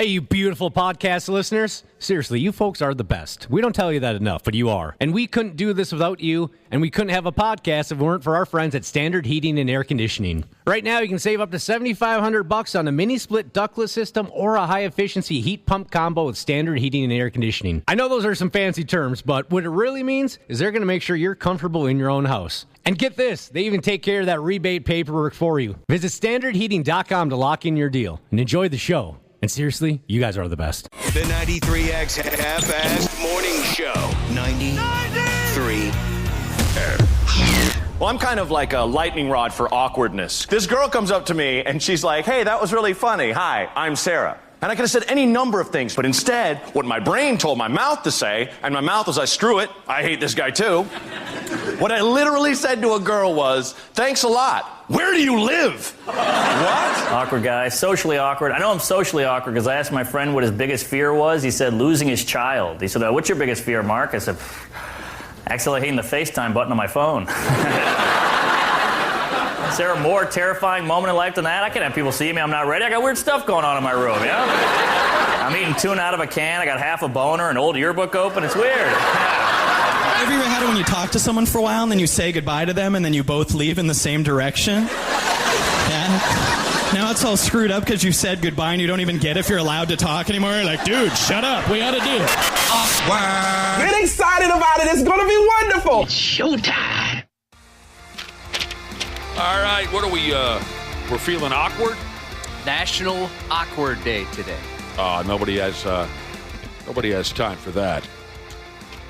Hey, you beautiful podcast listeners. Seriously, you folks are the best. We don't tell you that enough, but you are. And we couldn't do this without you, and we couldn't have a podcast if it weren't for our friends at Standard Heating and Air Conditioning. Right now, you can save up to $7,500 on a mini-split ductless system or a high-efficiency heat pump combo with Standard Heating and Air Conditioning. I know those are some fancy terms, but what it really means is they're going to make sure you're comfortable in your own house. And get this, they even take care of that rebate paperwork for you. Visit standardheating.com to lock in your deal and enjoy the show. And seriously, you guys are the best. The 93X Half-Assed Morning Show. 93. Well, I'm kind of like a lightning rod for awkwardness. This girl comes up to me and she's like, hey, that was really funny. Hi, I'm Sarah. And I could have said any number of things, but instead, what my brain told my mouth to say, and my mouth was like, screw it, I hate this guy too. What I literally said to a girl was, thanks a lot. Where do you live? What? Awkward guy, socially awkward. I know I'm socially awkward because I asked my friend what his biggest fear was. He said losing his child. He said, what's your biggest fear, Mark? I said, accidentally hitting the FaceTime button on my phone. Is there a more terrifying moment in life than that? I can't have people see me. I'm not ready. I got weird stuff going on in my room, you know? I'm eating tuna out of a can. I got half a boner, an old yearbook open. It's weird. Have you ever had it when you talk to someone for a while and then you say goodbye to them and then you both leave in the same direction? Yeah. Now it's all screwed up because you said goodbye and you don't even get if you're allowed to talk anymore. You're like, dude, shut up. We got to do it. Awkward. Get excited about it. It's going to be wonderful. It's showtime. All right, what are we, we're feeling awkward? National Awkward Day today. Nobody has time for that.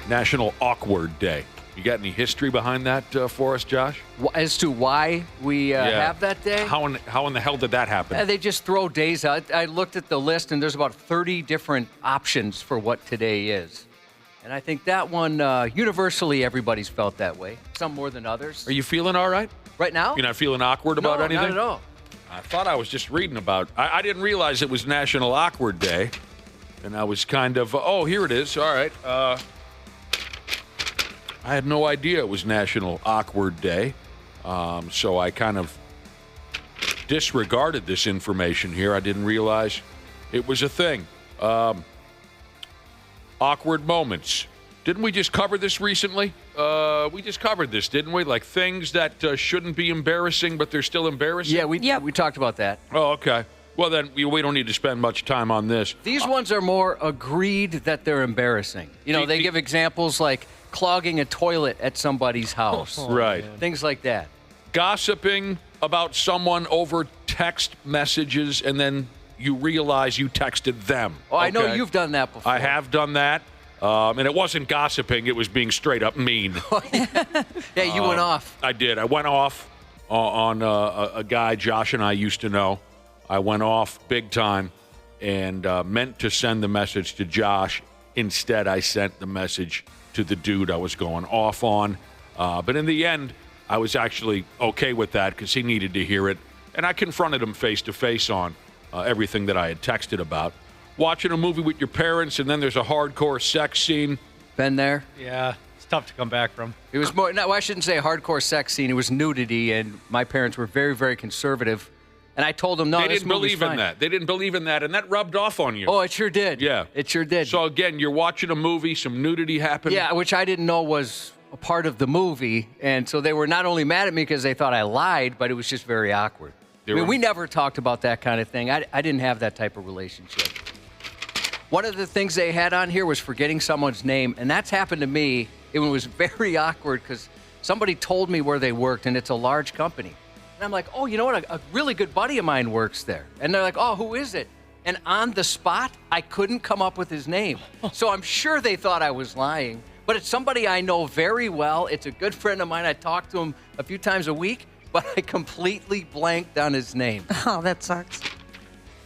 National Awkward Day. You got any history behind that for us, Josh? As to why we have that day? How in the hell did that happen? They just throw days out. I looked at the list, and there's about 30 different options for what today is. And I think that one, universally, everybody's felt that way. Some more than others. Are you feeling all right? Right now? You're not feeling awkward about anything? No, not at all. I thought I was just reading about... I didn't realize it was National Awkward Day. And I was kind of... oh, here it is. All right. I had no idea it was National Awkward Day. So I kind of disregarded this information here. I didn't realize it was a thing. Awkward moments. Didn't we just cover this recently? We just covered this, didn't we? Like things that shouldn't be embarrassing, but they're still embarrassing? Yeah, we talked about that. Oh, okay. Well, then we don't need to spend much time on this. These ones are more agreed that they're embarrassing. You know, they give examples like clogging a toilet at somebody's house. Right. Things like that. Gossiping about someone over text messages, and then you realize you texted them. Oh, I know you've done that before. I have done that. And it wasn't gossiping. It was being straight up mean. Yeah, you went off. I did. I went off on a guy Josh and I used to know. I went off big time and meant to send the message to Josh. Instead, I sent the message to the dude I was going off on. But in the end, I was actually okay with that because he needed to hear it. And I confronted him face-to-face on everything that I had texted about. Watching a movie with your parents, and then there's a hardcore sex scene. Been there? Yeah, it's tough to come back from. It was more, no, I shouldn't say hardcore sex scene. It was nudity, and my parents were very, very conservative. And I told them, no, they this didn't movie's believe in fine. that. They didn't believe in that, and that rubbed off on you. Oh, it sure did. Yeah. It sure did. So, again, you're watching a movie, some nudity happened. Yeah, which I didn't know was a part of the movie. And so they were not only mad at me because they thought I lied, but it was just very awkward. We never talked about that kind of thing. I didn't have that type of relationship. One of the things they had on here was forgetting someone's name, and that's happened to me. It was very awkward because somebody told me where they worked, and it's a large company. And I'm like, oh, you know what? A really good buddy of mine works there. And they're like, oh, who is it? And on the spot, I couldn't come up with his name. So I'm sure they thought I was lying. But it's somebody I know very well. It's a good friend of mine. I talk to him a few times a week, but I completely blanked on his name. Oh, that sucks.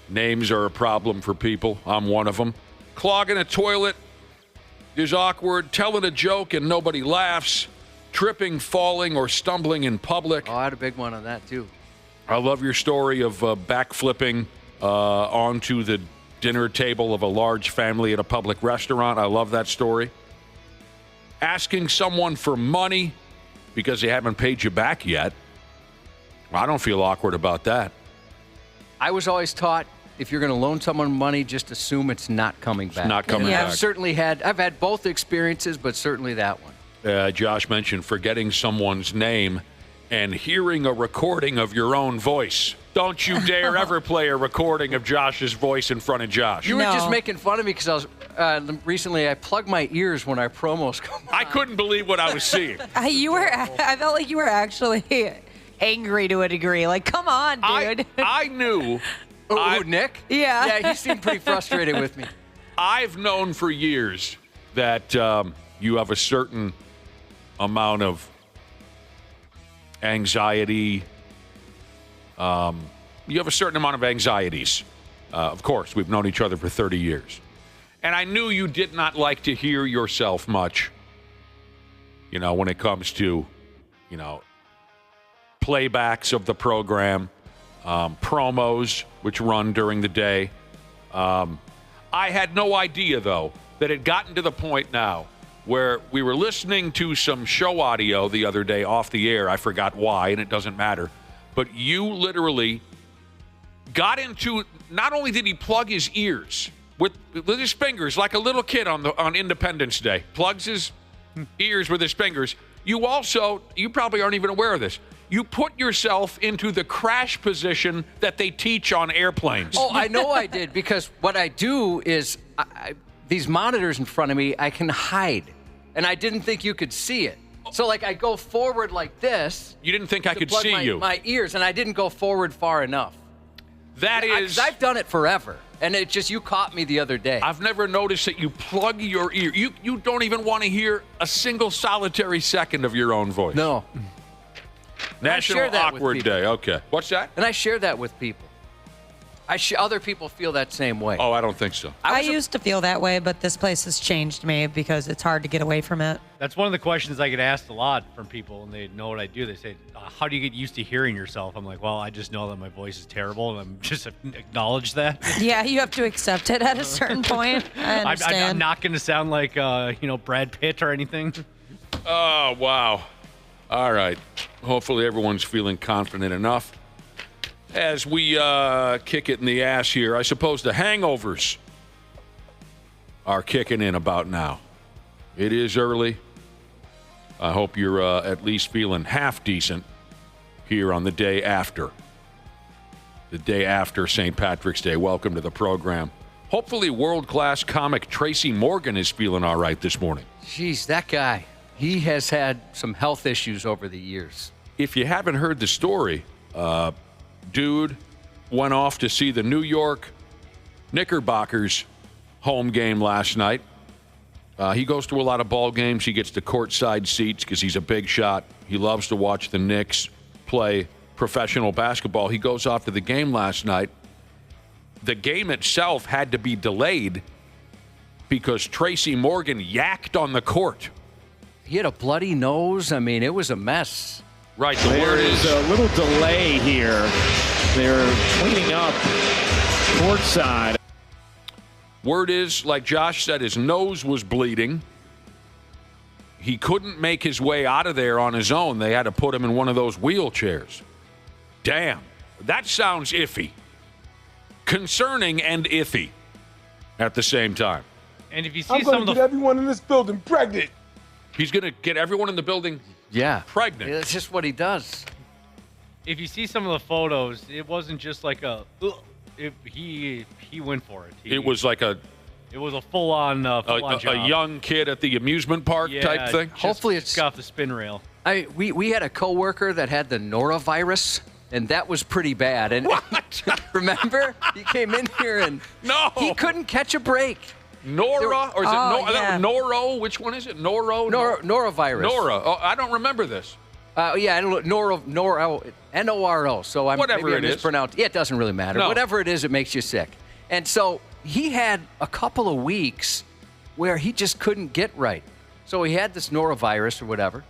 Names are a problem for people. I'm one of them. Clogging a toilet is awkward. Telling a joke and nobody laughs. Tripping, falling, or stumbling in public. Oh, I had a big one on that, too. I love your story of backflipping onto the dinner table of a large family at a public restaurant. I love that story. Asking someone for money because they haven't paid you back yet. I don't feel awkward about that. I was always taught if you're going to loan someone money, just assume it's not coming back. It's not coming back. I've had both experiences, but certainly that one. Josh mentioned forgetting someone's name and hearing a recording of your own voice. Don't you dare ever play a recording of Josh's voice in front of Josh. You were just making fun of me because I was recently. I plug my ears when our promos come on. I couldn't believe what I was seeing. I felt like you were actually angry to a degree. Like, come on, dude. I knew. Nick? Yeah. Yeah, he seemed pretty frustrated with me. I've known for years that you have a certain amount of anxiety. You have a certain amount of anxieties. Of course, we've known each other for 30 years. And I knew you did not like to hear yourself much, when it comes to, playbacks of the program, promos, which run during the day. I had no idea, though, that it gotten to the point now where we were listening to some show audio the other day off the air. I forgot why, and it doesn't matter. But you literally got into, not only did he plug his ears with his fingers like a little kid on Independence Day, plugs his ears with his fingers. You probably aren't even aware of this. You put yourself into the crash position that they teach on airplanes. Oh, I know I did, because what I do is these monitors in front of me, I can hide. And I didn't think you could see it. So, I go forward like this. You didn't think I could see you. My ears, and I didn't go forward far enough. Because I've done it forever. And it just, you caught me the other day. I've never noticed that you plug your ear. You don't even want to hear a single solitary second of your own voice. No. National Awkward Day. Okay. What's that? And I share that with people. Other people feel that same way. Oh, I don't think so. I used to feel that way, but this place has changed me because it's hard to get away from it. That's one of the questions I get asked a lot from people, and they know what I do. They say, how do you get used to hearing yourself? I'm like, well, I just know that my voice is terrible, and I'm just acknowledge that. Yeah, you have to accept it at a certain point. I understand. I'm not going to sound like, Brad Pitt or anything. Oh, wow. All right. Hopefully everyone's feeling confident enough. As we kick it in the ass here, I suppose the hangovers are kicking in about now. It is early. I hope you're at least feeling half decent here on the day after. The day after St. Patrick's Day. Welcome to the program. Hopefully world-class comic Tracy Morgan is feeling all right this morning. Jeez, that guy. He has had some health issues over the years. If you haven't heard the story, dude went off to see the New York Knickerbockers home game last night. He goes to a lot of ball games. He gets the courtside seats because he's a big shot. He loves to watch the Knicks play professional basketball. He goes off to the game last night. The game itself had to be delayed because Tracy Morgan yacked on the court. He had a bloody nose. I mean, it was a mess. Right. There is a little delay here. They're cleaning up courtside. Word is, like Josh said, his nose was bleeding. He couldn't make his way out of there on his own. They had to put him in one of those wheelchairs. Damn. That sounds iffy. Concerning and iffy at the same time. And if you see I'm going to get everyone in this building pregnant. He's going to get everyone in the building pregnant. That's just what he does. If you see some of the photos, it wasn't just like he went for it. It was like a full-on job. A young kid at the amusement park type thing. Hopefully it's off the spin rail. We had a coworker that had the norovirus, and that was pretty bad. And what? Remember, he came in here and he couldn't catch a break. Nora, or is it Noro? Which one is it? Norovirus. Nora. Oh, I don't remember this. I don't know. N-O-R-O. So I'm whatever it is. Mispronounced. Yeah, it doesn't really matter. No. Whatever it is, it makes you sick. And so he had a couple of weeks where he just couldn't get right. So he had this norovirus or whatever,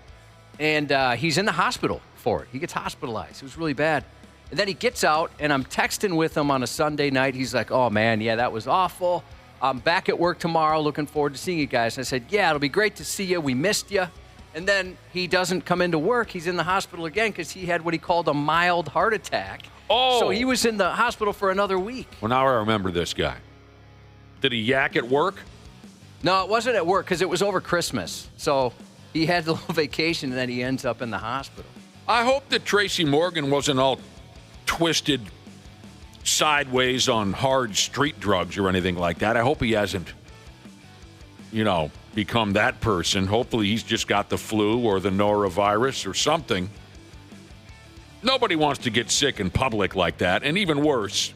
and he's in the hospital for it. He gets hospitalized. It was really bad. And then he gets out, and I'm texting with him on a Sunday night. He's like, oh, man, yeah, that was awful. I'm back at work tomorrow. Looking forward to seeing you guys. I said, yeah, it'll be great to see you. We missed you. And then he doesn't come into work. He's in the hospital again because he had what he called a mild heart attack. Oh. So he was in the hospital for another week. Well, now I remember this guy. Did he yak at work? No, it wasn't at work because it was over Christmas. So he had a little vacation, and then he ends up in the hospital. I hope that Tracy Morgan wasn't all twisted sideways on hard street drugs or anything like that. I hope he hasn't, become that person. Hopefully he's just got the flu or the norovirus or something. Nobody wants to get sick in public like that. And even worse,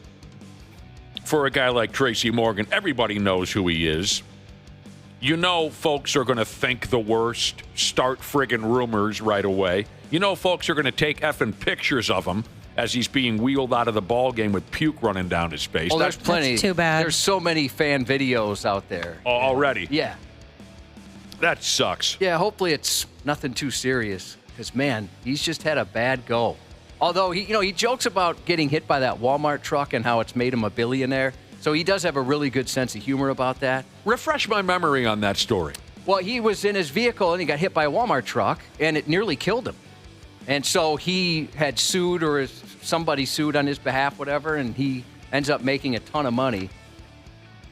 for a guy like Tracy Morgan, everybody knows who he is. Folks are going to think the worst, start friggin' rumors right away. Folks are going to take effing pictures of him as he's being wheeled out of the ball game with puke running down his face. Oh, there's plenty. That's too bad. There's so many fan videos out there. Already? Yeah. That sucks. Yeah, hopefully it's nothing too serious because, man, he's just had a bad go. Although, he jokes about getting hit by that Walmart truck and how it's made him a billionaire. So he does have a really good sense of humor about that. Refresh my memory on that story. Well, he was in his vehicle and he got hit by a Walmart truck and it nearly killed him. And so he had sued or somebody sued on his behalf, whatever, and he ends up making a ton of money.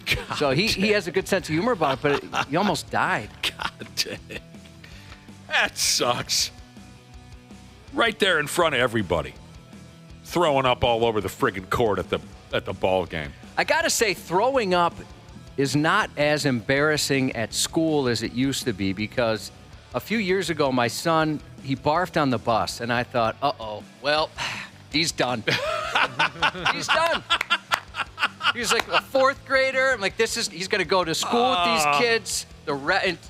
God so he has a good sense of humor about it, but he almost died. God dang. That sucks. Right there in front of everybody. Throwing up all over the friggin' court at the ball game. I got to say, throwing up is not as embarrassing at school as it used to be because a few years ago, my son, he barfed on the bus, and I thought, well, he's done. He's done. He's like a fourth grader. I'm like, he's going to go to school with these kids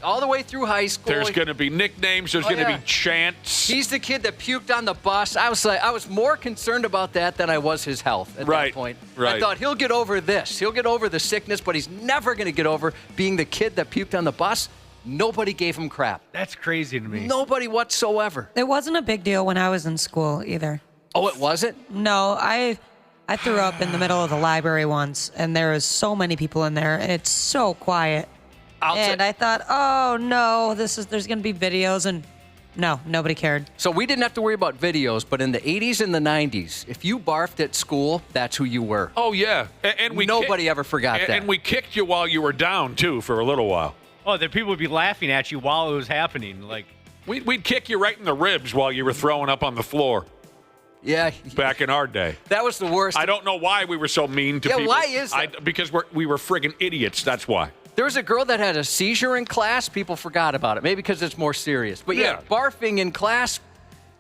all the way through high school. There's going to be nicknames. There's going to be chants. He's the kid that puked on the bus. I was more concerned about that than I was his health at that point. Right. I thought he'll get over this. He'll get over the sickness, but he's never going to get over being the kid that puked on the bus. Nobody gave him crap. That's crazy to me. Nobody whatsoever. It wasn't a big deal when I was in school either. Oh, it wasn't? No, I threw up in the middle of the library once, and there was so many people in there, and it's so quiet. I thought, oh no, there's going to be videos, and no, nobody cared. So we didn't have to worry about videos, but in the 80s and the 90s, if you barfed at school, that's who you were. Oh yeah, and nobody ever forgot that. And we kicked you while you were down too for a little while. Oh, the people would be laughing at you while it was happening. Like we'd kick you right in the ribs while you were throwing up on the floor. Yeah. Back in our day. That was the worst. I don't know why we were so mean to people. Yeah, why is that? Because we were friggin' idiots, that's why. There was a girl that had a seizure in class. People forgot about it. Maybe because it's more serious. But yeah, barfing in class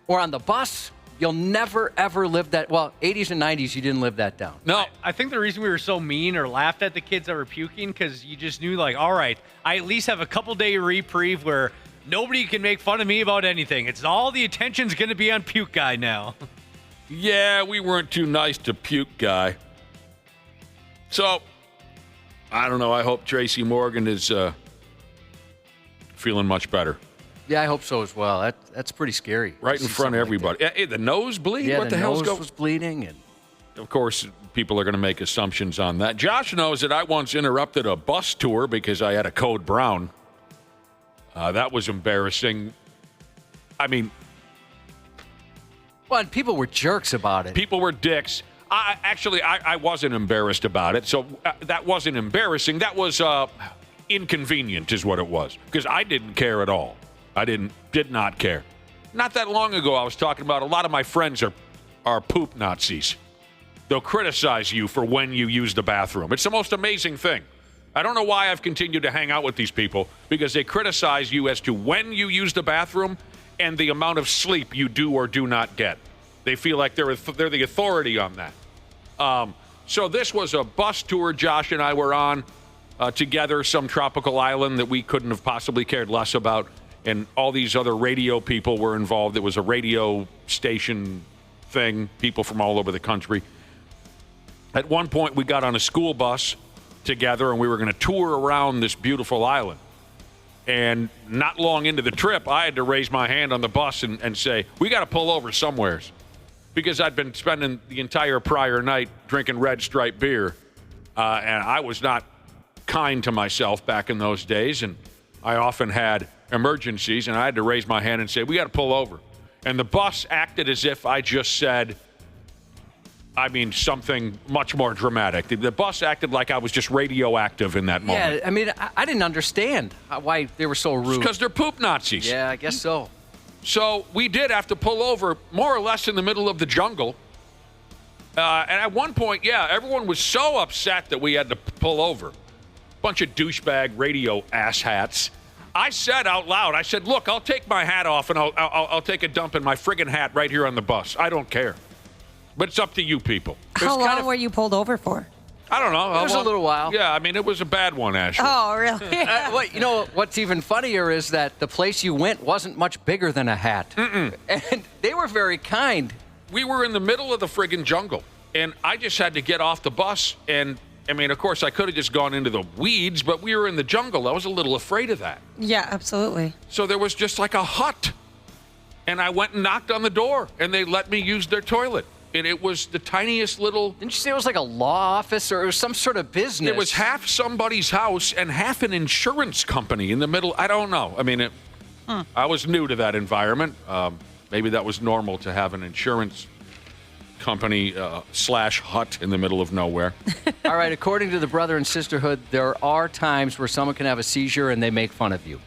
or on the bus, you'll never, ever live that. Well, 80s and 90s, you didn't live that down. No. I think the reason we were so mean or laughed at the kids that were puking because you just knew, like, all right, I at least have a couple-day reprieve where nobody can make fun of me about anything. It's all the attention's going to be on puke guy now. Yeah, we weren't too nice to puke guy. So, I don't know. I hope Tracy Morgan is feeling much better. Yeah, I hope so as well. That's pretty scary. Right in front of everybody. Like the nose bleed? Yeah, what the hell's going on? was bleeding. And of course, people are going to make assumptions on that. Josh knows that I once interrupted a bus tour because I had a code brown. That was embarrassing. I mean... Well, and people were jerks about it. People were dicks. I wasn't embarrassed about it, so that wasn't embarrassing. That was inconvenient is what it was, because I didn't care at all. I did not care. Not that long ago, I was talking about a lot of my friends are poop Nazis. They'll criticize you for when you use the bathroom. It's the most amazing thing. I don't know why I've continued to hang out with these people, because they criticize you as to when you use the bathroom and the amount of sleep you do or do not get. They feel like they're the authority on that. So this was a bus tour Josh and I were on together, some tropical island that we couldn't have possibly cared less about, and all these other radio people were involved. It was a radio station thing, people from all over the country. At one point, we got on a school bus together, and we were going to tour around this beautiful island. And not long into the trip, I had to raise my hand on the bus and say, we got to pull over somewheres. Because I'd been spending the entire prior night drinking Red Stripe beer. And I was not kind to myself back in those days. And I often had emergencies, and I had to raise my hand and say, we got to pull over. And the bus acted as if I just said, something much more dramatic. The bus acted like I was just radioactive in that moment. Yeah, I didn't understand why they were so rude. Because they're poop Nazis. Yeah, I guess so. So we did have to pull over more or less in the middle of the jungle. And at one point, everyone was so upset that we had to pull over. Bunch of douchebag radio asshats. I said out loud, look, I'll take my hat off and I'll take a dump in my friggin' hat right here on the bus. I don't care. But it's up to you people. How long were you pulled over for? I don't know. It was a little while. Yeah, it was a bad one, Ashley. Oh, really? What's even funnier is that the place you went wasn't much bigger than a hat. Mm-mm. And they were very kind. We were in the middle of the friggin' jungle, and I just had to get off the bus. And, of course, I could have just gone into the weeds, but we were in the jungle. I was a little afraid of that. Yeah, absolutely. So there was just like a hut, and I went and knocked on the door, and they let me use their toilet. And it was the tiniest little... Didn't you say it was like a law office or some sort of business? It was half somebody's house and half an insurance company in the middle. I don't know. I was new to that environment. Maybe that was normal to have an insurance company / hut in the middle of nowhere. All right, according to the Brother and Sisterhood, there are times where someone can have a seizure and they make fun of you.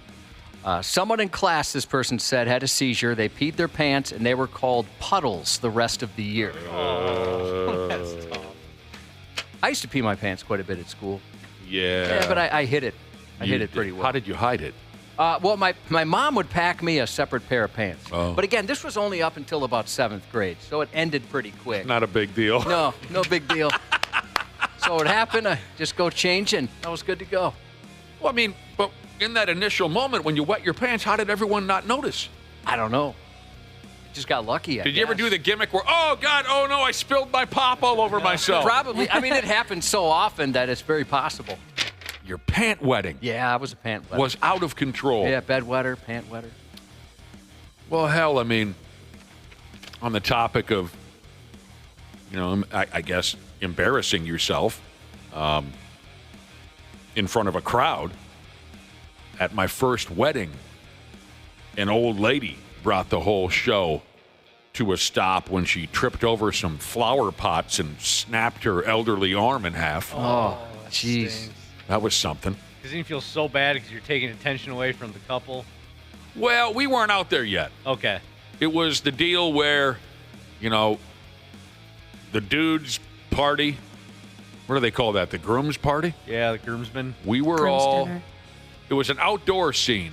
Someone in class, this person said, had a seizure. They peed their pants, and they were called puddles the rest of the year. That's tough. I used to pee my pants quite a bit at school. Yeah. But I hid it. I hid it pretty well. How did you hide it? Well, my mom would pack me a separate pair of pants. Oh. But again, this was only up until about 7th grade, so it ended pretty quick. Not a big deal. No big deal. So it happened. I just go change, and I was good to go. Well, but in that initial moment when you wet your pants, how did everyone not notice? I don't know. Just got lucky, Did you ever do the gimmick where, oh, God, oh, no, I spilled my pop all over myself? Probably. It happens so often that it's very possible. Your pant wetting. Yeah, I was a pant wetter. Was out of control. Yeah, bed wetter, pant wetter. Well, hell, on the topic of, I guess, embarrassing yourself in front of a crowd, at my first wedding, an old lady brought the whole show to a stop when she tripped over some flower pots and snapped her elderly arm in half. Oh, jeez. That was something. Doesn't you feel so bad because you're taking attention away from the couple? Well, we weren't out there yet. Okay. It was the deal where, the dude's party, what do they call that, the groom's party? Yeah, the groomsmen. We were Groom's all... dinner. It was an outdoor scene.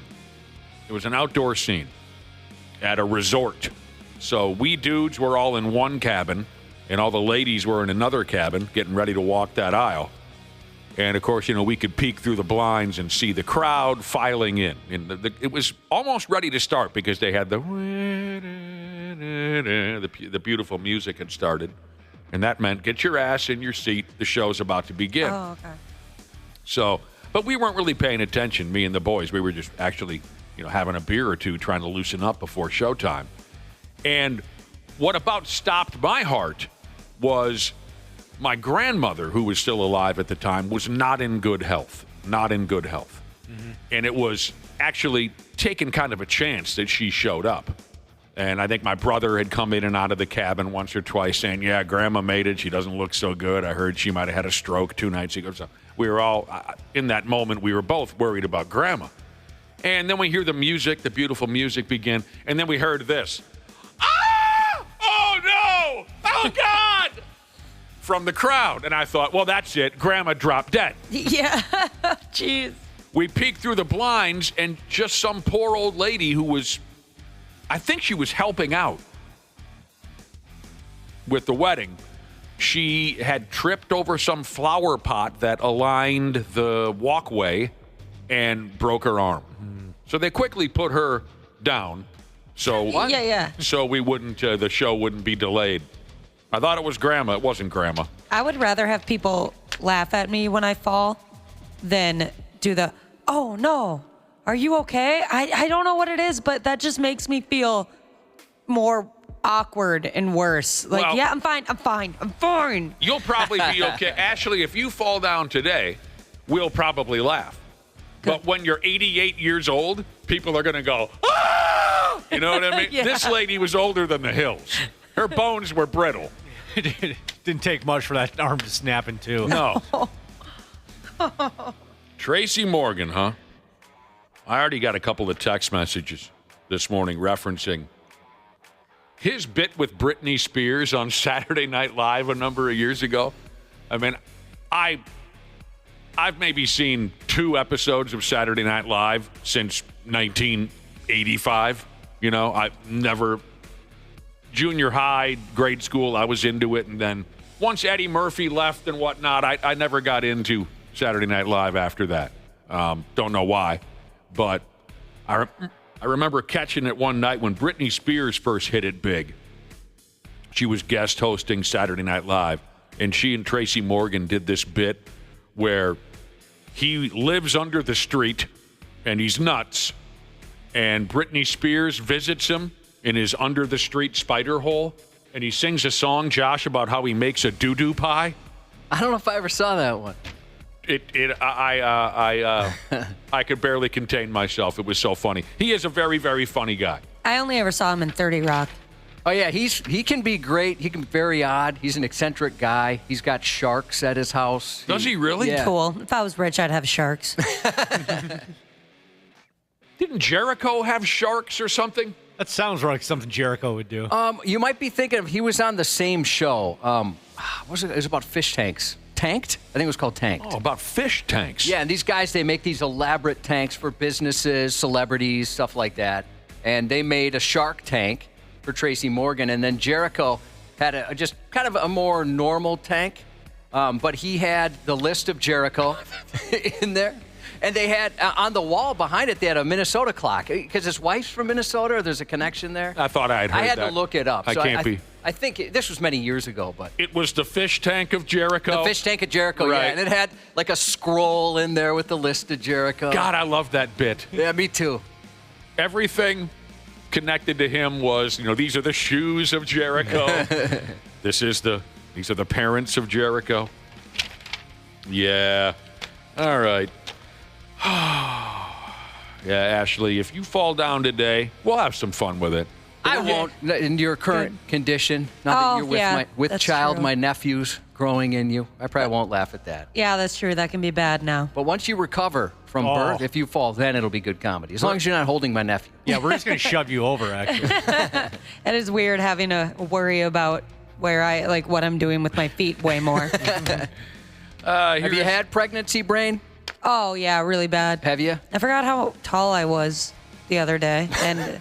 At a resort. So we dudes were all in one cabin, and all the ladies were in another cabin getting ready to walk that aisle. And, of course, we could peek through the blinds and see the crowd filing in. And it was almost ready to start because they had the beautiful music had started. And that meant get your ass in your seat. The show's about to begin. Oh, okay. So... But we weren't really paying attention, me and the boys. We were just actually, having a beer or two, trying to loosen up before showtime. And what about stopped my heart was my grandmother, who was still alive at the time, was not in good health. Mm-hmm. And it was actually taking kind of a chance that she showed up. And I think my brother had come in and out of the cabin once or twice saying, yeah, Grandma made it. She doesn't look so good. I heard she might have had a stroke 2 nights ago. So we were all, in that moment, we were both worried about Grandma. And then we hear the music, the beautiful music begin. And then we heard this. Ah! Oh, no! Oh, God! From the crowd. And I thought, well, that's it. Grandma dropped dead. Yeah. Jeez. We peeked through the blinds, and just some poor old lady who was... I think she was helping out with the wedding. She had tripped over some flower pot that aligned the walkway and broke her arm. So they quickly put her down. So Yeah. So we wouldn't, the show wouldn't be delayed. I thought it was Grandma. It wasn't Grandma. I would rather have people laugh at me when I fall than do the, oh, no. Are you okay? I don't know what it is, but that just makes me feel more awkward and worse. Like, well, yeah, I'm fine. You'll probably be okay. Ashley, if you fall down today, we'll probably laugh. But when you're 88 years old, people are going to go, ah! You know what I mean? Yeah. This lady was older than the hills. Her bones were brittle. Didn't take much for that arm to snap in two. No. Tracy Morgan, huh? I already got a couple of text messages this morning referencing his bit with Britney Spears on Saturday Night Live a number of years ago. I mean, I've maybe seen 2 episodes of Saturday Night Live since 1985. You know, I've never, junior high, grade school, I was into it. And then once Eddie Murphy left and whatnot, I never got into Saturday Night Live after that. Don't know why. But I remember catching it one night when Britney Spears first hit it big. She was guest hosting Saturday Night Live, and she and Tracy Morgan did this bit where he lives under the street, and he's nuts, and Britney Spears visits him in his under-the-street spider hole, and he sings a song, Josh, about how he makes a doo-doo pie. I don't know if I ever saw that one. I could barely contain myself. It was so funny. He is a very, very funny guy. I only ever saw him in 30 Rock. Oh, yeah, he can be great. He can be very odd. He's an eccentric guy. He's got sharks at his house. Does he really? Yeah. Cool. If I was rich, I'd have sharks. Didn't Jericho have sharks or something? That sounds like something Jericho would do. You might be thinking of, he was on the same show. What was it? It was about fish tanks. Tanked? I think it was called Tanked. Oh, about fish tanks. Yeah, and these guys, they make these elaborate tanks for businesses, celebrities, stuff like that. And they made a shark tank for Tracy Morgan. And then Jericho had a just kind of a more normal tank. But he had the list of Jericho in there. And they had, on the wall behind it, they had a Minnesota clock. Because his wife's from Minnesota, or there's a connection there. I thought I had heard that. I had to look it up. I can't be. I think this was many years ago, but. It was the fish tank of Jericho? The fish tank of Jericho, right. Yeah. And it had like a scroll in there with the list of Jericho. God, I love that bit. Yeah, me too. Everything connected to him was, these are the shoes of Jericho. These are the parents of Jericho. Yeah. All right. Yeah, Ashley, if you fall down today, we'll have some fun with it. I won't, in your current condition, now that you're with child, my nephew's growing in you. I probably won't laugh at that. Yeah, that's true. That can be bad now. But once you recover from birth, if you fall, then it'll be good comedy. As long as you're not holding my nephew. Yeah, we're just going to shove you over, actually. It is weird having to worry about what I'm doing with my feet way more. Have you had pregnancy brain? Oh, yeah, really bad. Have you? I forgot how tall I was the other day. And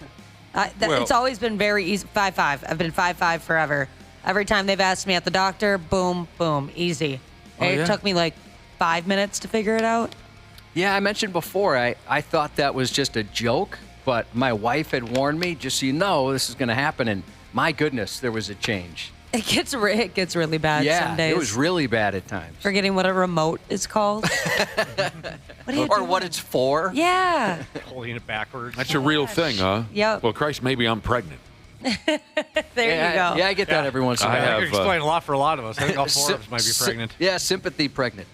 it's always been very easy. 5'5". I've been 5'5" forever. Every time they've asked me at the doctor, boom, boom, easy. It took me like 5 minutes to figure it out. Yeah, I mentioned before, I thought that was just a joke, but my wife had warned me, just so you know, this is going to happen. And my goodness, there was a change. It gets really bad some days. It was really bad at times. Forgetting what a remote is called. What it's for. Yeah. Holding it backwards. That's a real thing, huh? Yep. Well, Christ, maybe I'm pregnant. There you go. Yeah, I get that every once in a while. That could explain a lot for a lot of us. I think all 4 of us might be pregnant. Yeah, sympathy pregnant.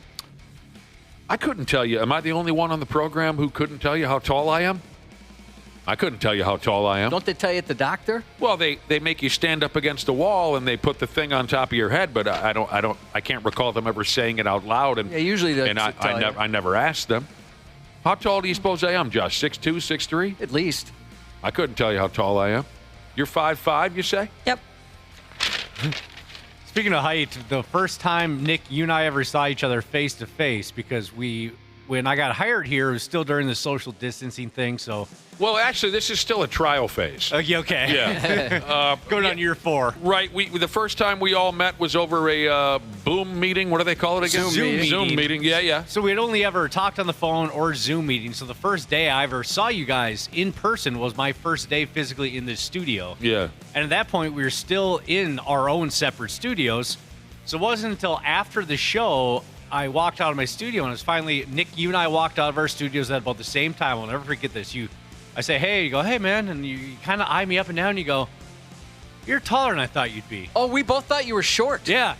I couldn't tell you. Am I the only one on the program who couldn't tell you how tall I am? I couldn't tell you how tall I am. Don't they tell you at the doctor? Well, they make you stand up against a wall and they put the thing on top of your head, but I can't recall them ever saying it out loud. And yeah, usually they I never asked them. How tall do you suppose I am, Josh? 6'2", 6'3"? At least. I couldn't tell you how tall I am. You're 5'5", you say? Yep. Speaking of height, the first time, Nick, you and I ever saw each other face to face, because when I got hired here, it was still during the social distancing thing, so. Well, actually, this is still a trial phase. Okay. Yeah. Going on year 4. Right. The first time we all met was over a Boom meeting. What do they call it again? Zoom meeting. Yeah. So we had only ever talked on the phone or Zoom meeting. So the first day I ever saw you guys in person was my first day physically in the studio. Yeah. And at that point, we were still in our own separate studios. So it wasn't until after the show I walked out of my studio, and it was finally, Nick, you and I walked out of our studios at about the same time. I'll never forget this. I say, hey, you go, hey, man, and you kind of eye me up and down, and you go, you're taller than I thought you'd be. Oh, we both thought you were short. Yeah,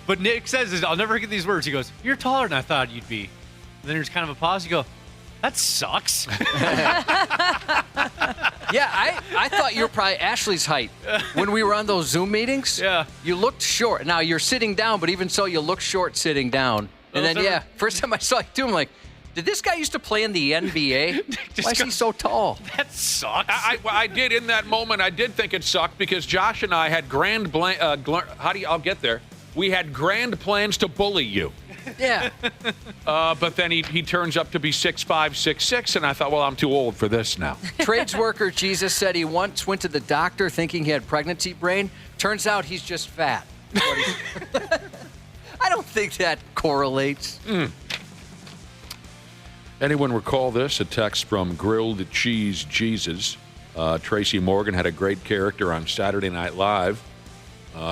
but Nick says, I'll never forget these words. He goes, you're taller than I thought you'd be. And then there's kind of a pause. You go, That sucks. Yeah, I thought you were probably Ashley's height when we were on those Zoom meetings. Yeah. You looked short. Now, you're sitting down, but even so, you look short sitting down. And then, first time I saw you too, I'm like, did this guy used to play in the NBA? Why is he so tall? That sucks. I did in that moment. I did think it sucked because Josh and I had I'll get there. We had grand plans to bully you. Yeah. But then he turns up to be 6'5", 6'6", and I thought, well, I'm too old for this now. Trades worker Jesus said he once went to the doctor thinking he had pregnancy brain. Turns out he's just fat. I don't think that correlates. Anyone recall this? A text from Grilled Cheese Jesus. Tracy Morgan had a great character on Saturday Night Live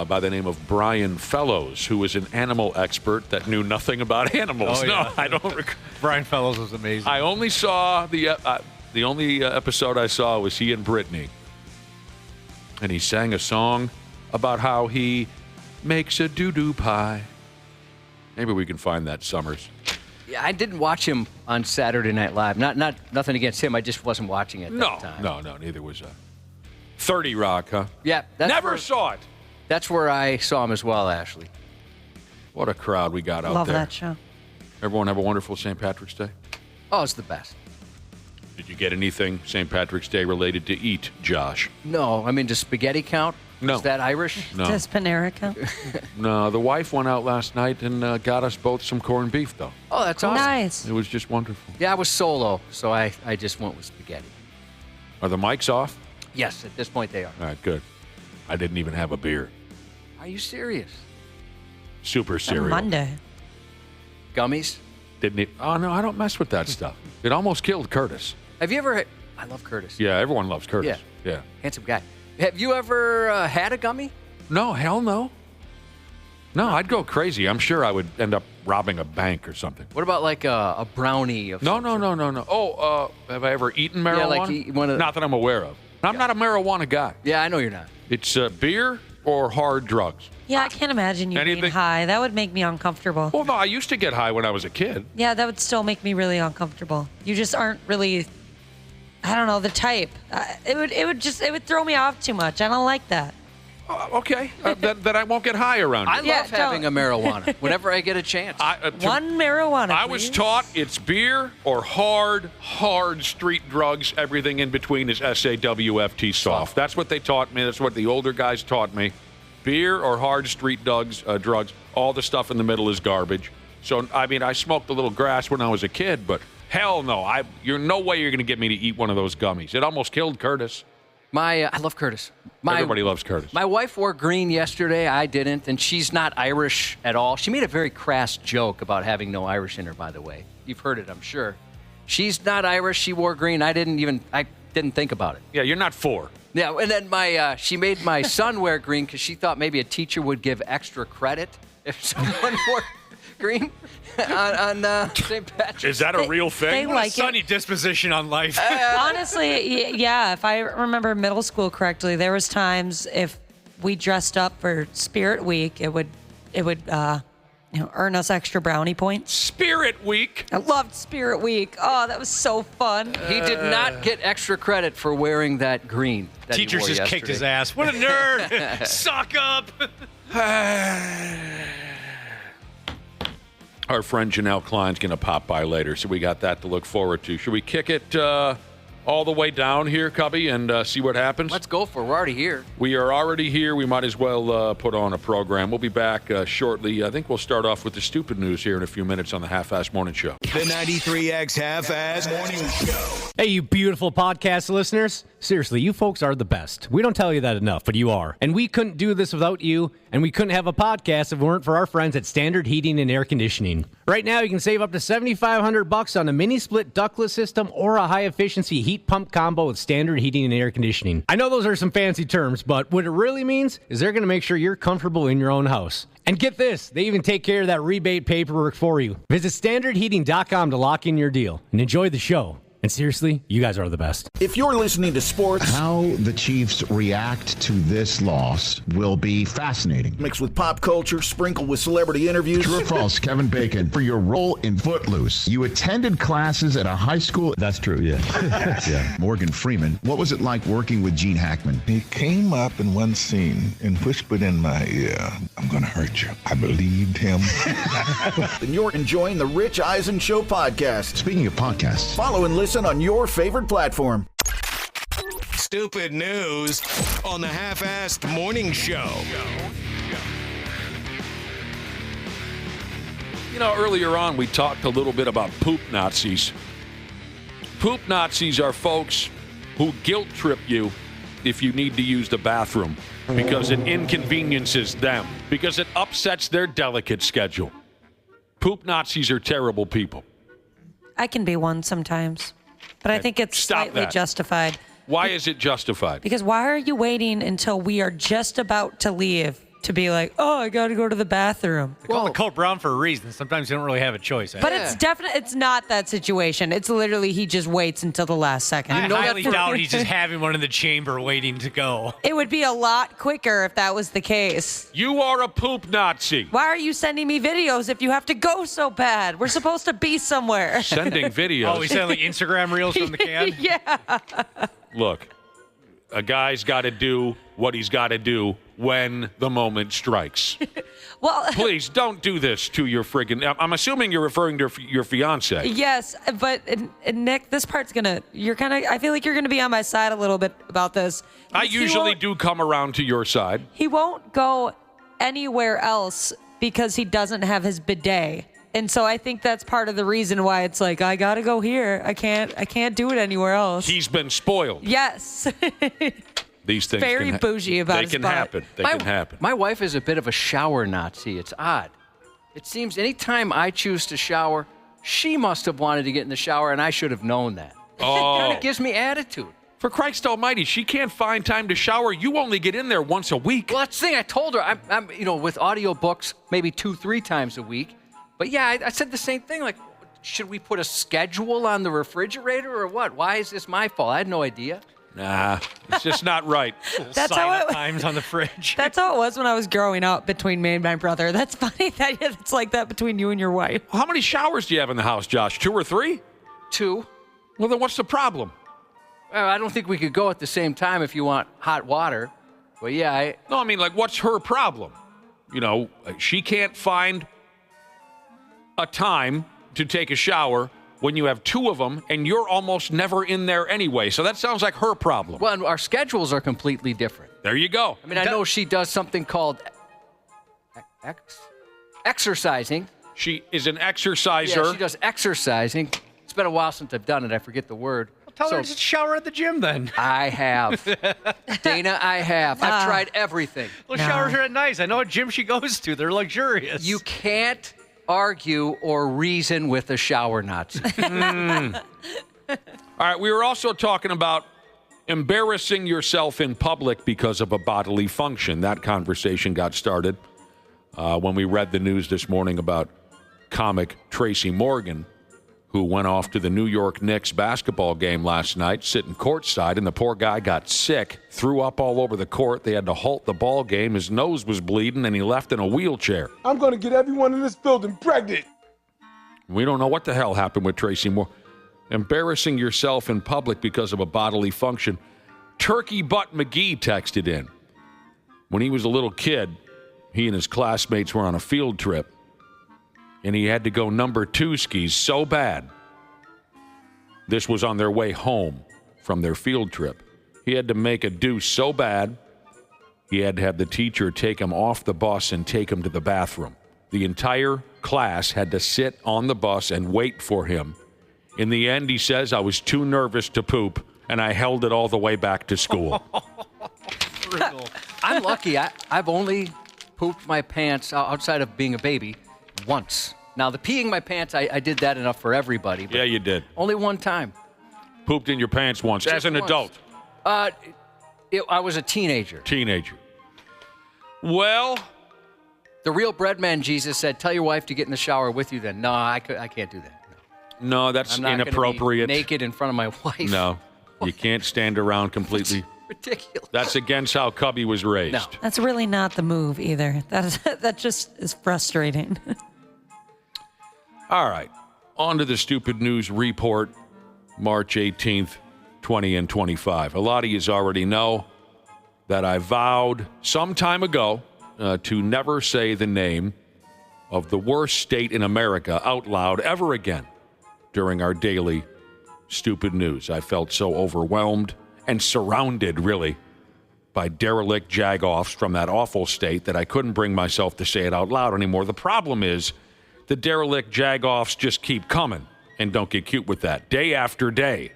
by the name of Brian Fellows, who was an animal expert that knew nothing about animals. Oh, yeah. No, I don't recall. Brian Fellows was amazing. I only saw the only episode I saw was he and Brittany. And he sang a song about how he makes a doo-doo pie. Maybe we can find that, Summers. Yeah, I didn't watch him on Saturday Night Live. Nothing against him. I just wasn't watching it at that time. No, neither was 30 Rock, huh? Yeah. Never saw it. That's where I saw him as well, Ashley. What a crowd we got out Love there. that show. Everyone have a wonderful St. Patrick's Day. Oh, it's the best. Did you get anything St. Patrick's Day related to eat, Josh? No, I mean, does spaghetti count? No. Is that Irish? No. Does Panera count? No, the wife went out last night and got us both some corned beef, though. Oh, that's awesome. Nice. It was just wonderful. Yeah, I was solo, so I just went with spaghetti. Are the mics off? Yes, at this point they are. All right, good. I didn't even have a beer. Are you serious? Super It's cereal. Monday. Gummies? Didn't eat. Oh, no, I don't mess with that stuff. It almost killed Curtis. Have you ever... I love Curtis. Yeah, everyone loves Curtis. Yeah. Handsome guy. Have you ever had a gummy? No, hell no. No, I'd go crazy. I'm sure I would end up robbing a bank or something. What about like a brownie? Of No. Oh, have I ever eaten marijuana? Yeah, like one of the... Not that I'm aware of. I'm not a marijuana guy. Yeah, I know you're not. It's beer or hard drugs. Yeah, I can't imagine you being Anything- high. That would make me uncomfortable. Well, no, I used to get high when I was a kid. Yeah, that would still make me really uncomfortable. You just aren't really, I don't know, the type. It would throw me off too much. I don't like that. Okay, then I won't get high around you. I love having a marijuana whenever I get a chance. One marijuana, I was taught it's beer or hard street drugs. Everything in between is SAWFT soft. That's what they taught me. That's what the older guys taught me. Beer or hard street drugs. All the stuff in the middle is garbage. So, I mean, I smoked a little grass when I was a kid, but hell no. You're no way you're going to get me to eat one of those gummies. It almost killed Curtis. I love Curtis. Everybody loves Curtis. My wife wore green yesterday. I didn't, and she's not Irish at all. She made a very crass joke about having no Irish in her, by the way. You've heard it, I'm sure. She's not Irish. She wore green. I didn't think about it. Yeah, you're not 4. Yeah, and then she made my son wear green because she thought maybe a teacher would give extra credit if someone wore green on St. Patrick's. Is that a real thing? They What like a sunny disposition on life. Honestly, yeah. If I remember middle school correctly, there was times if we dressed up for Spirit Week, it would earn us extra brownie points. Spirit Week. I loved Spirit Week. Oh, that was so fun. He did not get extra credit for wearing that green. That he Teachers wore just yesterday. kicked his ass. What a nerd. Suck up. Our friend Janel Klein's going to pop by later, so we got that to look forward to. Should we kick it all the way down here, Cubby, and see what happens? Let's go for it. We're already here. We are already here. We might as well put on a program. We'll be back shortly. I think we'll start off with the stupid news here in a few minutes on the Half-Ass Morning Show. The 93X Half-Ass Morning Show. Hey, you beautiful podcast listeners. Seriously, you folks are the best. We don't tell you that enough, but you are. And we couldn't do this without you, and we couldn't have a podcast if it weren't for our friends at Standard Heating and Air Conditioning. Right now, you can save up to $7,500 on a mini-split ductless system or a high-efficiency heat pump combo with Standard Heating and Air Conditioning. I know those are some fancy terms, but what it really means is they're going to make sure you're comfortable in your own house. And get this, they even take care of that rebate paperwork for you. Visit standardheating.com to lock in your deal and enjoy the show. And seriously, you guys are the best. If you're listening to sports, how the Chiefs react to this loss will be fascinating. Mixed with pop culture, sprinkled with celebrity interviews. True or false, Kevin Bacon, for your role in Footloose. You attended classes at a high school. That's true, yeah. Yeah. Morgan Freeman, what was it like working with Gene Hackman? He came up in one scene and whispered in my ear, I'm going to hurt you. I believed him. And you're enjoying the Rich Eisen Show podcast. Speaking of podcasts, follow and listen on your favorite platform. Stupid news on the Half-Assed Morning Show. You know, earlier on we talked a little bit about poop Nazis. Poop Nazis are folks who guilt trip you if you need to use the bathroom because it inconveniences them, because it upsets their delicate schedule. Poop Nazis are terrible people. I can be one sometimes, but I think it's slightly justified. Why is it justified? Because why are you waiting until we are just about to leave to be like, oh, I got to go to the bathroom? They call it Colt Brown for a reason. Sometimes you don't really have a choice. But it's not that situation. It's literally he just waits until the last second. I highly doubt he's just having one in the chamber waiting to go. It would be a lot quicker if that was the case. You are a poop Nazi. Why are you sending me videos if you have to go so bad? We're supposed to be somewhere. Sending videos. Oh, we send like Instagram reels from the can? Yeah. Look, a guy's got to do what he's got to do when the moment strikes. Well, please don't do this to your friggin'. I'm assuming you're referring to your fiance. Yes, but Nick, this part's I feel like you're gonna be on my side a little bit about this. I usually do come around to your side. He won't go anywhere else because he doesn't have his bidet. And so I think that's part of the reason why it's like, I gotta go here. I can't do it anywhere else. He's been spoiled. Yes. These things very bougie about his butt. They can happen. My wife is a bit of a shower Nazi. It's odd. It seems anytime I choose to shower, she must have wanted to get in the shower, and I should have known that. Oh. It kind of gives me attitude. For Christ almighty, she can't find time to shower. You only get in there once a week. Well, that's the thing. I told her, I'm with audiobooks, maybe 2-3 times a week. But yeah, I said the same thing. Like, should we put a schedule on the refrigerator or what? Why is this my fault? I had no idea. Nah, it's just not right. That's how it times on the fridge. That's how it was when I was growing up between me and my brother. That's funny that it's like that between you and your wife. How many showers do you have in the house, Josh? 2 or 3? 2. Well, then what's the problem? I don't think we could go at the same time if you want hot water. But yeah, No, I mean, like, what's her problem? You know, she can't find a time to take a shower when you have 2 of them, and you're almost never in there anyway. So that sounds like her problem. Well, and our schedules are completely different. There you go. I mean, I know she does something called exercising. She is an exerciser. Yeah, she does exercising. It's been a while since I've done it. I forget the word. Well, tell her to shower at the gym then. I have. Dana, I have. I've tried everything. Well, showers are nice. I know what gym she goes to. They're luxurious. You can't argue or reason with a shower Nazi. All right, we were also talking about embarrassing yourself in public because of a bodily function. That conversation got started when we read the news this morning about comic Tracy Morgan, who went off to the New York Knicks basketball game last night, sitting courtside, and the poor guy got sick, threw up all over the court. They had to halt the ball game. His nose was bleeding, and he left in a wheelchair. I'm going to get everyone in this building pregnant. We don't know what the hell happened with Tracy Morgan. Embarrassing yourself in public because of a bodily function. Turkey Butt McGee texted in. When he was a little kid, he and his classmates were on a field trip, and he had to go number 2 skis so bad. This was on their way home from their field trip. He had to make a deuce so bad, he had to have the teacher take him off the bus and take him to the bathroom. The entire class had to sit on the bus and wait for him. In the end, he says, I was too nervous to poop, and I held it all the way back to school. I'm lucky. I've only pooped my pants outside of being a baby once. Now, the peeing my pants, I did that enough for everybody. But yeah, you did. Only one time. Pooped in your pants once, as an adult. I was a teenager. Well, the real bread man Jesus said, tell your wife to get in the shower with you then. No, I can't do that. No, that's I'm not inappropriate. Gonna be naked in front of my wife. No, you can't stand around completely. Ridiculous. That's against how Cubby was raised. No. That's really not the move either. That just is frustrating. All right. On to the Stupid News Report, March 18th, 20 and 25. A lot of you already know that I vowed some time ago to never say the name of the worst state in America out loud ever again during our daily Stupid News. I felt so overwhelmed and surrounded, really, by derelict jagoffs from that awful state that I couldn't bring myself to say it out loud anymore. The problem is the derelict jagoffs just keep coming, and don't get cute with that. Day after day,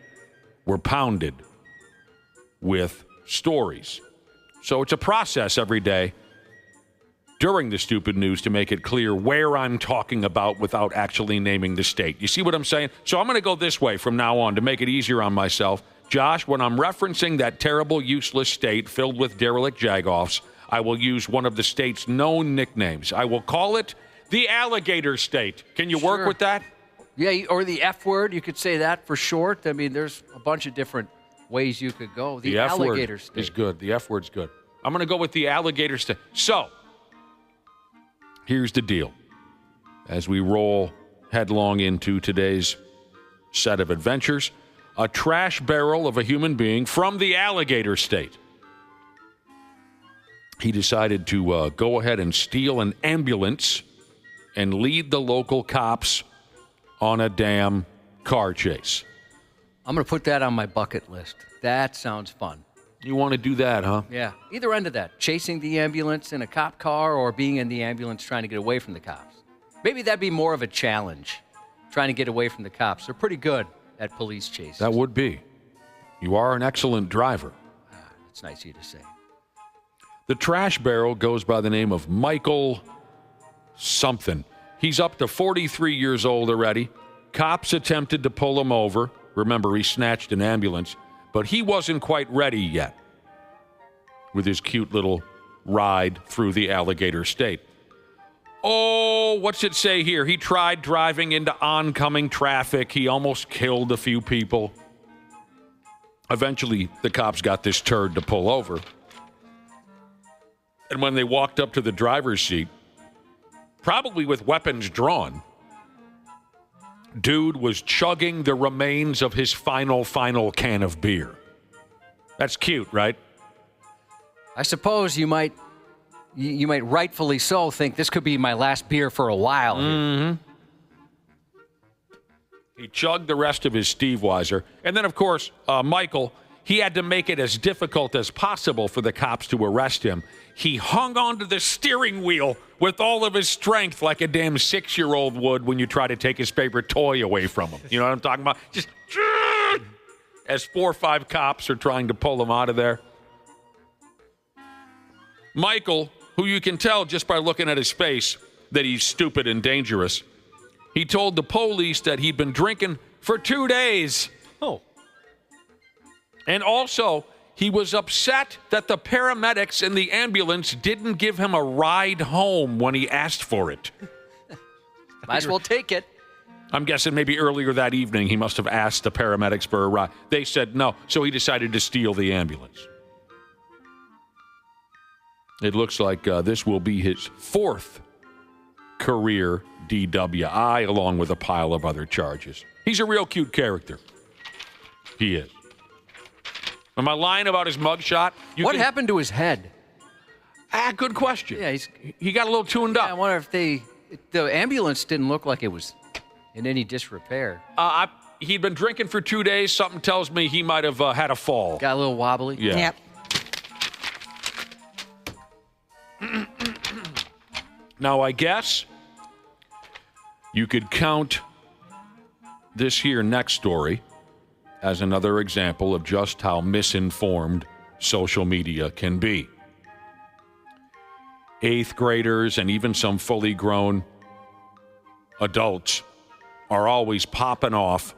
we're pounded with stories. So it's a process every day during the Stupid News to make it clear where I'm talking about without actually naming the state. You see what I'm saying? So I'm going to go this way from now on to make it easier on myself. Josh, when I'm referencing that terrible, useless state filled with derelict jagoffs, I will use one of the state's known nicknames. I will call it the Alligator State. Can you work with that? Yeah, or the F word. You could say that for short. I mean, there's a bunch of different ways you could go. The F Alligator word State is good. The F word's good. I'm going to go with the Alligator State. So, here's the deal. As we roll headlong into today's set of adventures, a trash barrel of a human being from the Alligator State. He decided to go ahead and steal an ambulance and lead the local cops on a damn car chase. I'm going to put that on my bucket list. That sounds fun. You want to do that, huh? Yeah. Either end of that. Chasing the ambulance in a cop car or being in the ambulance trying to get away from the cops. Maybe that'd be more of a challenge, trying to get away from the cops. They're pretty good at police chases. That would be. You are an excellent driver. It's nice of you to say. The trash barrel goes by the name of Michael something. He's up to 43 years old already. Cops attempted to pull him over. Remember, he snatched an ambulance, but he wasn't quite ready yet with his cute little ride through the Alligator State. Oh, what's it say here? He tried driving into oncoming traffic. He almost killed a few people. Eventually, the cops got this turd to pull over. And when they walked up to the driver's seat, probably with weapons drawn, dude was chugging the remains of his final can of beer. That's cute, right? I suppose you might rightfully so think this could be my last beer for a while. Mm-hmm. He chugged the rest of his Steve Weiser. And then, of course, Michael, he had to make it as difficult as possible for the cops to arrest him. He hung onto the steering wheel with all of his strength like a damn 6-year-old would when you try to take his favorite toy away from him. You know what I'm talking about? Just as 4 or 5 cops are trying to pull him out of there. Michael, who you can tell just by looking at his face that he's stupid and dangerous, he told the police that he'd been drinking for 2 days. Oh. And also, he was upset that the paramedics in the ambulance didn't give him a ride home when he asked for it. Might as well take it. I'm guessing maybe earlier that evening he must have asked the paramedics for a ride. They said no, so he decided to steal the ambulance. It looks like this will be his 4th career DWI, along with a pile of other charges. He's a real cute character. He is. Am I lying about his mugshot? What happened to his head? Good question. Yeah, he got a little tuned up. I wonder if the ambulance didn't look like it was in any disrepair. He'd been drinking for 2 days. Something tells me he might have had a fall. Got a little wobbly? Yeah. Yep. Now, I guess you could count this here next story as another example of just how misinformed social media can be. 8th graders and even some fully grown adults are always popping off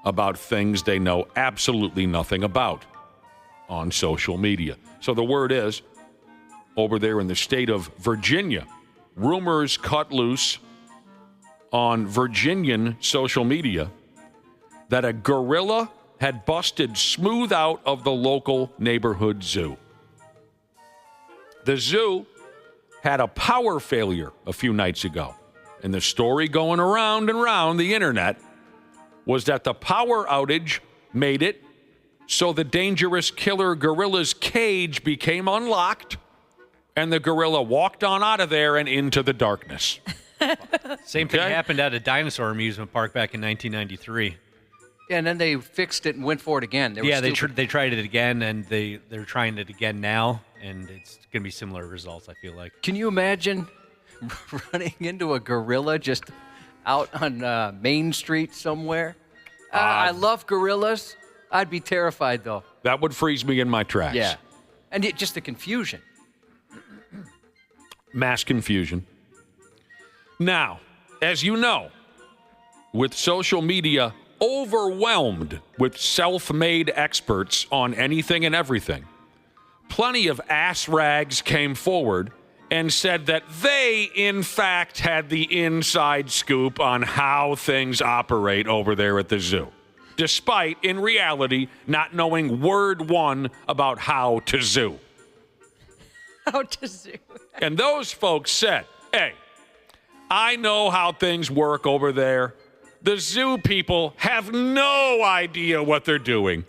about things they know absolutely nothing about on social media. So the word is, over there in the state of Virginia, rumors cut loose on Virginian social media that a gorilla had busted smooth out of the local neighborhood zoo. The zoo had a power failure a few nights ago. And the story going around and around the internet was that the power outage made it so the dangerous killer gorilla's cage became unlocked and the gorilla walked on out of there and into the darkness. Same thing happened at a dinosaur amusement park back in 1993. Yeah, and then they fixed it and went for it again. They tried it again, and they're trying it again now, and it's going to be similar results, I feel like. Can you imagine running into a gorilla just out on Main Street somewhere? I love gorillas. I'd be terrified, though. That would freeze me in my tracks. Yeah. And just the confusion. Mass confusion. Now, as you know, with social media overwhelmed with self-made experts on anything and everything, plenty of ass rags came forward and said that they, in fact, had the inside scoop on how things operate over there at the zoo, despite, in reality, not knowing word one about how to zoo. How to zoo. And those folks said, hey, I know how things work over there. The zoo people have no idea what they're doing.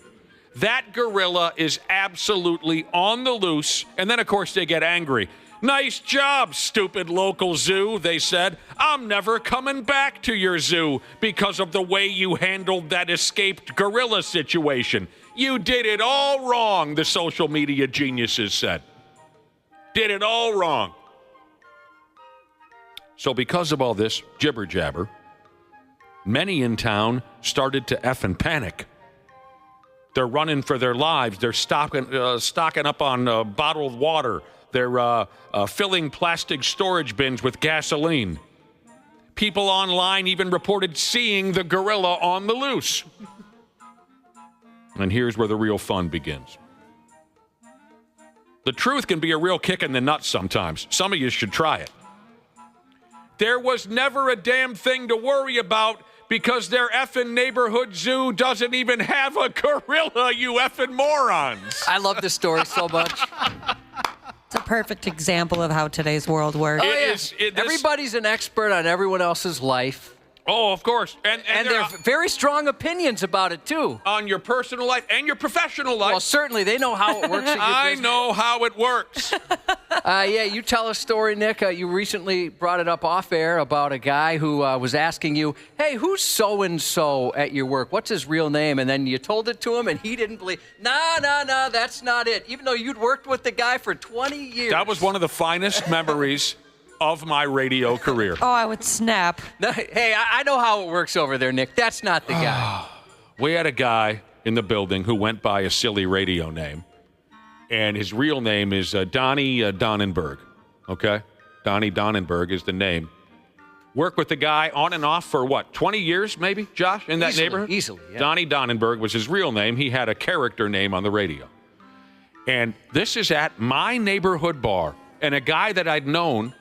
That gorilla is absolutely on the loose. And then, of course, they get angry. Nice job, stupid local zoo, they said. I'm never coming back to your zoo because of the way you handled that escaped gorilla situation. You did it all wrong, the social media geniuses said. Did it all wrong. So because of all this jibber-jabber, many in town started to effing panic. They're running for their lives. They're stocking up on bottled water. They're filling plastic storage bins with gasoline. People online even reported seeing the gorilla on the loose. And here's where the real fun begins. The truth can be a real kick in the nuts sometimes. Some of you should try it. There was never a damn thing to worry about because their effing neighborhood zoo doesn't even have a gorilla, you effing morons. I love this story so much. It's a perfect example of how today's world works. Everybody's an expert on everyone else's life. Oh, of course. And they're very strong opinions about it, too. On your personal life and your professional life. Well, certainly. They know how it works in your I know how it works. Yeah, you tell a story, Nick. You recently brought it up off air about a guy who was asking you, hey, who's so-and-so at your work? What's his real name? And then you told it to him, and he didn't believe. No, that's not it. Even though you'd worked with the guy for 20 years. That was one of the finest memories of my radio career. Oh, I would snap. No, hey, I know how it works over there, Nick. That's not the guy. We had a guy in the building who went by a silly radio name, and his real name is Donnie Donnenberg, okay? Donnie Donnenberg is the name. Worked with the guy on and off for, 20 years maybe, Josh, in that neighborhood? Easily, yeah. Donnie Donnenberg was his real name. He had a character name on the radio. And this is at my neighborhood bar, and a guy that I'd known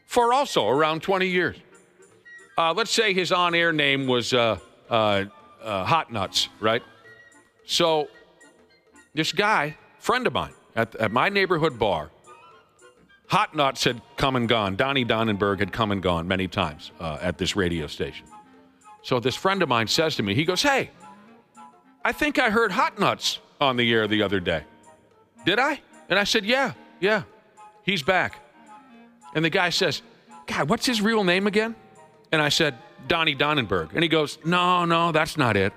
for also around 20 years. Let's say his on-air name was Hot Nuts, right? So this guy, friend of mine, at my neighborhood bar, Hot Nuts had come and gone. Donnie Donnenberg had come and gone many times at this radio station. So this friend of mine says to me, he goes, hey, I think I heard Hot Nuts on the air the other day. Did I? And I said, yeah, he's back. And the guy says, God, what's his real name again? And I said, Donnie Donnenberg. And he goes, no, that's not it.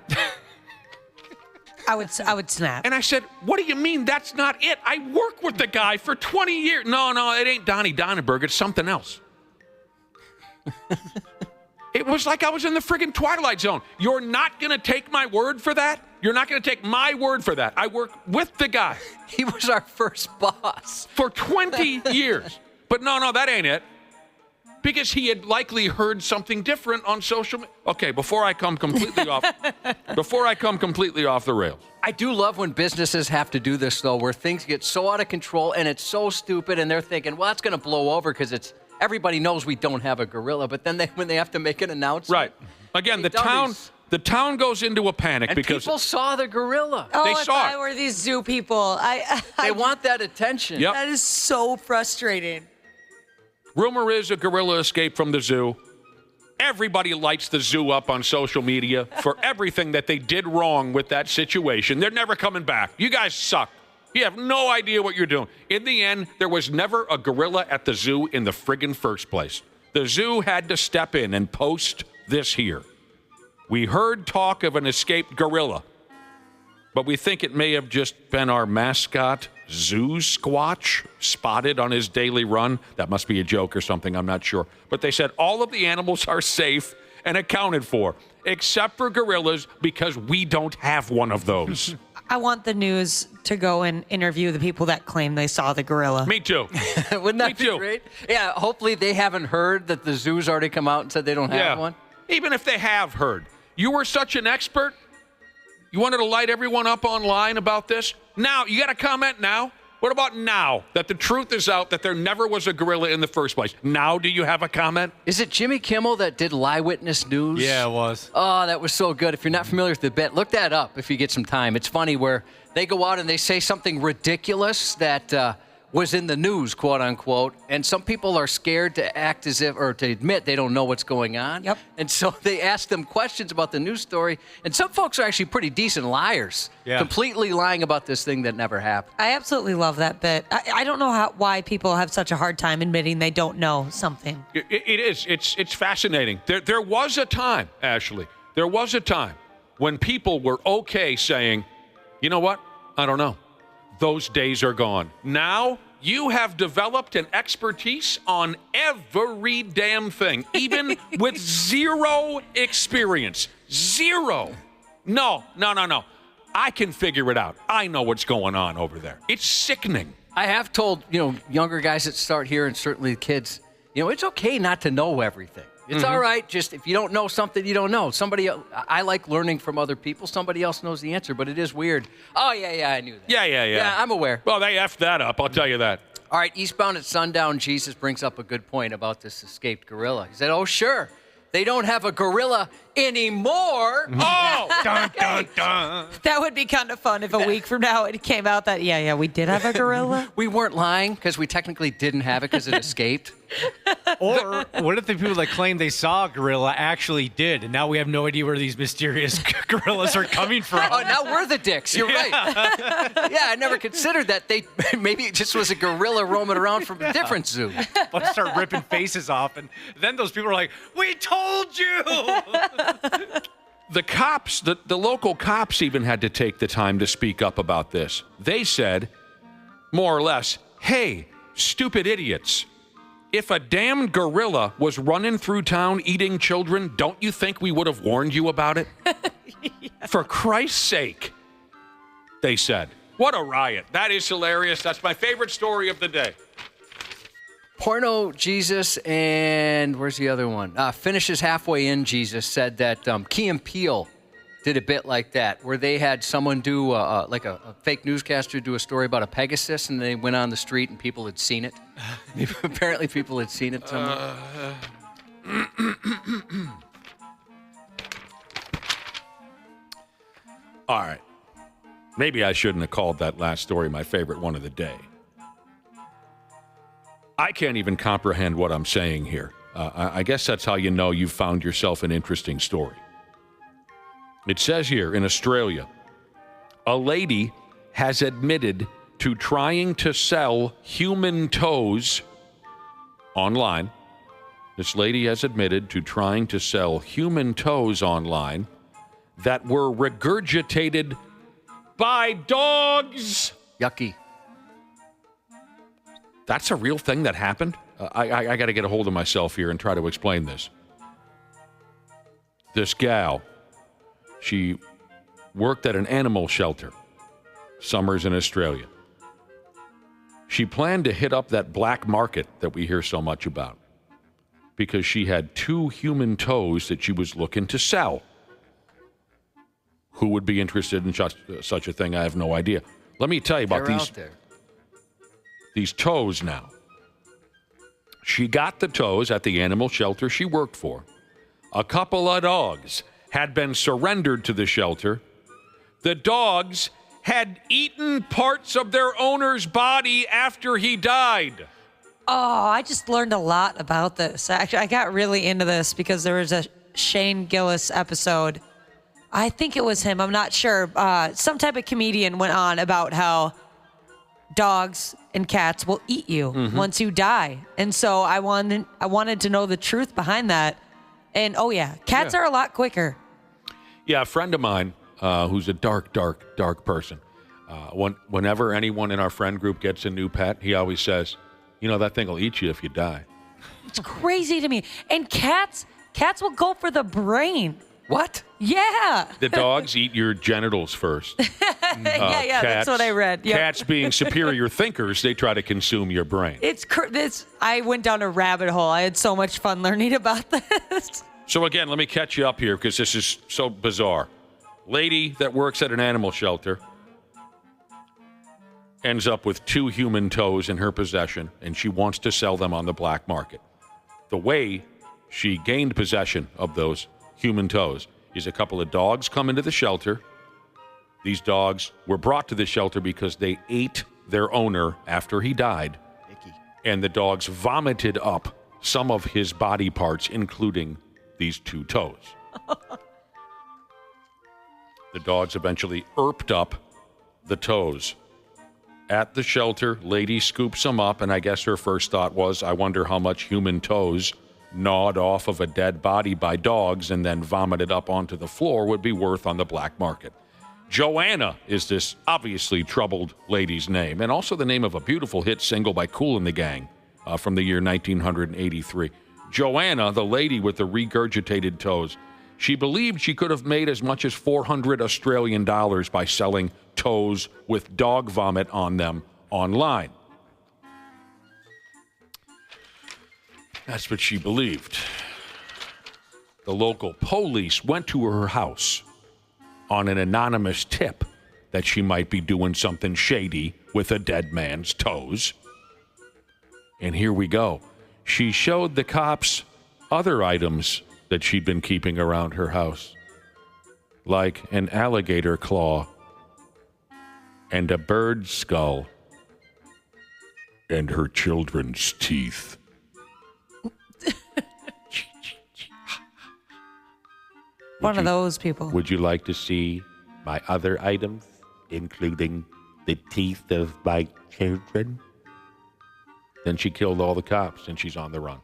I would snap. And I said, what do you mean that's not it? I work with the guy for 20 years. No, it ain't Donnie Donnenberg. It's something else. It was like I was in the friggin' Twilight Zone. You're not going to take my word for that? You're not going to take my word for that. I work with the guy. He was our first boss. For 20 years. But no, that ain't it. Because he had likely heard something different on social media. Okay, before I come completely off the rails. I do love when businesses have to do this, though, where things get so out of control and it's so stupid and they're thinking, well, it's going to blow over because it's everybody knows we don't have a gorilla, but then when they have to make an announcement. Right. Again, the town goes into a panic and because people saw the gorilla. Oh, they if saw I were these zoo people, they want that attention. Yep. That is so frustrating. Rumor is a gorilla escaped from the zoo. Everybody lights the zoo up on social media for everything that they did wrong with that situation. They're never coming back. You guys suck. You have no idea what you're doing. In the end, there was never a gorilla at the zoo in the friggin' first place. The zoo had to step in and post this here. We heard talk of an escaped gorilla, but we think it may have just been our mascot, Zoo Squatch, spotted on his daily run. That must be a joke or something, I'm not sure. But they said all of the animals are safe and accounted for, except for gorillas, because we don't have one of those. I want the news to go and interview the people that claim they saw the gorilla. Me too. Wouldn't that be great? Yeah, hopefully they haven't heard that the zoo's already come out and said they don't have one. Even if they have heard. You were such an expert. You wanted to light everyone up online about this. Now, you got to comment now. What about now that the truth is out that there never was a gorilla in the first place? Now do you have a comment? Is it Jimmy Kimmel that did Lie Witness News? Yeah, it was. Oh, that was so good. If you're not familiar with the bit, look that up if you get some time. It's funny where they go out and they say something ridiculous that was in the news, quote unquote, and some people are scared to act as if, or to admit they don't know what's going on. Yep. And so they ask them questions about the news story, and some folks are actually pretty decent liars, completely lying about this thing that never happened. I absolutely love that bit. I don't know why people have such a hard time admitting they don't know something. It is. It's fascinating. There was a time, Ashley, there was a time when people were okay saying, you know what, I don't know. Those days are gone. Now, you have developed an expertise on every damn thing, even with zero experience. Zero. No. I can figure it out. I know what's going on over there. It's sickening. I have told, younger guys that start here, and certainly kids, it's okay not to know everything. It's all right. Just if you don't know something, you don't know. I like learning from other people. Somebody else knows the answer, but it is weird. Oh, yeah, I knew that. Yeah. Yeah, I'm aware. Well, they effed that up, I'll tell you that. All right, eastbound at sundown, Jesus brings up a good point about this escaped gorilla. He said, oh, sure, they don't have a gorilla anymore. Oh! Dun, dun, dun. That would be kind of fun if a week from now it came out that, we did have a gorilla. We weren't lying because we technically didn't have it because it escaped. Or what if the people that claim they saw a gorilla actually did, and now we have no idea where these mysterious gorillas are coming from? Oh, now we're the dicks. You're right. Yeah, I never considered that. Maybe it just was a gorilla roaming around from a different zoo. Let's start ripping faces off, and then those people are like, we told you! The cops, the local cops even had to take the time to speak up about this. They said, more or less, hey, stupid idiots. If a damn gorilla was running through town eating children, don't you think we would have warned you about it? For Christ's sake, they said. What a riot. That is hilarious. That's my favorite story of the day. Porno Jesus and where's the other one? Finishes halfway in Jesus said that Key and Peele did a bit like that, where they had someone do, like a fake newscaster do a story about a Pegasus, and they went on the street and people had seen it. Apparently people had seen it somewhere. All right. Maybe I shouldn't have called that last story my favorite one of the day. I can't even comprehend what I'm saying here. I guess that's how you know you've found yourself an interesting story. It says here in Australia, a lady has admitted to trying to sell human toes online. This lady has admitted to trying to sell human toes online that were regurgitated by dogs. Yucky. That's a real thing that happened? I got to get a hold of myself here and try to explain this. This gal, she worked at an animal shelter, summers in Australia. She planned to hit up that black market that we hear so much about because she had 2 human toes that she was looking to sell. Who would be interested in such a thing? I have no idea. Let me tell you about these toes now. She got the toes at the animal shelter she worked for. A couple of dogs had been surrendered to the shelter. The dogs had eaten parts of their owner's body after he died. Oh, I just learned a lot about this. Actually, I got really into this because there was a Shane Gillis episode. I think it was him. I'm not sure. Some type of comedian went on about how dogs and cats will eat you once you die. And so I wanted to know the truth behind that. And cats are a lot quicker. Yeah, a friend of mine who's a dark person. Whenever anyone in our friend group gets a new pet, he always says, that thing will eat you if you die. It's crazy to me. And cats will go for the brain. What? Yeah. The dogs eat your genitals first. Cats, that's what I read. Yep. Cats being superior thinkers, they try to consume your brain. I went down a rabbit hole. I had so much fun learning about this. So again, let me catch you up here because this is so bizarre. Lady that works at an animal shelter ends up with 2 human toes in her possession, and she wants to sell them on the black market. The way she gained possession of those human toes is a couple of dogs come into the shelter. These dogs were brought to the shelter because they ate their owner after he died. And the dogs vomited up some of his body parts, including these 2 toes. The dogs eventually erped up the toes. At the shelter, lady scoops them up, and I guess her first thought was, I wonder how much human toes gnawed off of a dead body by dogs and then vomited up onto the floor would be worth on the black market. Joanna is this obviously troubled lady's name, and also the name of a beautiful hit single by Kool and the Gang from the year 1983. Joanna, the lady with the regurgitated toes, she believed she could have made as much as 400 Australian dollars by selling toes with dog vomit on them online. That's what she believed. The local police went to her house on an anonymous tip that she might be doing something shady with a dead man's toes. And here we go. She showed the cops other items that she'd been keeping around her house, like an alligator claw and a bird skull and her children's teeth. One of those people. Would you like to see my other items, including the teeth of my children? Then she killed all the cops, and she's on the run.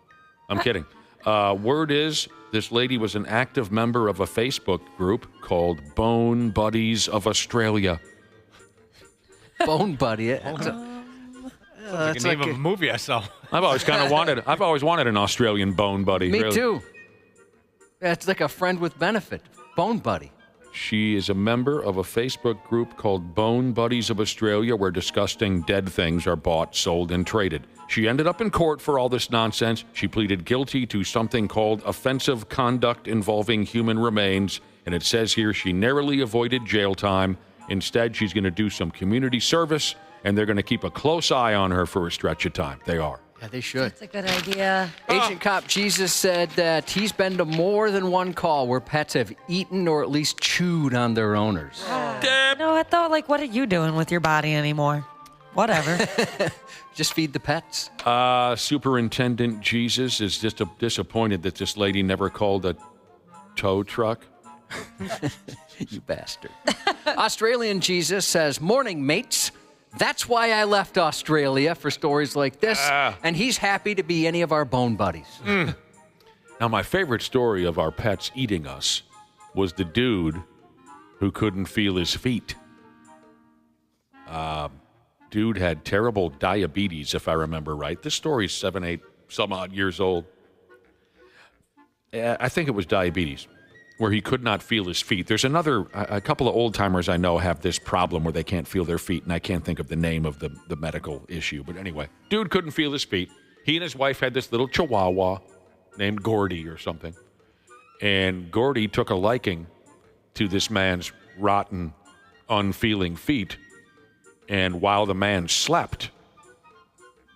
I'm kidding. Word is this lady was an active member of a Facebook group called Bone Buddies of Australia. Bone Buddy. That's the name of a movie I saw. I've always wanted an Australian bone buddy. Me really. too. It's like a friend with benefit. Bone Buddy. She is a member of a Facebook group called Bone Buddies of Australia, where disgusting dead things are bought, sold, and traded. She ended up in court for all this nonsense. She pleaded guilty to something called offensive conduct involving human remains, and it says here she narrowly avoided jail time. Instead, she's going to do some community service, and they're going to keep a close eye on her for a stretch of time. They are. Yeah, they should. That's a good idea. Agent Cop Jesus said that he's been to more than one call where pets have eaten or at least chewed on their owners. No, I thought, what are you doing with your body anymore? Whatever. Just feed the pets. Superintendent Jesus is just disappointed that this lady never called a tow truck. You bastard. Australian Jesus says, "Morning, mates. That's why I left Australia for stories like this, and he's happy to be any of our bone buddies." Now, my favorite story of our pets eating us was the dude who couldn't feel his feet. Dude had terrible diabetes, if I remember right. This story's 7, 8, some odd years old. I think it was diabetes, where he could not feel his feet. There's a couple of old-timers I know have this problem where they can't feel their feet, and I can't think of the name of the medical issue. But anyway, dude couldn't feel his feet. He and his wife had this little chihuahua named Gordy or something. And Gordy took a liking to this man's rotten, unfeeling feet. And while the man slept,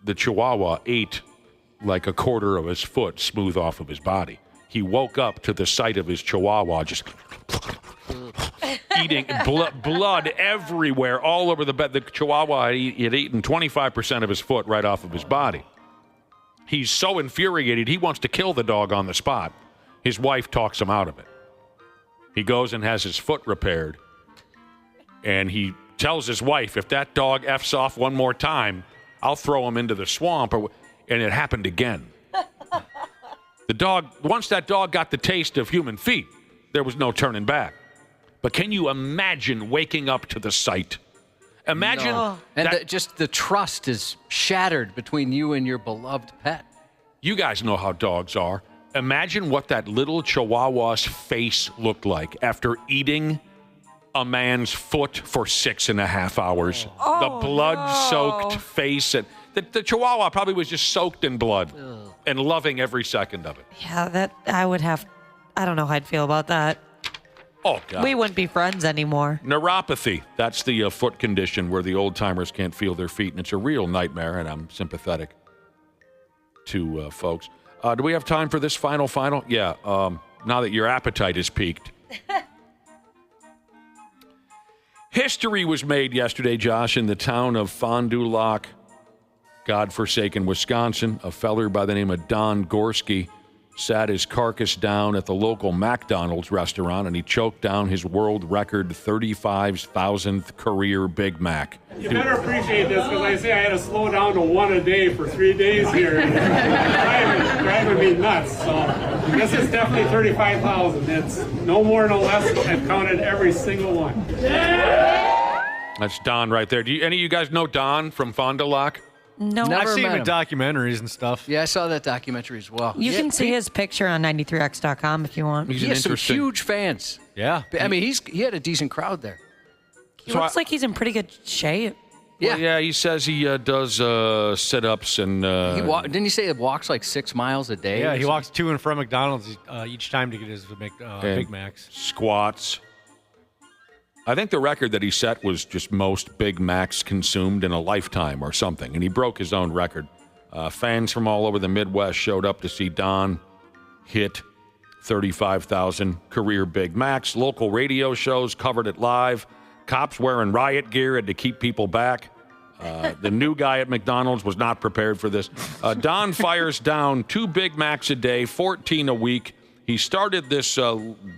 the chihuahua ate like a quarter of his foot smooth off of his body. He woke up to the sight of his chihuahua just eating blood everywhere, all over the bed. The chihuahua had eaten 25% of his foot right off of his body. He's so infuriated, he wants to kill the dog on the spot. His wife talks him out of it. He goes and has his foot repaired, and he tells his wife, if that dog F's off one more time, I'll throw him into the swamp. And it happened again. The dog, once that dog got the taste of human feet, there was no turning back. But can you imagine waking up to the sight? Imagine. No. And just the trust is shattered between you and your beloved pet. You guys know how dogs are. Imagine what that little chihuahua's face looked like after eating a man's foot for 6.5 hours. The blood-soaked face. And the chihuahua probably was just soaked in blood and loving every second of it. Yeah, I don't know how I'd feel about that. Oh, God. We wouldn't be friends anymore. Neuropathy. That's the foot condition where the old-timers can't feel their feet, and it's a real nightmare, and I'm sympathetic to folks. Do we have time for this final? Yeah, now that your appetite is piqued. History was made yesterday, Josh, in the town of Fond du Lac, godforsaken Wisconsin. A feller by the name of Don Gorski sat his carcass down at the local McDonald's restaurant, and he choked down his world record 35,000th career Big Mac. You better appreciate this, because I say I had to slow down to 1 a day for 3 days here. It's driving me nuts. So this is definitely 35,000. It's no more, no less. I've counted every single one. That's Don right there. Do any of you guys know Don from Fond du Lac? No. I've seen him in documentaries and stuff. Yeah, I saw that documentary as well. You can see his picture on 93x.com if you want. He has some huge fans. Yeah. I mean, he had a decent crowd there. He looks like he's in pretty good shape. Yeah. Well, yeah, he says he does sit-ups and... didn't he say he walks like 6 miles a day? Yeah, he walks to and from McDonald's each time to get his Big Macs. Squats. I think the record that he set was just most Big Macs consumed in a lifetime or something, and he broke his own record. Fans from all over the Midwest showed up to see Don hit 35,000 career Big Macs. Local radio shows covered it live. Cops wearing riot gear had to keep people back. The new guy at McDonald's was not prepared for this. Don fires down 2 Big Macs a day, 14 a week. He started this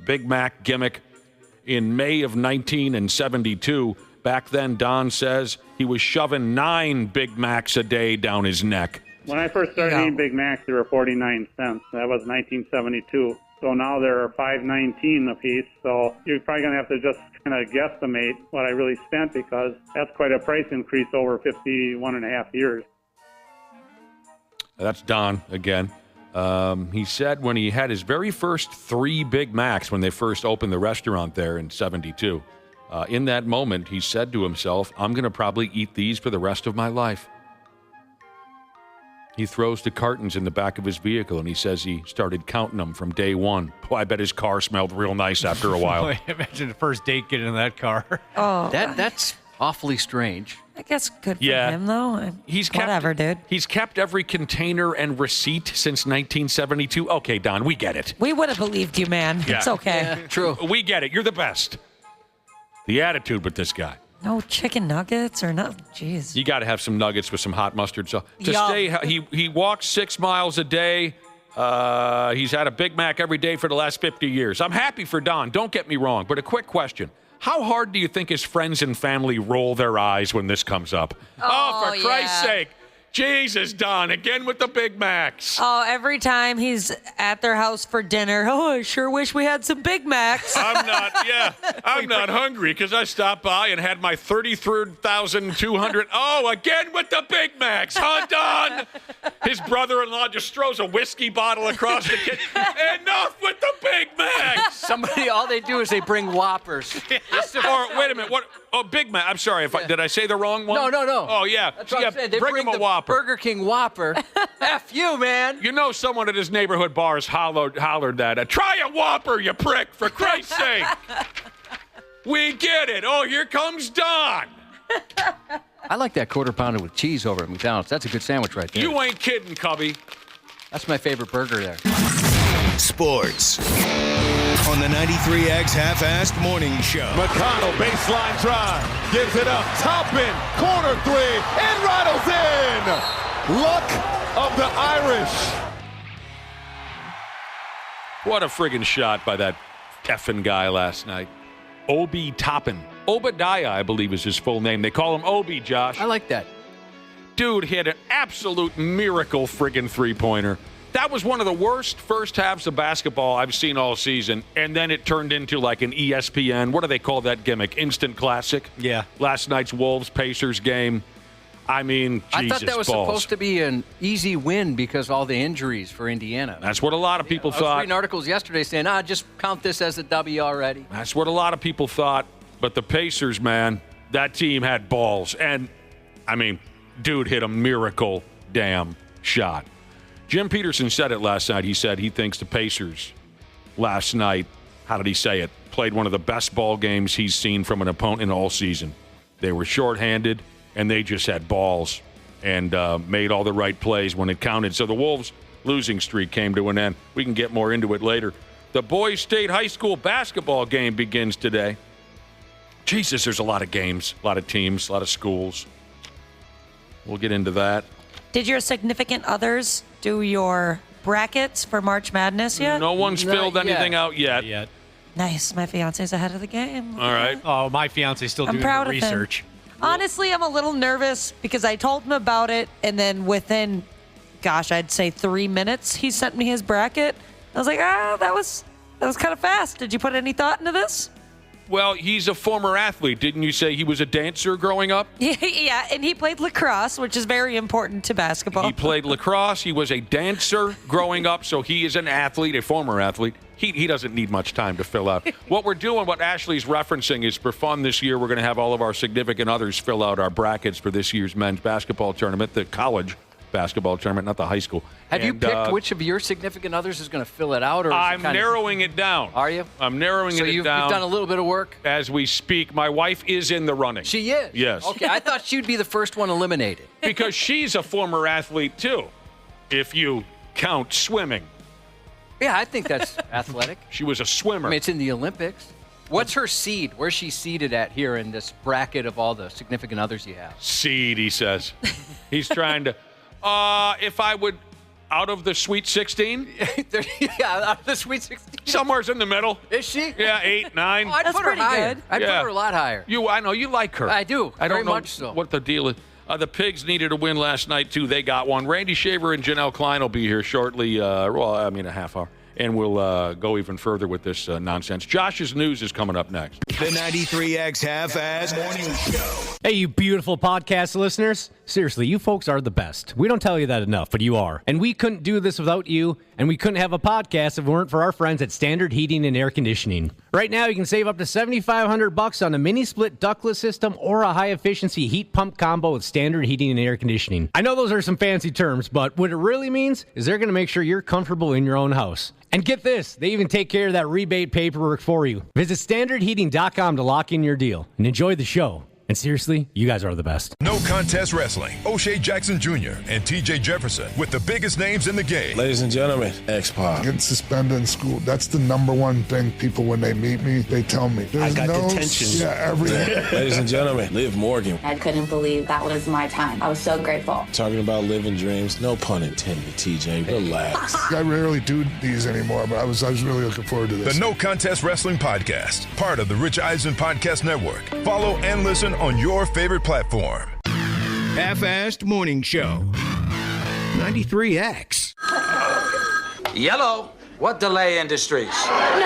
Big Mac gimmick in May of 1972. Back then, Don says he was shoving 9 Big Macs a day down his neck. When I first started eating Big Macs, they were 49 cents. That was 1972. So now they're $5.19 a piece. So you're probably going to have to just kind of guesstimate what I really spent, because that's quite a price increase over 51.5 years. That's Don again. He said when he had his very first 3 Big Macs when they first opened the restaurant there in 72, in that moment, he said to himself, I'm going to probably eat these for the rest of my life. He throws the cartons in the back of his vehicle, and he says he started counting them from day one. Boy, I bet his car smelled real nice after a while. Imagine the first date getting in that car. Oh, that's awfully strange. I guess good for him, though. Whatever, dude. He's kept every container and receipt since 1972. Okay, Don, we get it. We would have believed you, man. Yeah. It's okay. Yeah, true. We get it. You're the best. The attitude with this guy. No chicken nuggets or nothing. Jeez. You got to have some nuggets with some hot mustard sauce. He walks 6 miles a day. He's had a Big Mac every day for the last 50 years. I'm happy for Don. Don't get me wrong. But a quick question. How hard do you think his friends and family roll their eyes when this comes up? Oh, for Christ's sake. Jesus, Don, again with the Big Macs. Oh, every time he's at their house for dinner, I sure wish we had some Big Macs. I'm not hungry because I stopped by and had my 33,200. Oh, again with the Big Macs, huh, Don? His brother-in-law just throws a whiskey bottle across the kitchen. Enough with the Big Macs. All they do is they bring Whoppers. Or, wait a minute, what? Oh, Big Mac. I'm sorry, did I say the wrong one? No. Oh, yeah. That's what I'm saying. They bring him a Whopper. Burger King Whopper. F you, man. You know someone at his neighborhood bars hollered that. Try a Whopper, you prick, for Christ's sake. We get it. Oh, here comes Don. I like that quarter pounder with cheese over at McDonald's. That's a good sandwich right there. You ain't kidding, Cubby. That's my favorite burger there. Sports on the 93X Half-Assed Morning Show. McConnell, baseline drive, gives it up, top in, corner three, and rattles in. Luck of the Irish. What a friggin' shot by that effing guy last night. Obi Toppin. Obadiah, I believe, is his full name. They call him Obi, Josh. I like that. Dude hit an absolute miracle friggin' three-pointer. That was one of the worst first halves of basketball I've seen all season, and then it turned into like an ESPN, what do they call that gimmick? Instant classic? Yeah. Last night's Wolves-Pacers game. I mean, Jesus I thought that was balls. supposed to be an easy win because all the injuries for Indiana. That's what a lot of people I was thought. reading articles yesterday saying, just count this as a W already. That's what a lot of people thought. But the Pacers, man, that team had balls. And, I mean, dude hit a miracle damn shot. Jim Peterson said it last night. He said he thinks the Pacers last night, how did he say it, played one of the best ball games he's seen from an opponent all season. They were shorthanded, and they just had balls and made all the right plays when it counted. So the Wolves' losing streak came to an end. We can get more into it later. The Boys State High School basketball game begins today. Jesus, there's a lot of games, a lot of teams, a lot of schools. We'll get into that. Did your significant others do your brackets for March Madness yet? No one's filled anything out yet. Nice. My fiance's ahead of the game. All right. Oh, my fiance's still I'm doing proud the of him. research. Honestly, I'm a little nervous because I told him about it, and then within, I'd say 3 minutes, he sent me his bracket. I was like, that was kind of fast. Did you put any thought into this? Well, he's a former athlete. Didn't you say he was a dancer growing up? Yeah, and he played lacrosse, which is very important to basketball. He played lacrosse. He was a dancer growing up, so he is an athlete, a former athlete. He doesn't need much time to fill out. What we're doing, what Ashley's referencing, is for fun this year, we're going to have all of our significant others fill out our brackets for this year's men's basketball tournament, the college basketball tournament, not the high school. Have you picked which of your significant others is going to fill it out? Or I'm narrowing it down. Are you? I'm narrowing it down. So you've done a little bit of work? As we speak. My wife is in the running. She is? Yes. Okay, I thought she'd be the first one eliminated. Because she's a former athlete, too, if you count swimming. Yeah, I think that's athletic. She was a swimmer. I mean, it's in the Olympics. What's her seed? Where's she seeded at here in this bracket of all the significant others you have? Seed, he says. He's trying to... if I would, out of the Sweet 16? Yeah, out of the Sweet 16. Somewhere's in the middle. Is she? Yeah, 8, 9. I'd That's put her pretty higher. good. I'd put her a lot higher. I know, you like her. I do. I don't very know much so. what the deal is. The Pigs needed a win last night, too. They got one. Randy Shaver and Janel Klein will be here shortly, a half hour. And we'll go even further with this nonsense. Josh's News is coming up next. The 93X Half-Assed Morning Show. Hey, you beautiful podcast listeners. Seriously, you folks are the best. We don't tell you that enough, but you are. And we couldn't do this without you, and we couldn't have a podcast if it weren't for our friends at Standard Heating and Air Conditioning. Right now, you can save up to $7,500 on a mini-split ductless system or a high-efficiency heat pump combo with Standard Heating and Air Conditioning. I know those are some fancy terms, but what it really means is they're going to make sure you're comfortable in your own house. And get this, they even take care of that rebate paperwork for you. Visit StandardHeating.com to lock in your deal and enjoy the show. And seriously, you guys are the best. No Contest Wrestling. O'Shea Jackson Jr. and T.J. Jefferson with the biggest names in the game. Ladies and gentlemen, X-Pac. Getting suspended in school, that's the number one thing people, when they meet me, they tell me. There's I got no, detention. Yeah, everything. Ladies and gentlemen, Liv Morgan. I couldn't believe that was my time. I was so grateful. Talking about living dreams. No pun intended, TJ. Relax. I rarely do these anymore, but I was really looking forward to this. The No Contest Wrestling Podcast, part of the Rich Eisen Podcast Network. Follow and listen on your favorite platform. Half-Assed Morning Show. 93X. Yellow. What delay industries? Now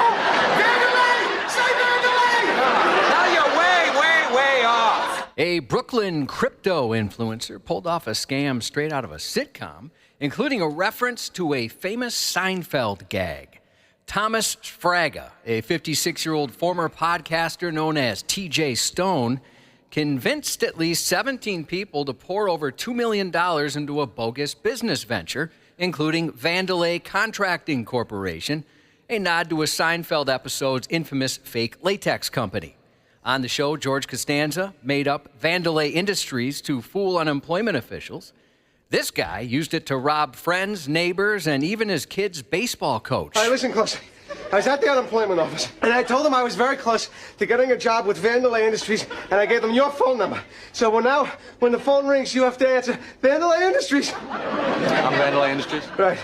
you're way off. A Brooklyn crypto influencer pulled off a scam straight out of a sitcom, including a reference to a famous Seinfeld gag. Thomas Fraga, a 56-year-old former podcaster known as TJ Stone, convinced at least 17 people to pour over $2 million into a bogus business venture, including Vandalay Contracting Corporation, a nod to a Seinfeld episode's infamous fake latex company. On the show, George Costanza made up Vandalay Industries to fool unemployment officials. This guy used it to rob friends, neighbors, and even his kid's baseball coach. All right, listen closely. I was at the unemployment office, and I told them I was very close to getting a job with Vandelay Industries, and I gave them your phone number. So when the phone rings, you have to answer, Vandelay Industries. I'm Vandelay Industries? Right.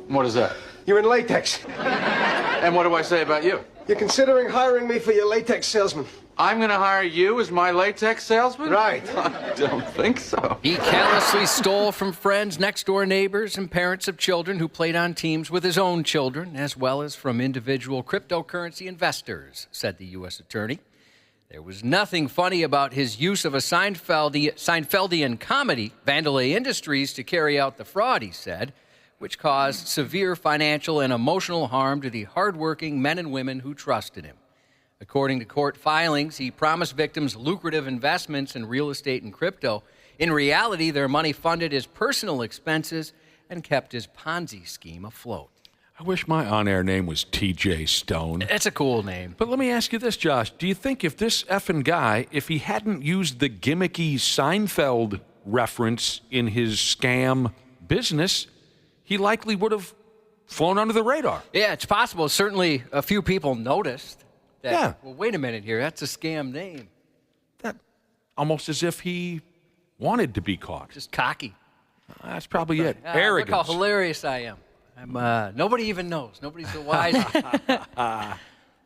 What is that? You're in latex. And what do I say about you? You're considering hiring me for your latex salesman. I'm going to hire you as my latex salesman? Right. I don't think so. He callously stole from friends, next-door neighbors, and parents of children who played on teams with his own children, as well as from individual cryptocurrency investors, said the U.S. attorney. There was nothing funny about his use of a Seinfeldian comedy, Vandelay Industries, to carry out the fraud, he said, which caused severe financial and emotional harm to the hardworking men and women who trusted him. According to court filings, he promised victims lucrative investments in real estate and crypto. In reality, their money funded his personal expenses and kept his Ponzi scheme afloat. I wish my on-air name was T.J. Stone. That's a cool name. But let me ask you this, Josh. Do you think if this effing guy, if he hadn't used the gimmicky Seinfeld reference in his scam business, he likely would have flown under the radar? Yeah, it's possible. Certainly a few people noticed. Yeah. Well, wait a minute here. That's a scam name. That almost as if he wanted to be caught. Just cocky. That's probably it. Arrogance. Look how hilarious I am. Nobody even knows. Nobody's so wise.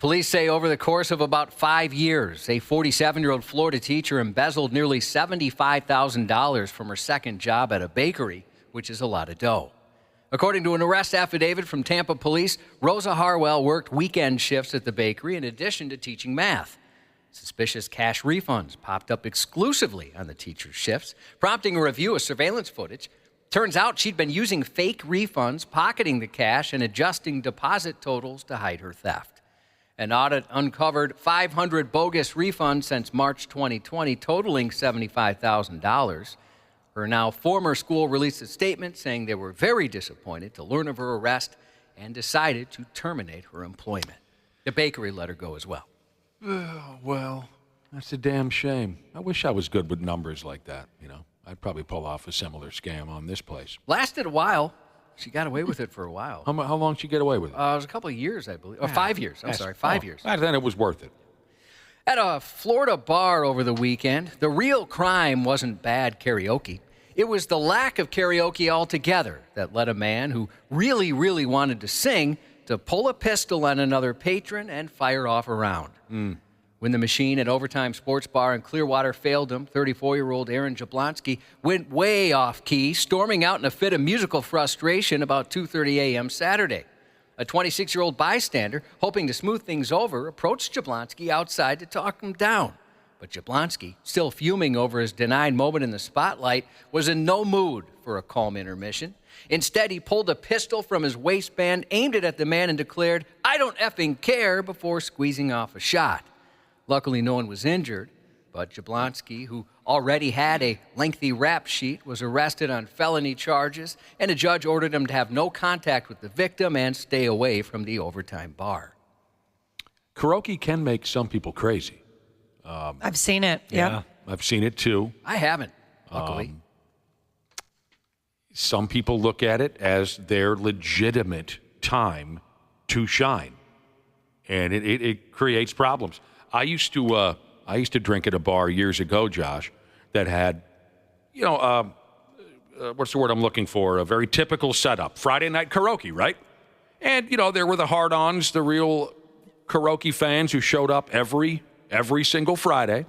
Police say over the course of about 5 years, a 47-year-old Florida teacher embezzled nearly $75,000 from her second job at a bakery, which is a lot of dough. According to an arrest affidavit from Tampa police, Rosa Harwell worked weekend shifts at the bakery in addition to teaching math. Suspicious cash refunds popped up exclusively on the teacher's shifts, prompting a review of surveillance footage. Turns out she'd been using fake refunds, pocketing the cash, and adjusting deposit totals to hide her theft. An audit uncovered 500 bogus refunds since March 2020, totaling $75,000. Her now former school released a statement saying they were very disappointed to learn of her arrest and decided to terminate her employment. The bakery let her go as well. Well, that's a damn shame. I wish I was good with numbers like that, you know. I'd probably pull off a similar scam on this place. Lasted a while. She got away with it for a while. How long did she get away with it? It was a couple of years, I believe. Or 5 years. I'm sorry, 5 years. Then it was worth it. At a Florida bar over the weekend, the real crime wasn't bad karaoke. It was the lack of karaoke altogether that led a man who really, really wanted to sing to pull a pistol on another patron and fire off a round. When the machine at Overtime Sports Bar in Clearwater failed him, 34-year-old Aaron Jablonski went way off key, storming out in a fit of musical frustration about 2:30 a.m. Saturday. A 26-year-old bystander, hoping to smooth things over, approached Jablonski outside to talk him down. But Jablonski, still fuming over his denied moment in the spotlight, was in no mood for a calm intermission. Instead, he pulled a pistol from his waistband, aimed it at the man, and declared, "I don't effing care," before squeezing off a shot. Luckily, no one was injured, but Jablonski, who already had a lengthy rap sheet, was arrested on felony charges, and a judge ordered him to have no contact with the victim and stay away from the Overtime bar. Karaoke can make some people crazy. I've seen it. Yeah. I've seen it too. I haven't, luckily. Some people look at it as their legitimate time to shine, and it creates problems. I used to drink at a bar years ago, Josh, that had, what's the word I'm looking for? A very typical setup. Friday night karaoke, right? And, there were the hard-ons, the real karaoke fans who showed up every single Friday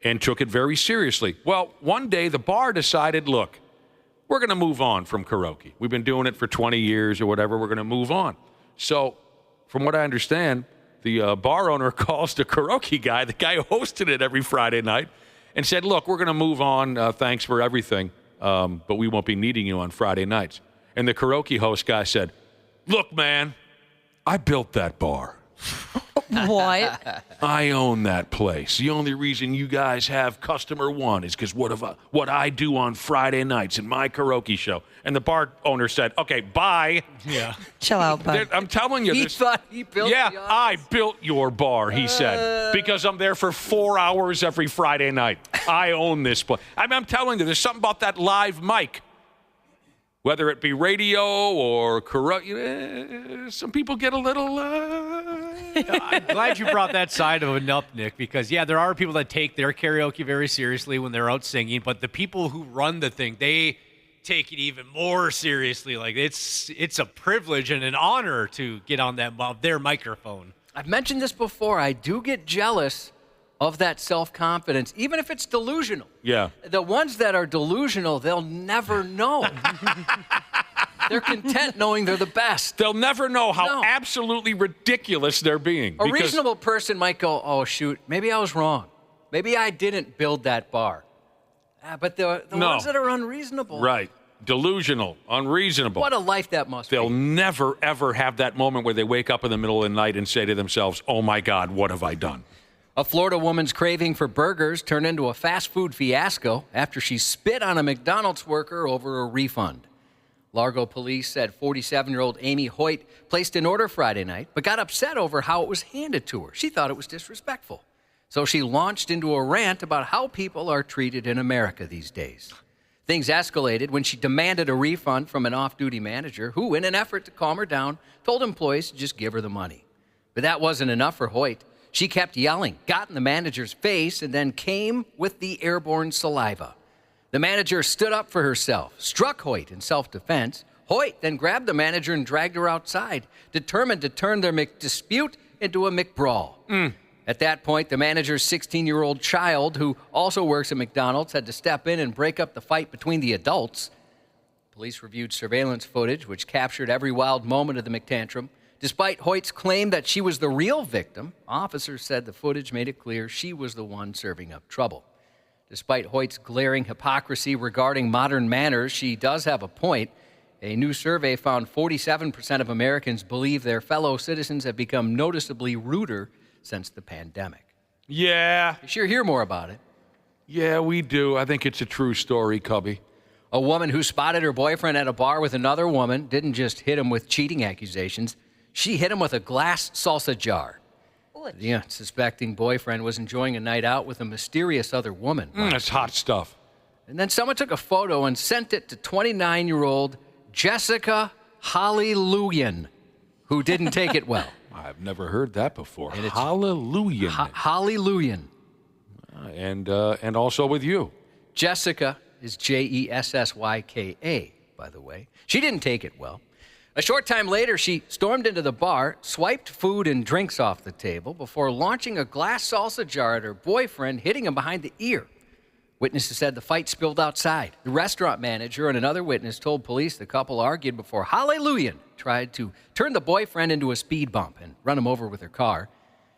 and took it very seriously. Well, one day the bar decided, look, we're going to move on from karaoke. We've been doing it for 20 years or whatever. We're going to move on. So from what I understand, the bar owner calls the karaoke guy, the guy who hosted it every Friday night, and said, look, we're going to move on. Thanks for everything, but we won't be needing you on Friday nights. And the karaoke host guy said, look, man, I built that bar. What? I own that place. The only reason you guys have customer one is because what I do on Friday nights in my karaoke show. And the bar owner said, okay, bye. Yeah. Chill out, bud. I'm telling you. He thought he built Yeah, the office. I built your bar, he said, because I'm there for 4 hours every Friday night. I own this place. I'm telling you, there's something about that live mic. Whether it be radio or some people get a little... I'm glad you brought that side of it up, Nick, because, yeah, there are people that take their karaoke very seriously when they're out singing, but the people who run the thing, they take it even more seriously. Like, it's a privilege and an honor to get on their microphone. I've mentioned this before. I do get jealous of that self-confidence, even if it's delusional. Yeah. The ones that are delusional, they'll never know. They're content knowing they're the best. They'll never know how absolutely ridiculous they're being. A reasonable person might go, oh, shoot, maybe I was wrong. Maybe I didn't build that bar. But the ones that are unreasonable. Right. Delusional, unreasonable. What a life that must They'll be. never, ever have that moment where they wake up in the middle of the night and say to themselves, oh, my God, what have I done? A Florida woman's craving for burgers turned into a fast food fiasco after she spit on a McDonald's worker over a refund. Largo police said 47-year-old Amy Hoyt placed an order Friday night, but got upset over how it was handed to her. She thought it was disrespectful. So she launched into a rant about how people are treated in America these days. Things escalated when she demanded a refund from an off-duty manager who, in an effort to calm her down, told employees to just give her the money. But that wasn't enough for Hoyt. She kept yelling, got in the manager's face, and then came with the airborne saliva. The manager stood up for herself, struck Hoyt in self-defense. Hoyt then grabbed the manager and dragged her outside, determined to turn their McDispute into a McBrawl. At that point, the manager's 16-year-old child, who also works at McDonald's, had to step in and break up the fight between the adults. Police reviewed surveillance footage, which captured every wild moment of the McTantrum. Despite Hoyt's claim that she was the real victim, officers said the footage made it clear she was the one serving up trouble. Despite Hoyt's glaring hypocrisy regarding modern manners, she does have a point. A new survey found 47% of Americans believe their fellow citizens have become noticeably ruder since the pandemic. Yeah. You sure hear more about it. Yeah, we do. I think it's a true story, Cubby. A woman who spotted her boyfriend at a bar with another woman didn't just hit him with cheating accusations. She hit him with a glass salsa jar. The unsuspecting boyfriend was enjoying a night out with a mysterious other woman. That's hot stuff. And then someone took a photo and sent it to 29-year-old Jessica Hallelujah, who didn't take it well. I've never heard that before. Hallelujah. Hallelujah. And also with you. Jessica is Jesssyka, by the way. She didn't take it well. A short time later, she stormed into the bar, swiped food and drinks off the table before launching a glass salsa jar at her boyfriend, hitting him behind the ear. Witnesses said the fight spilled outside. The restaurant manager and another witness told police the couple argued before Hallelujah tried to turn the boyfriend into a speed bump and run him over with her car.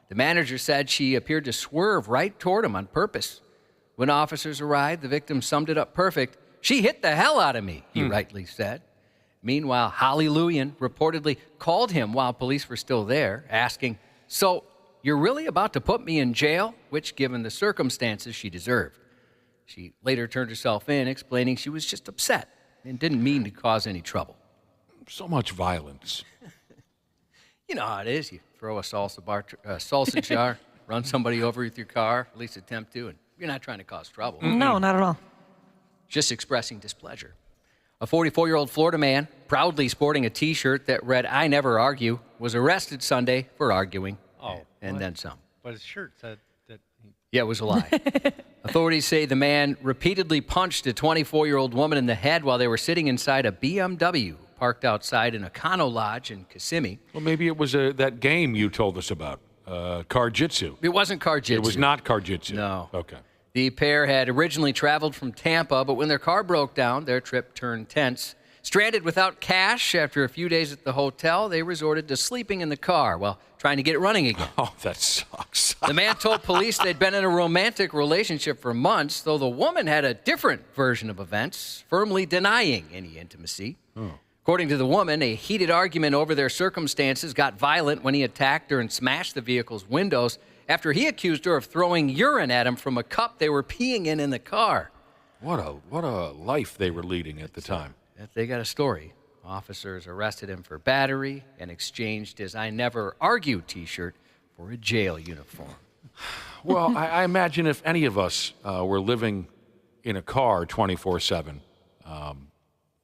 The manager said she appeared to swerve right toward him on purpose. When officers arrived, the victim summed it up perfect. She hit the hell out of me, he rightly said. Meanwhile, Hallelujah reportedly called him while police were still there, asking, "So, you're really about to put me in jail?" Which, given the circumstances, she deserved. She later turned herself in, explaining she was just upset and didn't mean to cause any trouble. So much violence. You know how it is. You throw a salsa jar, run somebody over with your car, at least attempt to, and you're not trying to cause trouble. No, not at all. Just expressing displeasure. A 44-year-old Florida man, proudly sporting a T-shirt that read, "I never argue," was arrested Sunday for arguing. And then some. But his shirt said that... Yeah, it was a lie. Authorities say the man repeatedly punched a 24-year-old woman in the head while they were sitting inside a BMW parked outside an Econo Lodge in Kissimmee. Well, maybe it was that game you told us about, Car-Jitsu. It wasn't Car-Jitsu. It was not Car-Jitsu. No. Okay. The pair had originally traveled from Tampa, but when their car broke down, their trip turned tense. Stranded without cash after a few days at the hotel, they resorted to sleeping in the car while trying to get it running again. Oh, that sucks. The man told police they'd been in a romantic relationship for months, though the woman had a different version of events, firmly denying any intimacy. According to the woman, a heated argument over their circumstances got violent when he attacked her and smashed the vehicle's windows after he accused her of throwing urine at him from a cup they were peeing in the car. What a life they were leading at the time. They got a story. Officers arrested him for battery and exchanged his "I never argue" T-shirt for a jail uniform. Well, I imagine if any of us were living in a car 24/7,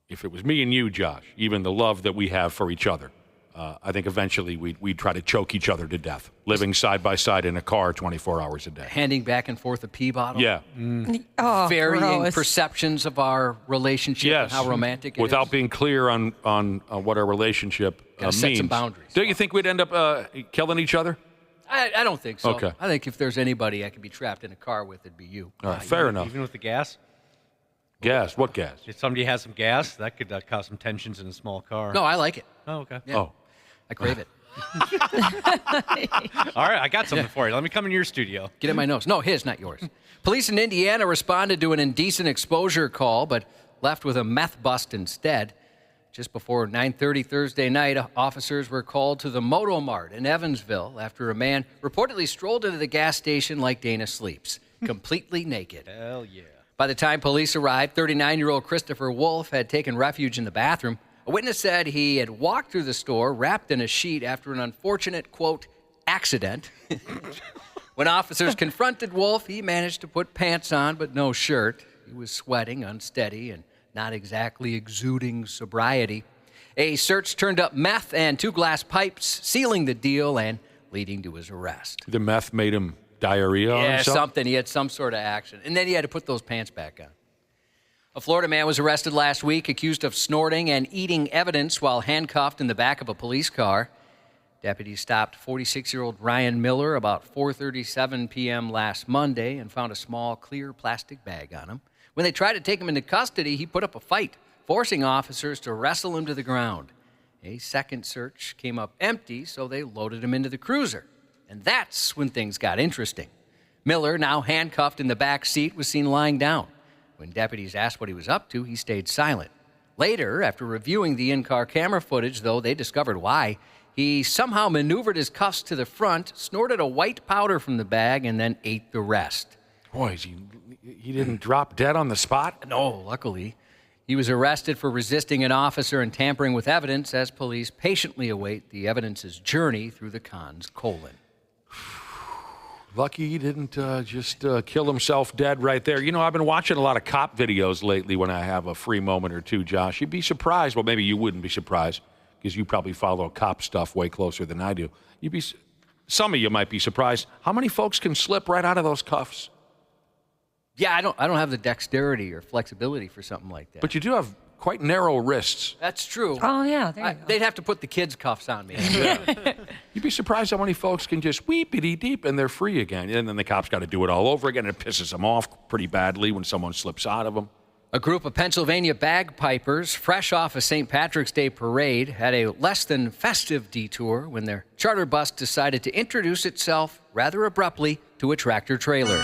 if it was me and you, Josh, even the love that we have for each other, I think eventually we'd try to choke each other to death, living side by side in a car 24 hours a day. Handing back and forth a pee bottle? Yeah. Oh, varying gross. perceptions of our relationship and how romantic it without is. being clear on what our relationship Gotta means. set some boundaries. Don't you think we'd end up killing each other? I don't think so. Okay. I think if there's anybody I could be trapped in a car with, it'd be you. All right, fair enough. Even with the gas? Gas? What gas? If somebody has some gas, that could cause some tensions in a small car. No, I like it. Oh, okay. Yeah. Oh. I crave it. All right, I got something for you. Let me come into your studio. Get in my nose. No, his, not yours. Police in Indiana responded to an indecent exposure call, but left with a meth bust instead. Just before 9:30 Thursday night, officers were called to the Moto Mart in Evansville after a man reportedly strolled into the gas station like Dana sleeps, completely naked. Hell yeah. By the time police arrived, 39-year-old Christopher Wolf had taken refuge in the bathroom. A witness said he had walked through the store wrapped in a sheet after an unfortunate, quote, accident. When officers confronted Wolf, he managed to put pants on but no shirt. He was sweating, unsteady, and not exactly exuding sobriety. A search turned up meth and 2 glass pipes, sealing the deal and leading to his arrest. The meth made him diarrhea on himself? Something. He had some sort of action. And then he had to put those pants back on. A Florida man was arrested last week accused of snorting and eating evidence while handcuffed in the back of a police car. Deputies stopped 46-year-old Ryan Miller about 4:37 p.m. last Monday and found a small clear plastic bag on him. When they tried to take him into custody, he put up a fight, forcing officers to wrestle him to the ground. A second search came up empty, so they loaded him into the cruiser. And that's when things got interesting. Miller, now handcuffed in the back seat, was seen lying down. When deputies asked what he was up to, he stayed silent. Later, after reviewing the in-car camera footage, though, they discovered why. He somehow maneuvered his cuffs to the front, snorted a white powder from the bag, and then ate the rest. Boy, he didn't drop dead on the spot? No, luckily. He was arrested for resisting an officer and tampering with evidence as police patiently await the evidence's journey through the con's colon. Lucky he didn't just kill himself dead right there. You know, I've been watching a lot of cop videos lately when I have a free moment or two, Josh. You'd be surprised. Well, maybe you wouldn't be surprised because you probably follow cop stuff way closer than I do. Some of you might be surprised. How many folks can slip right out of those cuffs? Yeah, I don't have the dexterity or flexibility for something like that. But you do have quite narrow wrists. That's true. Oh, yeah. There you go. They'd have to put the kids' cuffs on me. You'd be surprised how many folks can just weepity deep and they're free again. And then the cops got to do it all over again. It pisses them off pretty badly when someone slips out of them. A group of Pennsylvania bagpipers, fresh off a St. Patrick's Day parade, had a less than festive detour when their charter bus decided to introduce itself rather abruptly to a tractor trailer.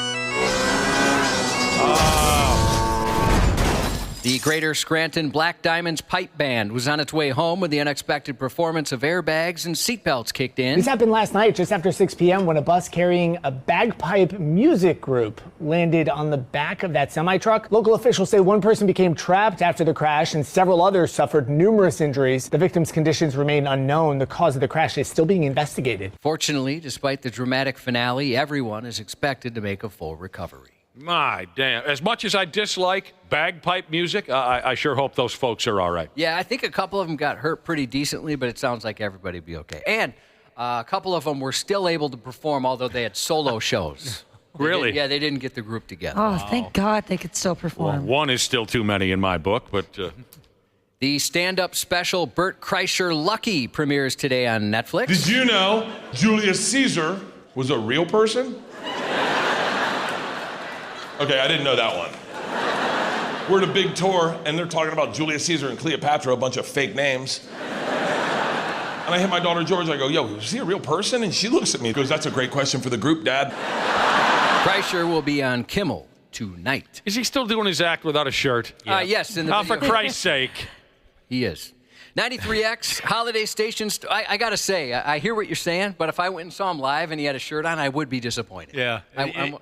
The Greater Scranton Black Diamonds Pipe Band was on its way home when the unexpected performance of airbags and seatbelts kicked in. This happened last night just after 6 p.m. when a bus carrying a bagpipe music group landed on the back of that semi-truck. Local officials say one person became trapped after the crash and several others suffered numerous injuries. The victims' conditions remain unknown. The cause of the crash is still being investigated. Fortunately, despite the dramatic finale, everyone is expected to make a full recovery. My damn. As much as I dislike bagpipe music, I sure hope those folks are all right. Yeah, I think a couple of them got hurt pretty decently, but it sounds like everybody will be okay. And a couple of them were still able to perform, although they had solo shows. Really? They didn't get the group together. Oh, thank God they could still Well, perform. one is still too many in my book, but... The stand-up special Bert Kreischer Lucky premieres today on Netflix. Did you know Julius Caesar was a real person? Okay, I didn't know that one. We're at a big tour, and they're talking about Julius Caesar and Cleopatra, a bunch of fake names. And I hit my daughter, George, I go, yo, is he a real person? And she looks at me and goes, that's a great question for the group, Dad. Kreischer will be on Kimmel tonight. Is he still doing his act without a shirt? Yes. In the for Christ's sake. He is. 93X, holiday stations. I got to say, I hear what you're saying, but if I went and saw him live and he had a shirt on, I would be disappointed. Yeah.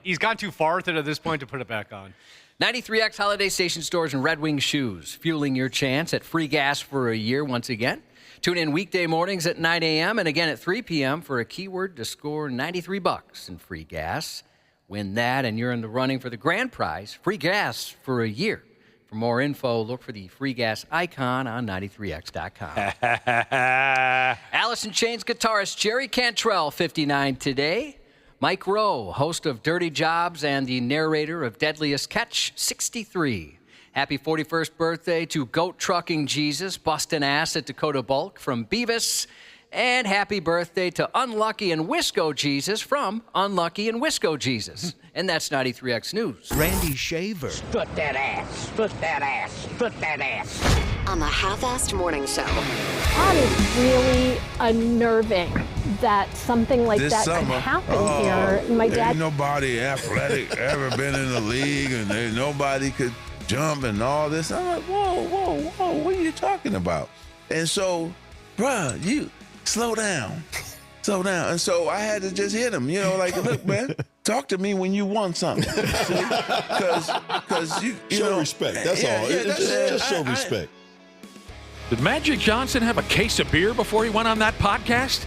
He's gone too far with it at this point to put it back on. 93X holiday station stores and Red Wing shoes, fueling your chance at free gas for a year once again. Tune in weekday mornings at 9 a.m. and again at 3 p.m. for a keyword to score $93 in free gas. Win that and you're in the running for the grand prize, free gas for a year. For more info, look for the free gas icon on 93x.com. Alice in Chains guitarist Jerry Cantrell, 59 today. Mike Rowe, host of Dirty Jobs and the narrator of Deadliest Catch, 63. Happy 41st birthday to Goat Trucking Jesus, bustin' ass at Dakota Bulk from Beavis. And happy birthday to Unlucky and Wisco Jesus from Unlucky and Wisco Jesus. And that's 93X News. Randy Shaver. Foot that ass, foot that ass, foot that ass. On the Half-Assed Morning Show. That is really unnerving that something like this that summer, could happen here. My dad. Ain't nobody athletic ever been in the league, and nobody could jump and all this. I'm like, whoa, what are you talking about? And so, bruh, you slow down. And so I had to just hit him, like, look, man, talk to me when you want something. Because you show respect. That's all. Just show respect. Did Magic Johnson have a case of beer before he went on that podcast?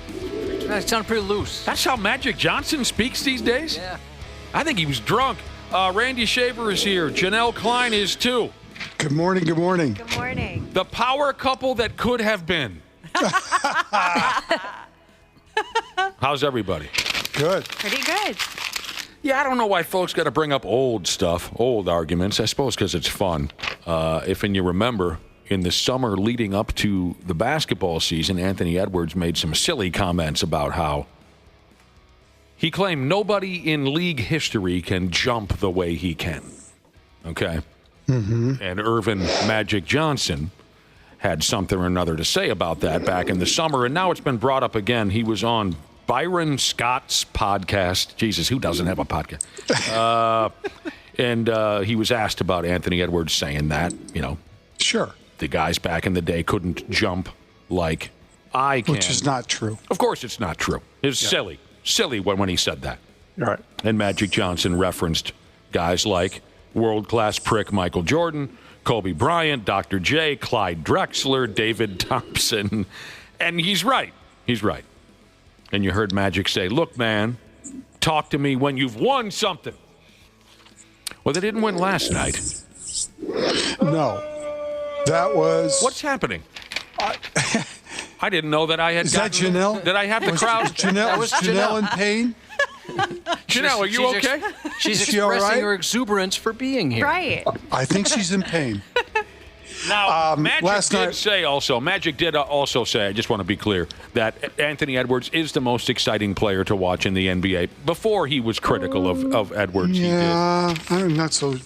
That sounded pretty loose. That's how Magic Johnson speaks these days? Yeah. I think he was drunk. Randy Shaver is here. Janel Klein is too. Good morning. Good morning. The power couple that could have been. How's everybody? Good. Pretty good. Yeah, I don't know why folks got to bring up old stuff, old arguments. I suppose because it's fun. And you remember, in the summer leading up to the basketball season, Anthony Edwards made some silly comments about how he claimed nobody in league history can jump the way he can. Okay? Mm-hmm. And Irvin Magic Johnson had something or another to say about that back in the summer, and now it's been brought up again. He was on Byron Scott's podcast. Jesus, who doesn't have a podcast? And he was asked about Anthony Edwards saying that, Sure. The guys back in the day couldn't jump like I can. Which is not true. Of course it's not true. It's silly when he said that. Right. And Magic Johnson referenced guys like world-class prick Michael Jordan, Kobe Bryant, Dr. J, Clyde Drexler, David Thompson. And he's right. And you heard Magic say, look, man, talk to me when you've won something. Well, they didn't win last night. No. That was... What's happening? I didn't know that I had Is that Janelle? That I have the crowd. Janelle, was Janelle in pain? Janelle, are you okay? She's Is she expressing all right? her exuberance for being here. Right. I think she's in pain. Now, Magic last did also say, I just want to be clear, that Anthony Edwards is the most exciting player to watch in the NBA. Before he was critical of Edwards, Yeah, I'm not so...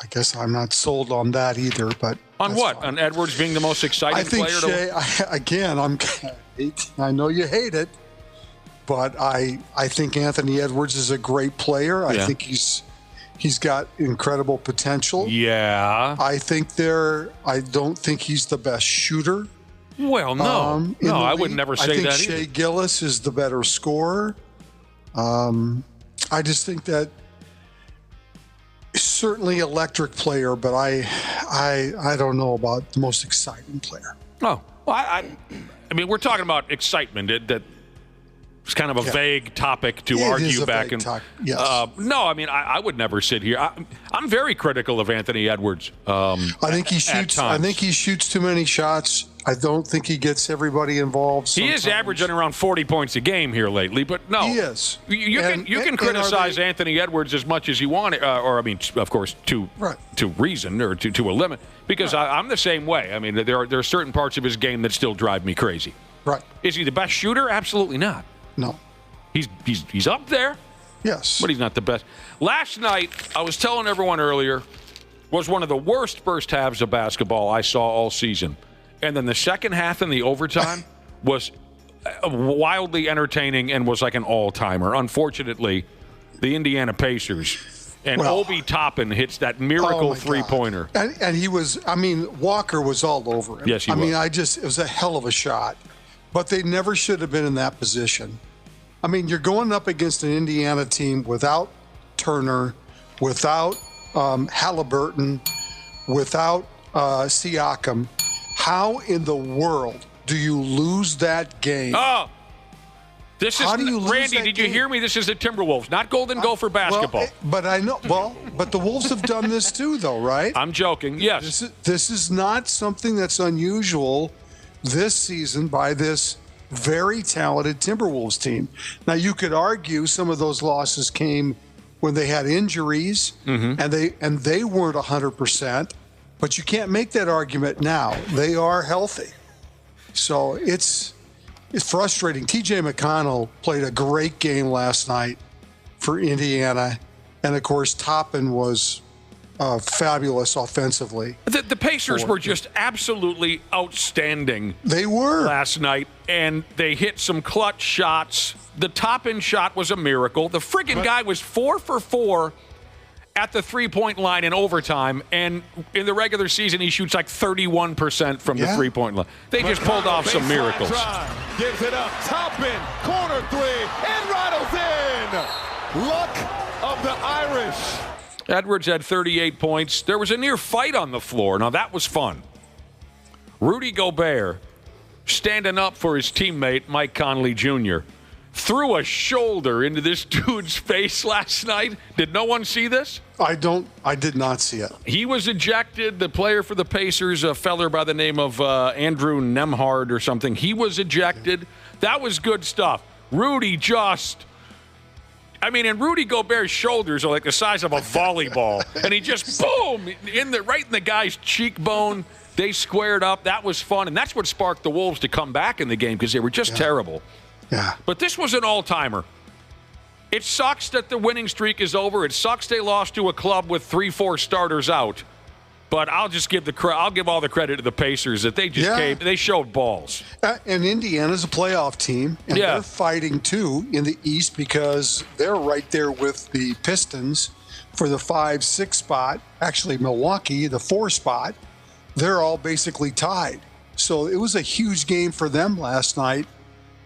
I guess I'm not sold on that either, but... On what? Fine. On Edwards being the most exciting player? I think, Shay, I know you hate it, but I think Anthony Edwards is a great player. I think he's got incredible potential. Yeah. I don't think he's the best shooter. Well, no. I would never say that either. I think Shea Gillis is the better scorer. I just think that certainly electric player, but I don't know about the most exciting player. Oh, well, I mean, we're talking about excitement. That it's kind of a vague topic to argue back and. Yes. No, I mean, I would never sit here. I'm very critical of Anthony Edwards. I think he shoots. I think he shoots too many shots. I don't think he gets everybody involved. Sometimes. He is averaging around 40 points a game here lately, but no, he is. You can criticize Anthony Edwards as much as you want, or I mean, of course, to reason or to a limit. Because I'm the same way. I mean, there are certain parts of his game that still drive me crazy. Right? Is he the best shooter? Absolutely not. No. He's up there. Yes. But he's not the best. Last night, I was telling everyone earlier, was one of the worst first halves of basketball I saw all season. And then the second half in the overtime was wildly entertaining and was like an all-timer. Unfortunately, the Indiana Pacers and Obi Toppin hits that miracle three-pointer. And he was, Walker was all over him. Yes, he was. It was a hell of a shot. But they never should have been in that position. I mean, you're going up against an Indiana team without Turner, without Halliburton, without Siakam. How in the world do you lose that game? Oh, This is Randy. Did you hear me? This is the Timberwolves, not Golden Gopher basketball. But I know. Well, but the Wolves have done this too, though, right? I'm joking. Yes. This is not something that's unusual this season by this very talented Timberwolves team. Now, you could argue some of those losses came when they had injuries, and they weren't 100%. But you can't make that argument now. They are healthy, so it's frustrating. TJ McConnell played a great game last night for Indiana. And, of course, Toppin was fabulous offensively. The Pacers were just absolutely outstanding. They were. Last night, and they hit some clutch shots. The Toppin shot was a miracle. The friggin' guy was 4 for 4 at the three-point line in overtime, and in the regular season, he shoots like 31% from the three-point line. They just pulled off some miracles. Gives it up, Toppin, corner three, and rattles in. Luck of the Irish. Edwards had 38 points. There was a near fight on the floor. Now, that was fun. Rudy Gobert, standing up for his teammate, Mike Conley Jr., threw a shoulder into this dude's face last night. Did no one see this? I did not see it. He was ejected. The player for the Pacers, a feller by the name of Andrew Nemhard or something, he was ejected. That was good stuff. Rudy and Rudy Gobert's shoulders are like the size of a volleyball. And he just, boom, right in the guy's cheekbone. They squared up. That was fun. And that's what sparked the Wolves to come back in the game because they were just terrible. Yeah. But this was an all-timer. It sucks that the winning streak is over. It sucks they lost to a club with 3-4 starters out. But I'll just give all the credit to the Pacers that they just came. They showed balls. And Indiana's a playoff team, and they're fighting too in the East because they're right there with the Pistons for the 5-6 spot. Actually, Milwaukee, the 4 spot. They're all basically tied. So it was a huge game for them last night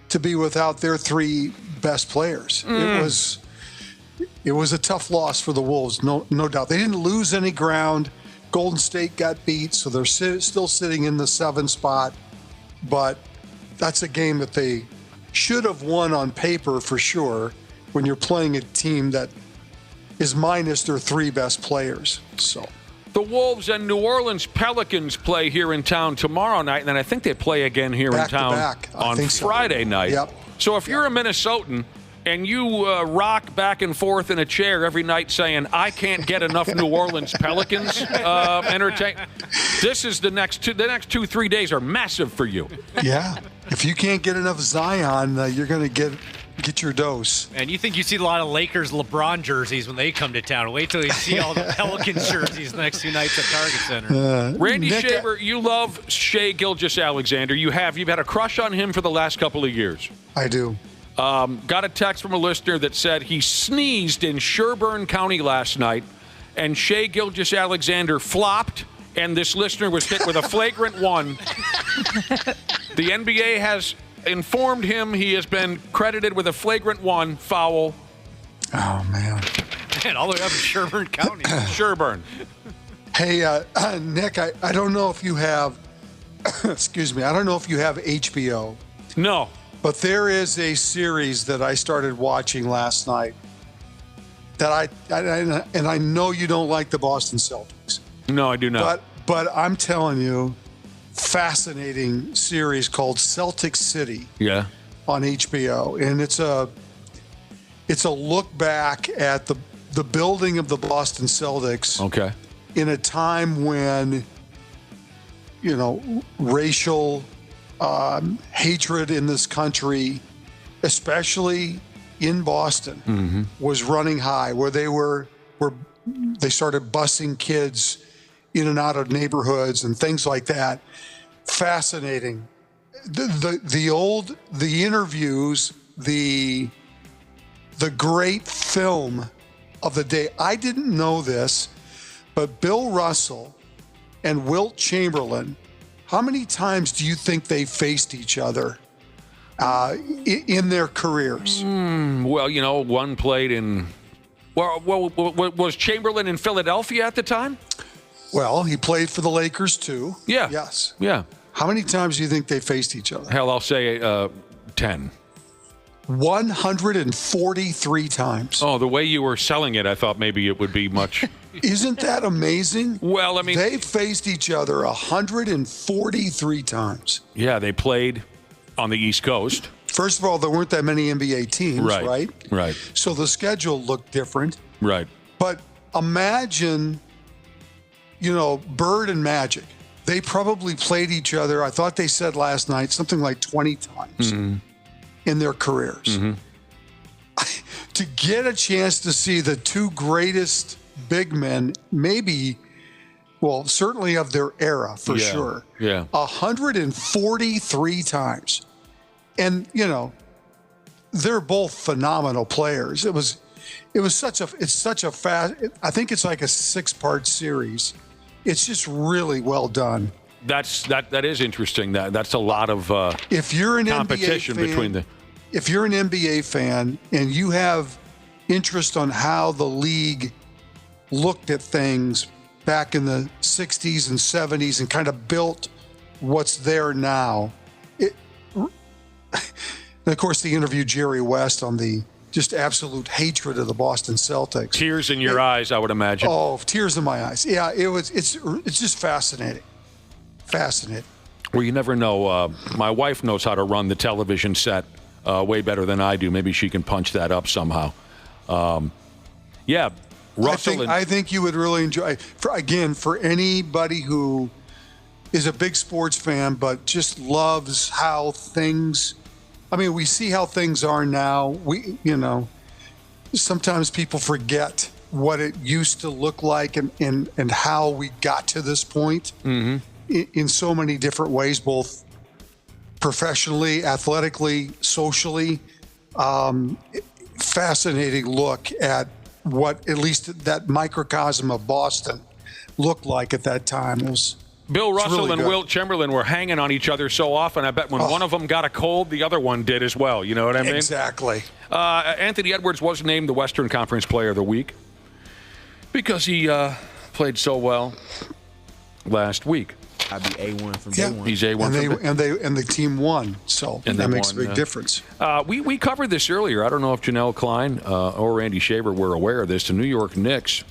to be without their 3 best players. It was a tough loss for the Wolves, no doubt. They didn't lose any ground. Golden State got beat, so they're still sitting in the 7 spot. But that's a game that they should have won on paper for sure when you're playing a team that is minus their 3 best players. So the Wolves and New Orleans Pelicans play here in town tomorrow night, and then I think they play again here in town on Friday night. Yep. So if you're a Minnesotan and you rock back and forth in a chair every night saying, I can't get enough New Orleans Pelicans entertain, this is the next 2-3 days are massive for you. Yeah. If you can't get enough Zion, you're going to get your dose. And you think you see a lot of Lakers LeBron jerseys when they come to town. Wait till you see all the Pelicans jerseys the next 2 nights at Target Center. Randy Shaver, you love Shai Gilgeous-Alexander. You've had a crush on him for the last couple of years. I do. Got a text from a listener that said he sneezed in Sherburne County last night, and Shai Gilgeous-Alexander flopped, and this listener was hit with a flagrant 1. The NBA has informed him he has been credited with a flagrant 1 foul. Oh, man. Man, all the way up in Sherburne County. Sherburne. Hey, Nick, I don't know if you have, excuse me, I don't know if you have HBO. No. But there is a series that I started watching last night that I know you don't like the Boston Celtics. No, I do not. But I'm telling you, fascinating series called Celtic City. Yeah. On HBO, and it's a look back at the building of the Boston Celtics. Okay. In a time when, racial hatred in this country, especially in Boston, was running high, where they started busing kids in and out of neighborhoods and things like that. Fascinating. The interviews, the great film of the day. I didn't know this, but Bill Russell and Wilt Chamberlain, how many times do you think they faced each other in their careers? Well, one played in. Well, was Chamberlain in Philadelphia at the time? Well, he played for the Lakers too. Yeah. Yes. Yeah. How many times do you think they faced each other? Hell, I'll say 10. 143 times. Oh, the way you were selling it, I thought maybe it would be much. Isn't that amazing? Well, I mean, they faced each other 143 times. Yeah, they played on the East Coast. First of all, there weren't that many NBA teams, right? Right. So the schedule looked different. Right. But imagine, Bird and Magic. They probably played each other, I thought they said last night, something like 20 times in their careers. To get a chance to see the two greatest big men, certainly of their era, for sure. Yeah. 143 times. And, they're both phenomenal players. It's such a fast, I think it's like a 6-part series. It's just really well done. That is interesting. That's a lot of if you're an competition NBA fan, between the. If you're an NBA fan and you have interest on how the league looked at things back in the 60s and 70s and kind of built what's there now, and of course, they interviewed Jerry West on the just absolute hatred of the Boston Celtics. Tears in your eyes, I would imagine. Oh, tears in my eyes. Yeah, it's just fascinating. Fascinating. Well, you never know. My wife knows how to run the television set way better than I do. Maybe she can punch that up somehow. Yeah, Russell. I think you would really enjoy. For anybody who is a big sports fan but just loves how things. I mean, we see how things are now. Sometimes people forget what it used to look like and how we got to this point in so many different ways, both professionally, athletically, socially. Fascinating look at what at least that microcosm of Boston looked like at that time. It was Bill Russell really and good. Wilt Chamberlain were hanging on each other so often. I bet when one of them got a cold, the other one did as well. You know what I mean? Exactly. Anthony Edwards was named the Western Conference Player of the Week because he played so well last week. I'd be A1 from day one. He's A1 and the team won, so that makes a big difference. We covered this earlier. I don't know if Janel Klein or Randy Shaver were aware of this. The New York Knicks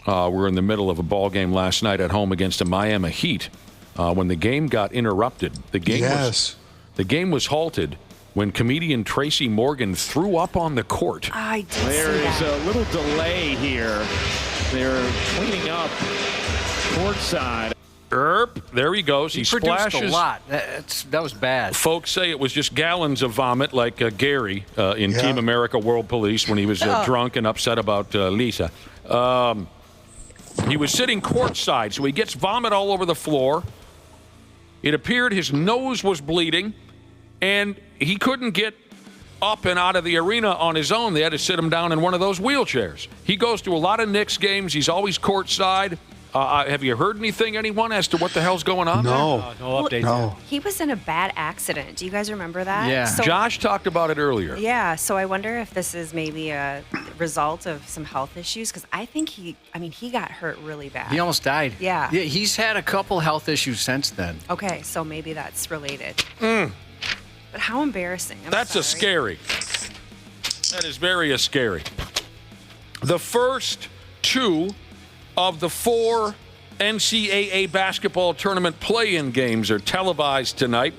were in the middle of a ball game last night at home against the Miami Heat when the game got interrupted. The game was halted when comedian Tracy Morgan threw up on the court. I did There is a little delay here. They're cleaning up courtside. There he goes. He produced splashes a lot. That was bad. Folks say it was just gallons of vomit, like Gary in Team America World Police when he was drunk and upset about Lisa. He was sitting courtside, so he gets vomit all over the floor. It appeared his nose was bleeding, and he couldn't get up and out of the arena on his own. They had to sit him down in one of those wheelchairs. He goes to a lot of Knicks games. He's always courtside. Have you heard anyone, as to what the hell's going on? No. No updates. No. He was in a bad accident. Do you guys remember that? Yeah. So, Josh talked about it earlier. Yeah, so I wonder if this is maybe a result of some health issues, because I think he got hurt really bad. He almost died. Yeah. He's had a couple health issues since then. Okay, so maybe that's related. Mm. But how embarrassing. That's a scary. That is very scary. The first two of the 4 NCAA basketball tournament play-in games are televised tonight.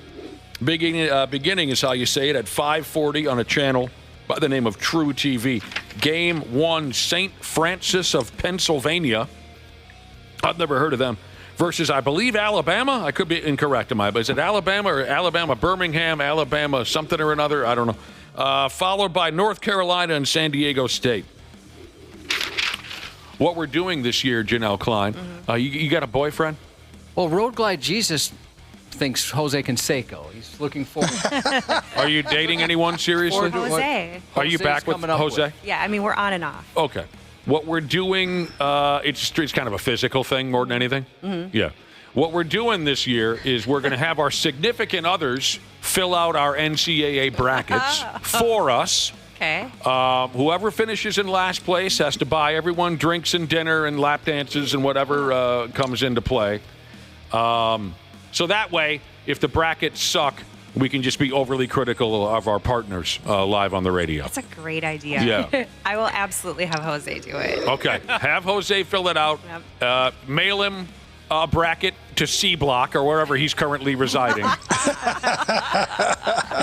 Beginning is how you say it, at 5:40 on a channel by the name of True TV. Game 1, St. Francis of Pennsylvania. I've never heard of them. Versus, I believe, Alabama. I could be incorrect, but is it Alabama or Alabama Birmingham, Alabama something or another? I don't know. Followed by North Carolina and San Diego State. What we're doing this year, Janel Klein, you got a boyfriend? Well, Road Glide Jesus thinks Jose Canseco. He's looking forward. Are you dating anyone seriously? Jose. Are you back with Jose? Yeah, I mean, we're on and off. Okay. What we're doing, it's kind of a physical thing more than anything. Mm-hmm. Yeah. What we're doing this year is we're going to have our significant others fill out our NCAA brackets for us. Okay. Whoever finishes in last place has to buy everyone drinks and dinner and lap dances and whatever comes into play. So that way, if the brackets suck, we can just be overly critical of our partners live on the radio. That's a great idea. Yeah. I will absolutely have Jose do it. Okay. Have Jose fill it out. Yep. Mail him a bracket to C Block or wherever he's currently residing.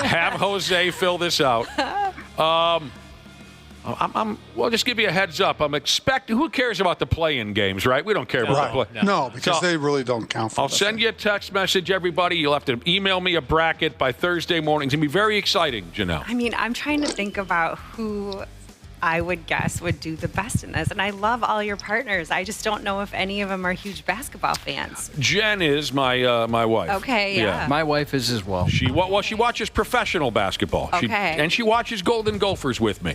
Have Jose fill this out. Well, just give you a heads up. I'm expecting. Who cares about the play-in games, right? We don't care about the play. No, because they really don't count for I'll send you a text message, everybody. You'll have to email me a bracket by Thursday morning. It's going to be very exciting, Janelle. I mean, I'm trying to think about who I would guess would do the best in this. And I love all your partners. I just don't know if any of them are huge basketball fans. Jen is my wife. Okay, yeah. My wife is as well. She watches professional basketball. Okay. And she watches Golden Gophers with me.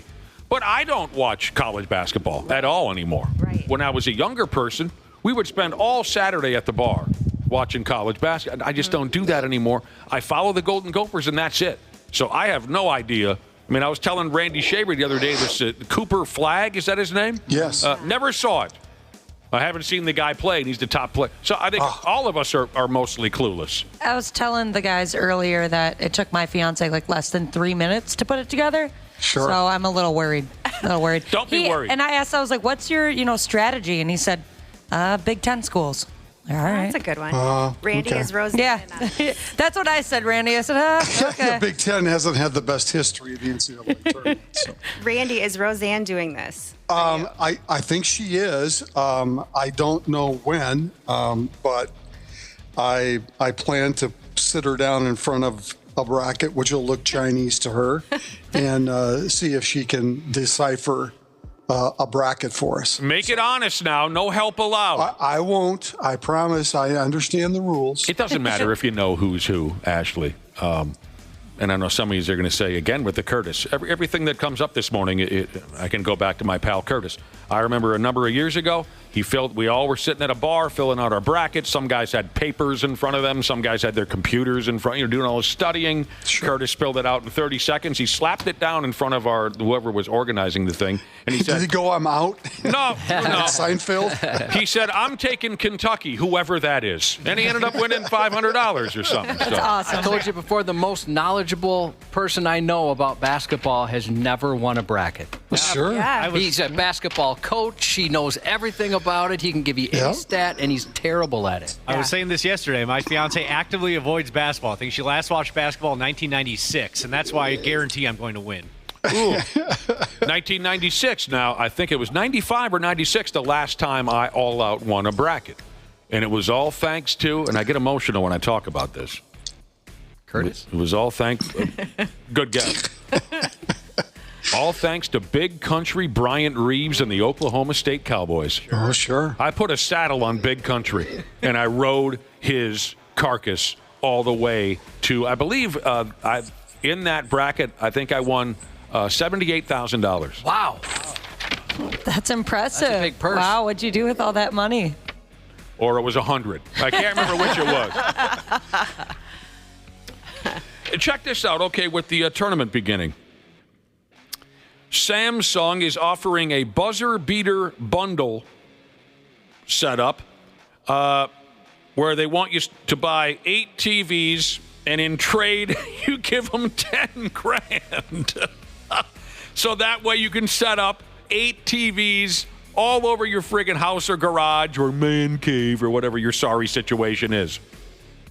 But I don't watch college basketball at all anymore. Right. When I was a younger person, we would spend all Saturday at the bar watching college basketball. I just don't do that anymore. I follow the Golden Gophers, and that's it. So I have no idea. I mean, I was telling Randy Shaver the other day, this Cooper Flagg, is that his name? Yes. Never saw it. I haven't seen the guy play, and he's the top player. So I think all of us are mostly clueless. I was telling the guys earlier that it took my fiance like less than 3 minutes to put it together. Sure. So I'm a little worried. Don't be worried. And I asked, I was like, what's your, strategy? And he said, Big Ten schools. All right. That's a good one. Randy is Rosie. Yeah. That's what I said, Randy. I said, okay. The Big Ten hasn't had the best history of the NCAA tournament. So. Randy, is Roseanne doing this? I think she is. I don't know when, but I plan to sit her down in front of a bracket, which will look Chinese to her, and see if she can decipher a bracket for us. Make it honest now. No help allowed. I won't. I promise. I understand the rules. It doesn't matter if you know who's who, Ashley. And I know some of you are going to say, again, with the Curtis, everything that comes up this morning, I can go back to my pal Curtis. I remember a number of years ago, we all were sitting at a bar filling out our brackets. Some guys had papers in front of them. Some guys had their computers in front, doing all this studying. Sure. Curtis filled it out in 30 seconds. He slapped it down in front of whoever was organizing the thing. And he said, did he go, I'm out? No. Seinfeld? He said, I'm taking Kentucky, whoever that is. And he ended up winning $500 or something. That's awesome. I told you before, the most knowledgeable person I know about basketball has never won a bracket. Sure. Yeah. He's a basketball coach. He knows everything about it. He can give you any stat, and he's terrible at it. I was saying this yesterday. My fiance actively avoids basketball. I think she last watched basketball in 1996, and that's why I guarantee I'm going to win. Ooh. 1996. Now, I think it was 95 or 96 the last time I all-out won a bracket. And it was all thanks to, and I get emotional when I talk about this. Curtis? It was all thanks. Good guess. All thanks to Big Country Bryant Reeves and the Oklahoma State Cowboys. Oh, sure. I put a saddle on Big Country, and I rode his carcass all the way to, I believe, in that bracket, I think I won $78,000. Wow. That's impressive. That's a big purse. Wow, what'd you do with all that money? Or it was 100. I can't remember which it was. Check this out, okay, with the tournament beginning. Samsung is offering a buzzer beater bundle setup where they want you to buy 8 TVs, and in trade, you give them 10 grand. So that way you can set up 8 TVs all over your friggin' house or garage or man cave or whatever your sorry situation is.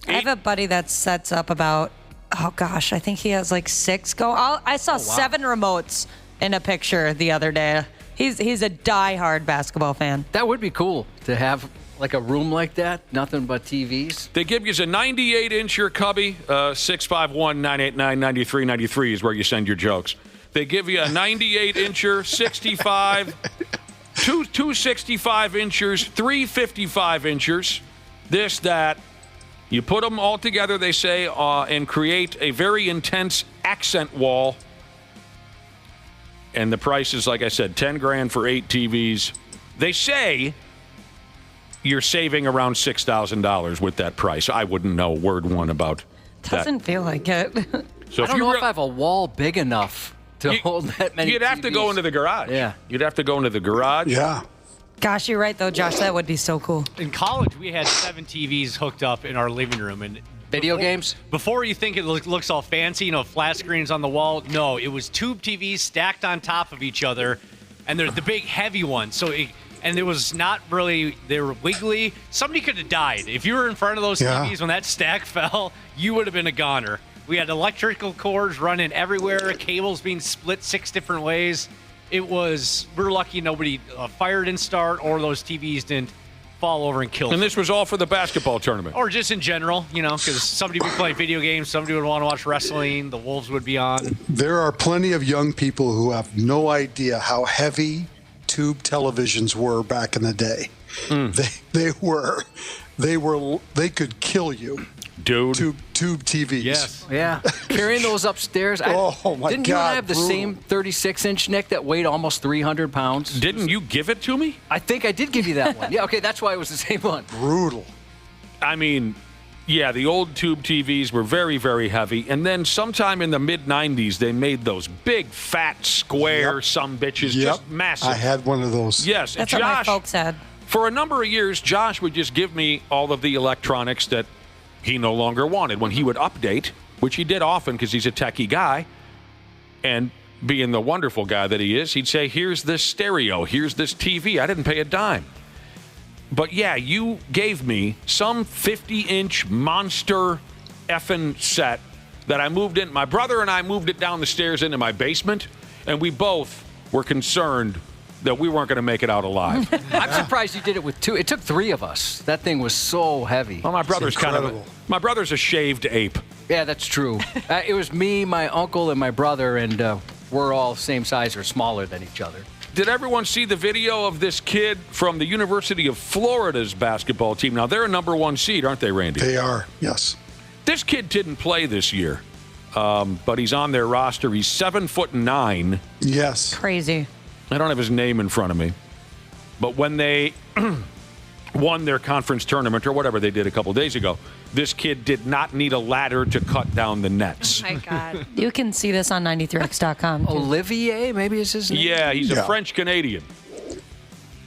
I have a buddy that sets up about, I think he has like 6 go. I saw 7 remotes in a picture the other day. He's a diehard basketball fan. That would be cool to have like a room like that, nothing but TVs. They give you a 98-incher cubby, 651-989-9393 is where you send your jokes. They give you a 98-incher, 65, two 65-inchers, 3 55-inchers, this, that. You put them all together, they say, and create a very intense accent wall. And the price is, like I said, 10 grand for 8 TVs. They say you're saving around $6,000 with that price. I wouldn't know word one about that. Doesn't feel like it. So I don't know if I have a wall big enough to hold that many You'd have TVs. to go into the garage. Yeah. You'd have to go into the garage. Yeah. Gosh, you're right, though, Josh. That would be so cool. In college, we had 7 TVs hooked up in our living room, and Video games? Before you think it looks all fancy, flat screens on the wall. No, it was tube TVs stacked on top of each other, and they're the big heavy ones. And it was not really, they were wiggly. Somebody could have died. If you were in front of those TVs when that stack fell, you would have been a goner. We had electrical cords running everywhere, cables being split 6 different ways. We're lucky nobody fire didn't start or those TVs didn't fall over and kill. And this was all for the basketball tournament? Or just in general, because somebody would play video games, somebody would want to watch wrestling, the Wolves would be on. There are plenty of young people who have no idea how heavy tube televisions were back in the day. They could kill you. Dude. Tube TVs. Yes. Yeah. Carrying those upstairs. Oh, my Didn't God. you have the same 36-inch, Nick, that weighed almost 300 pounds? Didn't you give it to me? I think I did give you that one. Yeah, okay, that's why it was the same one. Brutal. I mean, yeah, the old tube TVs were very, very heavy. And then sometime in the mid-'90s, they made those big, fat, square sumbitches, just massive. I had one of those. Yes. That's Josh, what my folks had. For a number of years, Josh would just give me all of the electronics that he no longer wanted. When he would update, which he did often because he's a techie guy, and being the wonderful guy that he is, he'd say, here's this stereo, here's this TV. I didn't pay a dime. But yeah, you gave me some 50-inch monster effing set that I moved in. My brother and I moved it down the stairs into my basement, and we both were concerned that we weren't going to make it out alive. I'm surprised you did it with 2. It took 3 of us. That thing was so heavy. Well, my brother's my brother's a shaved ape. Yeah, that's true. It was me, my uncle, and my brother, and we're all same size or smaller than each other. Did everyone see the video of this kid from the University of Florida's basketball team? Now, they're a number 1 seed, aren't they, Randy? They are, yes. This kid didn't play this year, but he's on their roster. He's 7'9". Yes. Crazy. I don't have his name in front of me. But when they won their conference tournament or whatever they did a couple days ago, this kid did not need a ladder to cut down the nets. Oh, my God. You can see this on 93x.com. Olivier, maybe is his name? Yeah, he's a French-Canadian.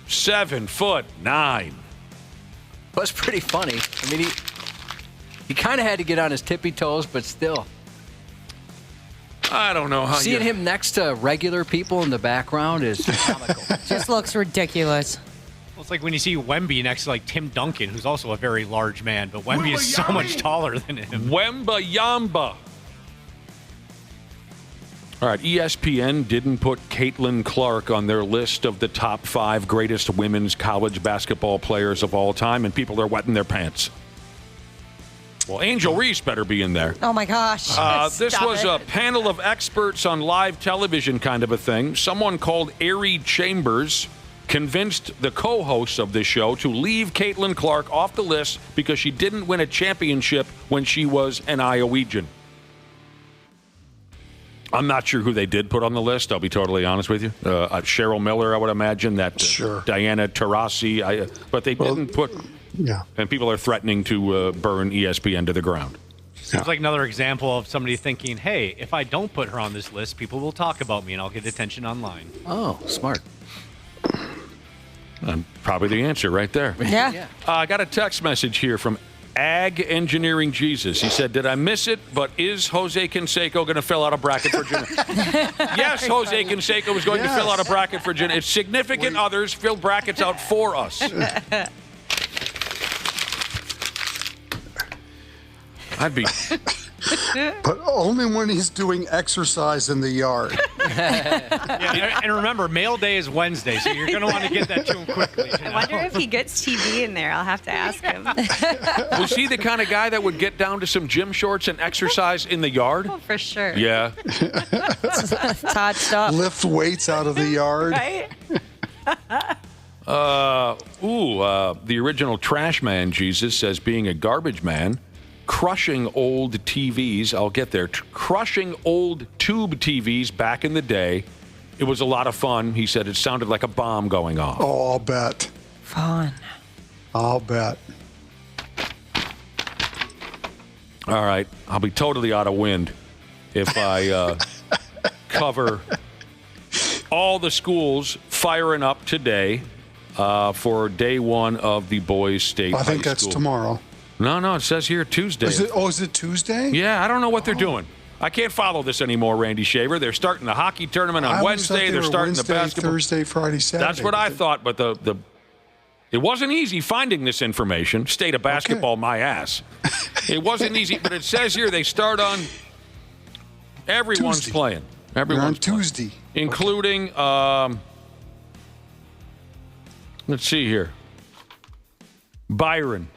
7'9". That's pretty funny. I mean, he kind of had to get on his tippy toes, but still. I don't know how Seeing him next to regular people in the background is comical. Just looks ridiculous. Well, it's like when you see Wemby next to Tim Duncan, who's also a very large man, but Wemby is so much taller than him. Wembayamba. All right, ESPN didn't put Caitlin Clark on their list of the top 5 greatest women's college basketball players of all time, and people are wetting their pants. Well, Angel Reese better be in there. Oh, my gosh. This was a panel of experts on live television kind of a thing. Someone called Ari Chambers convinced the co-hosts of this show to leave Caitlin Clark off the list because she didn't win a championship when she was an Iowegian. I'm not sure who they did put on the list, I'll be totally honest with you. Cheryl Miller, I would imagine. Diana Taurasi. But they didn't put... Yeah. And people are threatening to burn ESPN to the ground. Seems like another example of somebody thinking, hey, if I don't put her on this list, people will talk about me and I'll get attention online. Oh, smart. Probably the answer right there. Yeah. I got a text message here from Ag Engineering Jesus. He said, did I miss it, but is Jose Canseco going to fill out a bracket for Janel? Yes, Jose Canseco is going to fill out a bracket for Janel. Its significant others filled brackets out for us. I'd be... But only when he's doing exercise in the yard. Yeah, and remember, mail day is Wednesday, so you're going to want to get that to him quickly. I wonder if he gets TV in there. I'll have to ask him. Was he the kind of guy that would get down to some gym shorts and exercise in the yard? Oh, for sure. Yeah. It's hot stuff. Lift weights out of the yard. Right? The original trash man, Jesus, says being a garbage man, crushing old TVs, I'll get there, crushing old tube TVs back in the day. It was a lot of fun. He said it sounded like a bomb going off. Oh, I'll bet. Fun. I'll bet. All right, I'll be totally out of wind if I cover all the schools firing up today for day one of the boys' state high school. I think that's tomorrow. No, it says here Tuesday. Is it Tuesday? Yeah, I don't know what they're doing. I can't follow this anymore, Randy Shaver. They're starting the hockey tournament on Wednesday. They're starting the basketball. Thursday, Friday, Saturday. That's what I thought, but it wasn't easy finding this information. State of basketball, my ass. It wasn't easy, but it says here they start on. Everyone's Tuesday. playing. on Everyone's Tuesday, including. Let's see here. Byron.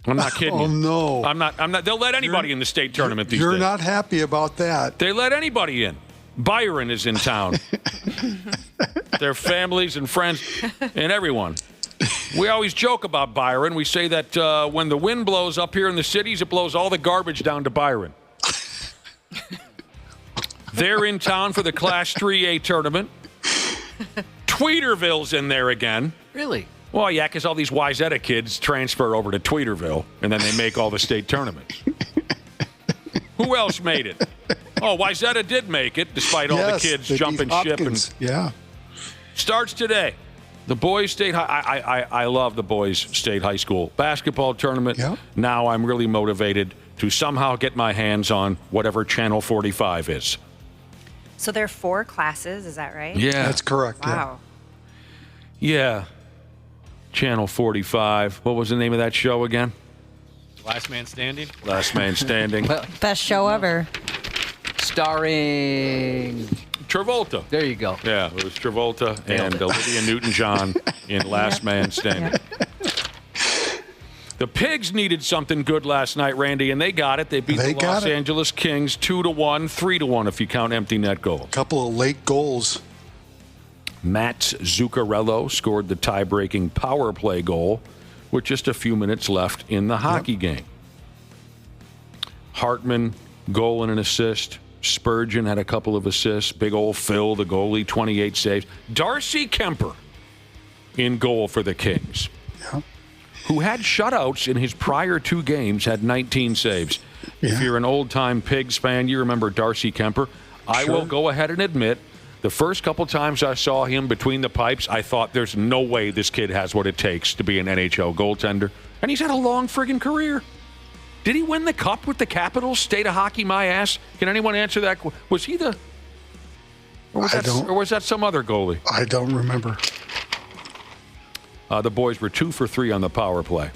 I'm not kidding you. Oh, no. I'm not. They'll let anybody in the state tournament these days. You're not happy about that. They let anybody in. Byron is in town. Their families and friends and everyone. We always joke about Byron. We say that when the wind blows up here in the cities, it blows all the garbage down to Byron. They're in town for the Class 3A tournament. Tweeterville's in there again. Really? Well, yeah, because all these Wayzata kids transfer over to Tweeterville, and then they make all the state tournaments. Who else made it? Oh, Wayzata did make it, despite all the kids jumping ship. Starts today. The boys state I love the boys state high school basketball tournament. Yep. Now I'm really motivated to somehow get my hands on whatever Channel 45 is. So there are 4 classes, is that right? Yeah. That's correct. Wow. Yeah. Channel 45. What was the name of that show again? Last Man Standing? Last Man Standing. Best show ever. Starring Travolta. There you go. Yeah, it was Travolta and Olivia Newton-John in Last Man Standing. The Pigs needed something good last night, Randy, and they got it. They beat the Los Angeles Kings 2-1, 3-1 if you count empty net goals. Couple of late goals. Matt Zuccarello scored the tie-breaking power play goal with just a few minutes left in the hockey game. Hartman, goal and an assist. Spurgeon had a couple of assists. Big old Phil, the goalie, 28 saves. Darcy Kemper in goal for the Kings, who had shutouts in his prior 2 games, had 19 saves. If you're an old-time Pigs fan, you remember Darcy Kemper. I will go ahead and admit, the first couple times I saw him between the pipes, I thought there's no way this kid has what it takes to be an NHL goaltender. And he's had a long friggin' career. Did he win the cup with the Capitals? State of hockey, my ass. Can anyone answer that? Was he the... Or was that some other goalie? I don't remember. The boys were 2 for 3 on the power play,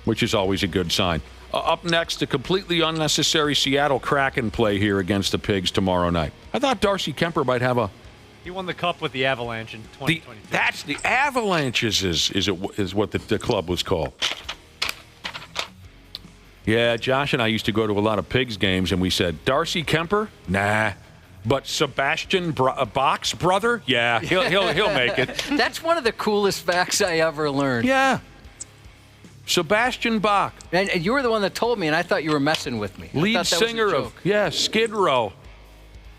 which is always a good sign. Up next, a completely unnecessary Seattle Kraken play here against the Pigs tomorrow night. I thought Darcy Kemper might have a... He won the cup with the Avalanche in 2022. That's the Avalanches is what the club was called. Yeah, Josh and I used to go to a lot of Pigs games, and we said, Darcy Kemper? Nah. But Sebastian Bach's brother? Yeah, he'll make it. That's one of the coolest facts I ever learned. Yeah. Sebastian Bach. And you were the one that told me, and I thought you were messing with me. Lead singer of Skid Row,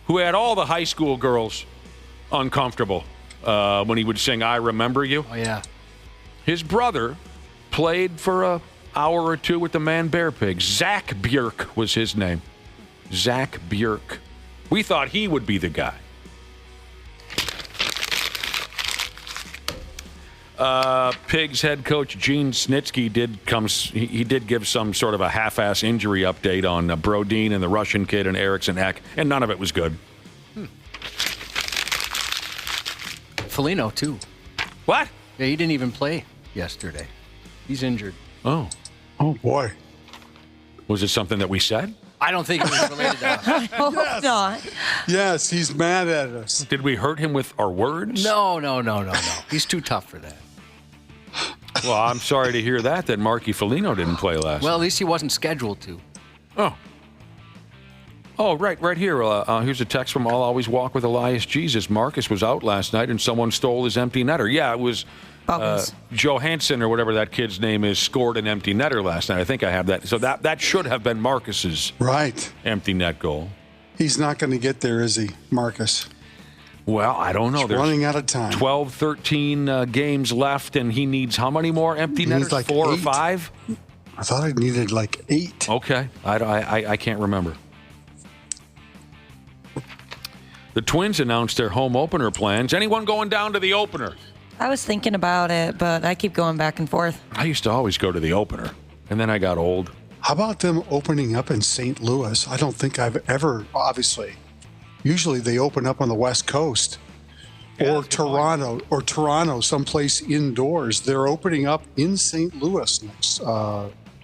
who had all the high school girls uncomfortable when he would sing I Remember You. Oh, yeah. His brother played for an hour or 2 with the Man Bear Pigs. Zach Björk was his name. Zach Björk. We thought he would be the guy. Pigs head coach Gene Snitsky did give some sort of a half-ass injury update on Brodin and the Russian kid and Eriksson Ek, and none of it was good. Foligno, too. What? Yeah, he didn't even play yesterday. He's injured. Oh. Oh, boy. Was it something that we said? I don't think it was related to us. I hope not. Yes, he's mad at us. Did we hurt him with our words? No. He's too tough for that. Well, I'm sorry to hear that Marky Foligno didn't play last night. Well, at least he wasn't scheduled to. Oh, right here. Here's a text from I'll Always Walk with Elias Jesus. Marcus was out last night and someone stole his empty netter. Yeah, it was Johansson or whatever that kid's name is scored an empty netter last night. I think I have that. So that should have been Marcus's empty net goal. He's not going to get there, is he, Marcus? Well, I don't know. He's running out of time. 12, 13 games left, and he needs how many more empty netters? Like 4 or 8. 5? I thought I needed like 8. Okay. I can't remember. The Twins announced their home opener plans. Anyone going down to the opener? I was thinking about it, but I keep going back and forth. I used to always go to the opener. And then I got old. How about them opening up in St. Louis? I don't think I've ever, obviously. Usually they open up on the West Coast or Toronto, someplace indoors. They're opening up in St. Louis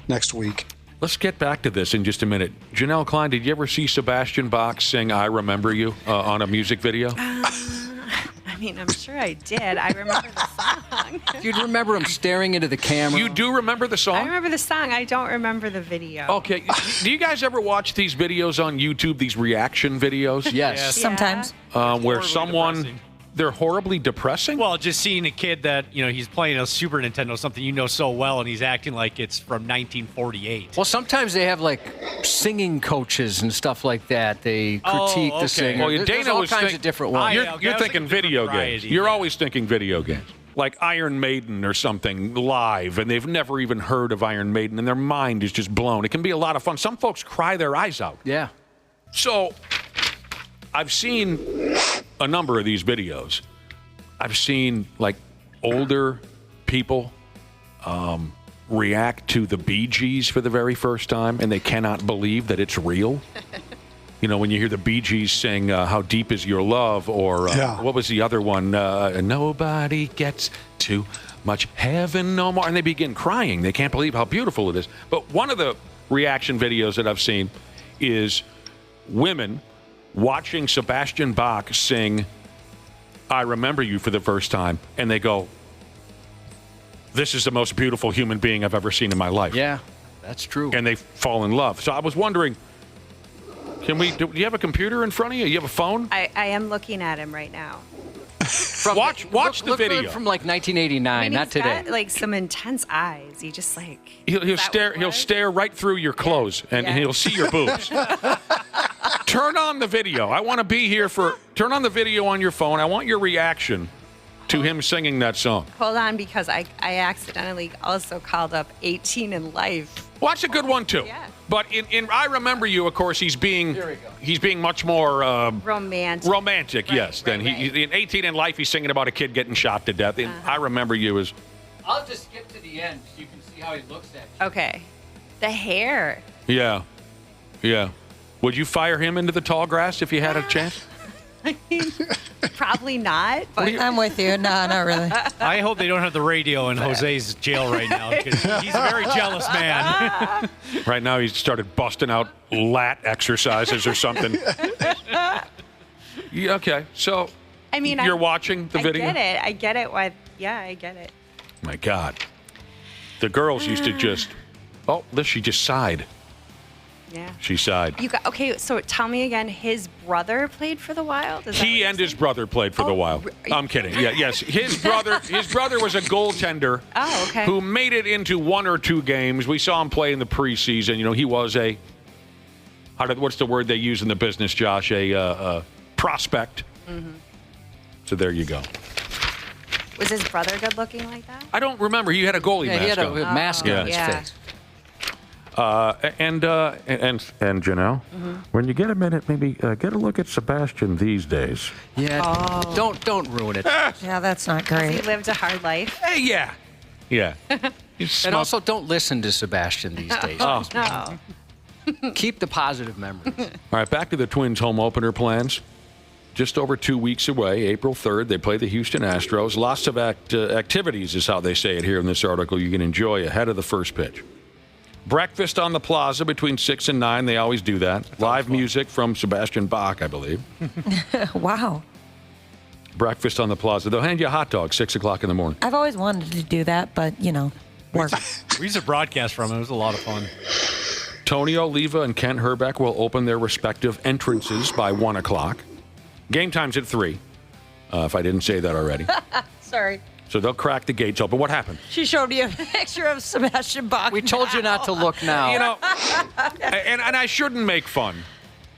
next week. Let's get back to this in just a minute. Janel Klein, did you ever see Sebastian Bach sing I Remember You on a music video? I mean, I'm sure I did. I remember the song. Do you remember him staring into the camera? You do remember the song? I remember the song. I don't remember the video. Okay. Do you guys ever watch these videos on YouTube, these reaction videos? Yes. Sometimes. Where someone... They're horribly depressing? Well, just seeing a kid that, he's playing a Super Nintendo, something you know so well, and he's acting like it's from 1948. Well, sometimes they have, singing coaches and stuff like that. They critique the singer. Well, There's all kinds of different ones. You're thinking video games. You're always thinking video games. Like Iron Maiden or something live, and they've never even heard of Iron Maiden, and their mind is just blown. It can be a lot of fun. Some folks cry their eyes out. Yeah. So... I've seen a number of these videos. I've seen, older people react to the Bee Gees for the very first time, and they cannot believe that it's real. When you hear the Bee Gees sing How Deep Is Your Love, or what was the other one? Nobody gets too much heaven no more. And they begin crying. They can't believe how beautiful it is. But one of the reaction videos that I've seen is women watching Sebastian Bach sing I Remember You for the first time, and they go, this is the most beautiful human being I've ever seen in my life. Yeah, that's true. And they fall in love. So I was wondering, do you have a computer in front of you? You have a phone? I am looking at him right now. Watch the video. Look from 1989, not today. Got, some intense eyes. He just he'll stare right through your clothes, and he'll see your boobs. Turn on the video. I want to be here turn on the video on your phone. I want your reaction to him singing that song. Hold on, because I accidentally also called up 18 in Life. Well, that's a good one, too. Yeah. But in I Remember You, of course, he's being much more... romantic. Yes. Then in 18 in Life, he's singing about a kid getting shot to death. In I Remember You is... I'll just skip to the end so you can see how he looks at you. Okay. The hair. Yeah. Yeah. Would you fire him into the tall grass if you had a chance? I mean, probably not. But I'm with you. No, not really. I hope they don't have the radio in Jose's jail right now, because he's a very jealous man. Right now, he's started busting out lat exercises or something. Yeah, okay, so I mean, you're watching the video? I get it. I get it. My God. The girls used to just... Oh, she just sighed. Yeah. She sighed. Okay, so tell me again, his brother played for the Wild? He and his brother played for the Wild. I'm kidding. Yeah, yes. His brother was a goaltender who made it into one or two games. We saw him play in the preseason. He was what's the word they use in the business, Josh? A prospect. Mm-hmm. So there you go. Was his brother good looking like that? I don't remember. He had a goalie mask on. He had a mask on his face. And Janelle, when you get a minute, maybe get a look at Sebastian these days. Yeah, don't ruin it. Yeah, that's not great. He lived a hard life. Hey, yeah. And also, don't listen to Sebastian these days. No. Keep the positive memories. All right, back to the Twins' home opener plans. Just over 2 weeks away, April 3rd, they play the Houston Astros. Lots of activities is how they say it here in this article you can enjoy ahead of the first pitch. Breakfast on the plaza between 6 and 9. They always do that. Live music from Sebastian Bach, I believe. Wow. Breakfast on the plaza. They'll hand you a hot dog 6 o'clock in the morning. I've always wanted to do that, but, work. We used to broadcast from it. It was a lot of fun. Tony Oliva and Kent Herbeck will open their respective entrances by 1 o'clock. Game time's at 3, if I didn't say that already. Sorry. So they'll crack the gates open. What happened? She showed me a picture of Sebastian Bach. We told you not to look now. And I shouldn't make fun,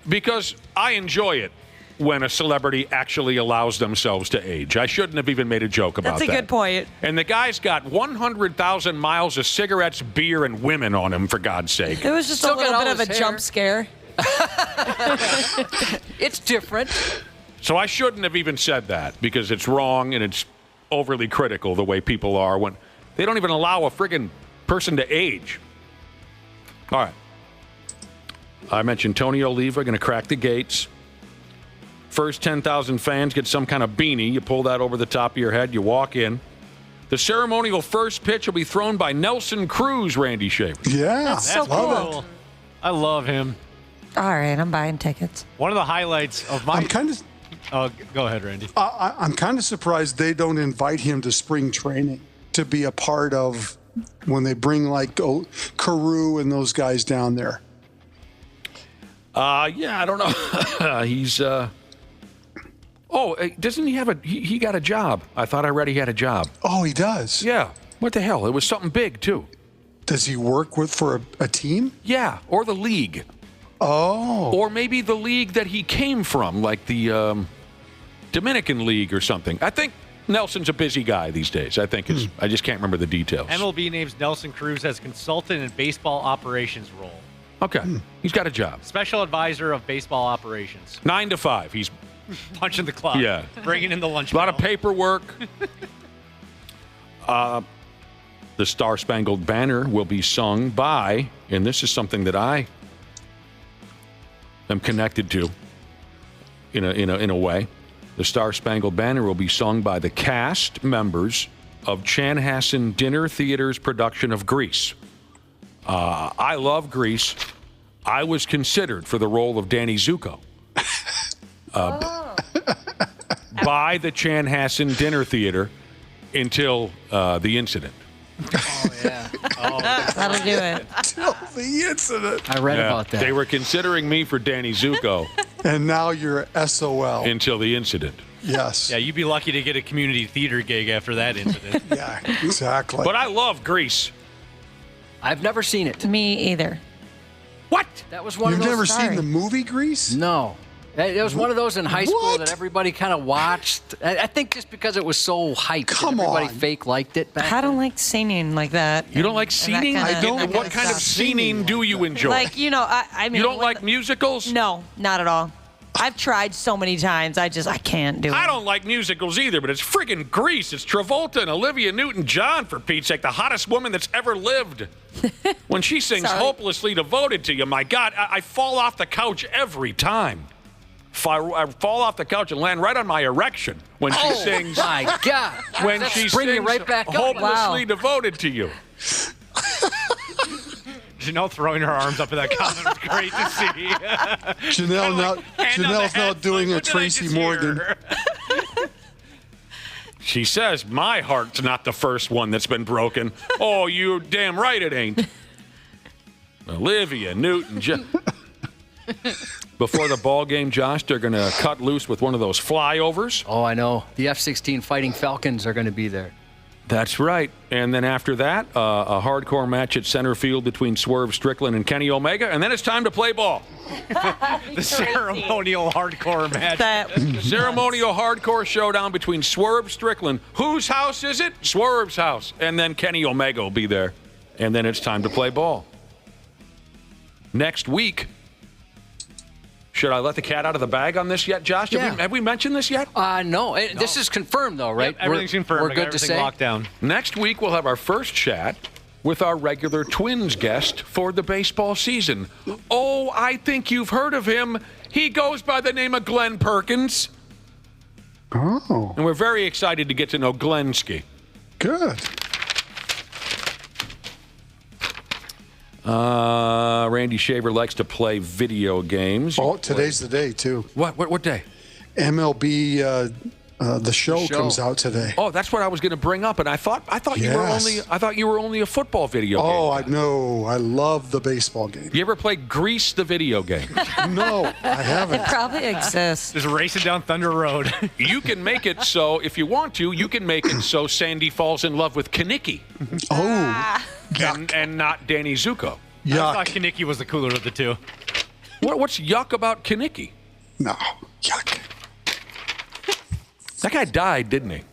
because I enjoy it when a celebrity actually allows themselves to age. I shouldn't have even made a joke about that. That's a good point. And the guy's got 100,000 miles of cigarettes, beer, and women on him, for God's sake. It was just a little bit of a jump scare. It's different. So I shouldn't have even said that, because it's wrong and it's overly critical the way people are when they don't even allow a friggin' person to age. All right. I mentioned Tony Oliva going to crack the gates. First 10,000 fans get some kind of beanie. You pull that over the top of your head. You walk in. The ceremonial first pitch will be thrown by Nelson Cruz, Randy Shaver. Yeah. That's so cool. I love him. All right, I'm buying tickets. One of the highlights of my... go ahead, Randy. I'm kind of surprised they don't invite him to spring training to be a part of when they bring like Carew and those guys down there. Yeah, I don't know. He's... doesn't he have he got a job? I thought I read he had a job. Oh, he does? Yeah. What the hell? It was something big, too. Does he work for a team? Yeah, or the league. Oh. Or maybe the league that he came from, like the Dominican League or something. I think Nelson's a busy guy these days. I think I just can't remember the details. MLB names Nelson Cruz as consultant in baseball operations role. Okay. He's got a job. Special advisor of baseball operations. 9 to 5. He's punching the clock. Yeah. Bringing in the lunch. A lot of paperwork. The Star Spangled Banner will be sung by, and this is something that I am connected to in a way. The Star Spangled Banner will be sung by the cast members of Chanhassen Dinner Theater's production of Grease. I love Grease. I was considered for the role of Danny Zuko by the Chanhassen Dinner Theater until the incident. Oh, yeah. That'll do it. Until the incident. I read about that. They were considering me for Danny Zuko. And now you're SOL. Until the incident. Yes. Yeah, you'd be lucky to get a community theater gig after that incident. Yeah, exactly. But I love Grease. I've never seen it. Me either. What? That was one You've of those. never seen the movie Grease? No. It was one of those in high school that everybody kind of watched. I think just because it was so hyped. Come everybody on. fake liked it back I don't like singing like that. You don't like singing? I don't. What kind of singing do you enjoy? Like, I mean. You don't like musicals? No, not at all. I've tried so many times. I can't do it. I don't like musicals either, but it's friggin' Grease. It's Travolta and Olivia Newton-John, for Pete's sake, the hottest woman that's ever lived. When she sings Hopelessly Devoted to You, my God, I fall off the couch every time. I fall off the couch and land right on my erection when she sings. My God. When she sings right back up. Hopelessly Devoted to You. Janelle throwing her arms up in that comment was great to see. Janelle's now doing a Tracy Morgan. She says, my heart's not the first one that's been broken. Oh, you're damn right it ain't. Olivia Newton-John. Before the ball game, Josh, they're going to cut loose with one of those flyovers. Oh, I know. The F-16 Fighting Falcons are going to be there. That's right. And then after that, a hardcore match at center field between Swerve Strickland and Kenny Omega. And then it's time to play ball. The ceremonial hardcore match. Ceremonial hardcore showdown between Swerve Strickland. Whose house is it? Swerve's house. And then Kenny Omega will be there. And then it's time to play ball. Next week. Should I let the cat out of the bag on this yet, Josh? Yeah. Have we mentioned this yet? No. This is confirmed, though, right? Yep, everything's confirmed. We're good to say. Locked down. Next week, we'll have our first chat with our regular Twins guest for the baseball season. Oh, I think you've heard of him. He goes by the name of Glenn Perkins. Oh. And we're very excited to get to know Glensky. Good. Randy Shaver likes to play video games. Oh, today's the day, too. What day? MLB, the show comes out today. Oh, that's what I was going to bring up, and I thought you were only a football video game. Oh, I know. I love the baseball game. You ever play Grease the video game? No, I haven't. It probably exists. Just racing down Thunder Road. You can make it so, if you want to, you can make it so Sandy falls in love with Kaneki. Oh. And not Danny Zuko. I thought Kaneki was the cooler of the two. What's yuck about Kaneki? No, yuck. That guy died, didn't he?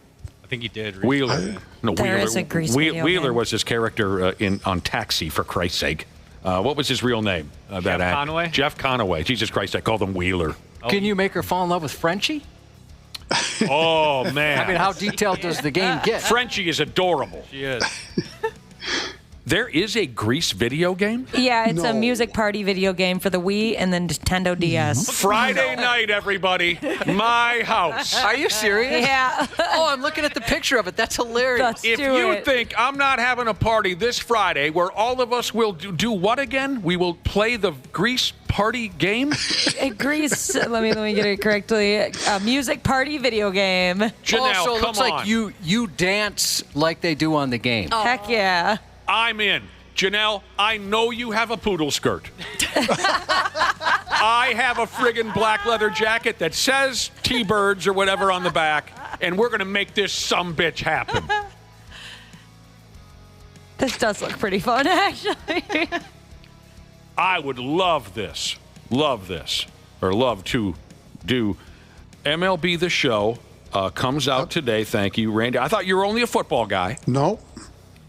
I think he did. Wheeler. There is a Grease video Wheeler game. was his character on Taxi, for Christ's sake. What was his real name? Jeff Conaway? Jeff Conaway. Jesus Christ, I called him Wheeler. Can you make her fall in love with Frenchie? Oh, man. I mean, how detailed does the game get? Frenchie is adorable. She is. There is a Grease video game? Yeah, it's a music party video game for the Wii and then Nintendo DS. Friday night, everybody. My house. Are you serious? Yeah. Oh, I'm looking at the picture of it. That's hilarious. If you think I'm not having a party this Friday where all of us will do what again? We will play the Grease party game? Grease, let me get it correctly. A music party video game. Janelle, so it looks come like on. you dance like they do on the game. Heck yeah. I'm in. Janelle, I know you have a poodle skirt. I have a friggin' black leather jacket that says T-Birds or whatever on the back, and we're going to make this sumbitch happen. This does look pretty fun, actually. I would love this, or love to do MLB The Show. Comes out today. Thank you, Randy. I thought you were only a football guy. No.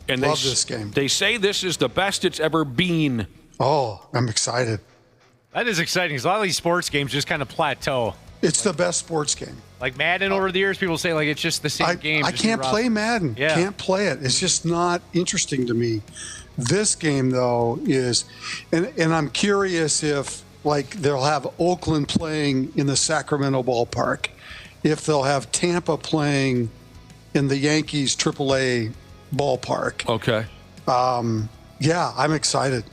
And love this game. They say this is the best it's ever been. Oh, I'm excited. That is exciting because a lot of these sports games just kind of plateau. It's the best sports game. Like Madden over the years, people say like it's just the same game. I can't play Madden. Yeah. Can't play it. It's just not interesting to me. This game, though, is, and I'm curious if, like, they'll have Oakland playing in the Sacramento ballpark, if they'll have Tampa playing in the Yankees AAA ballpark. Okay. Yeah, I'm excited.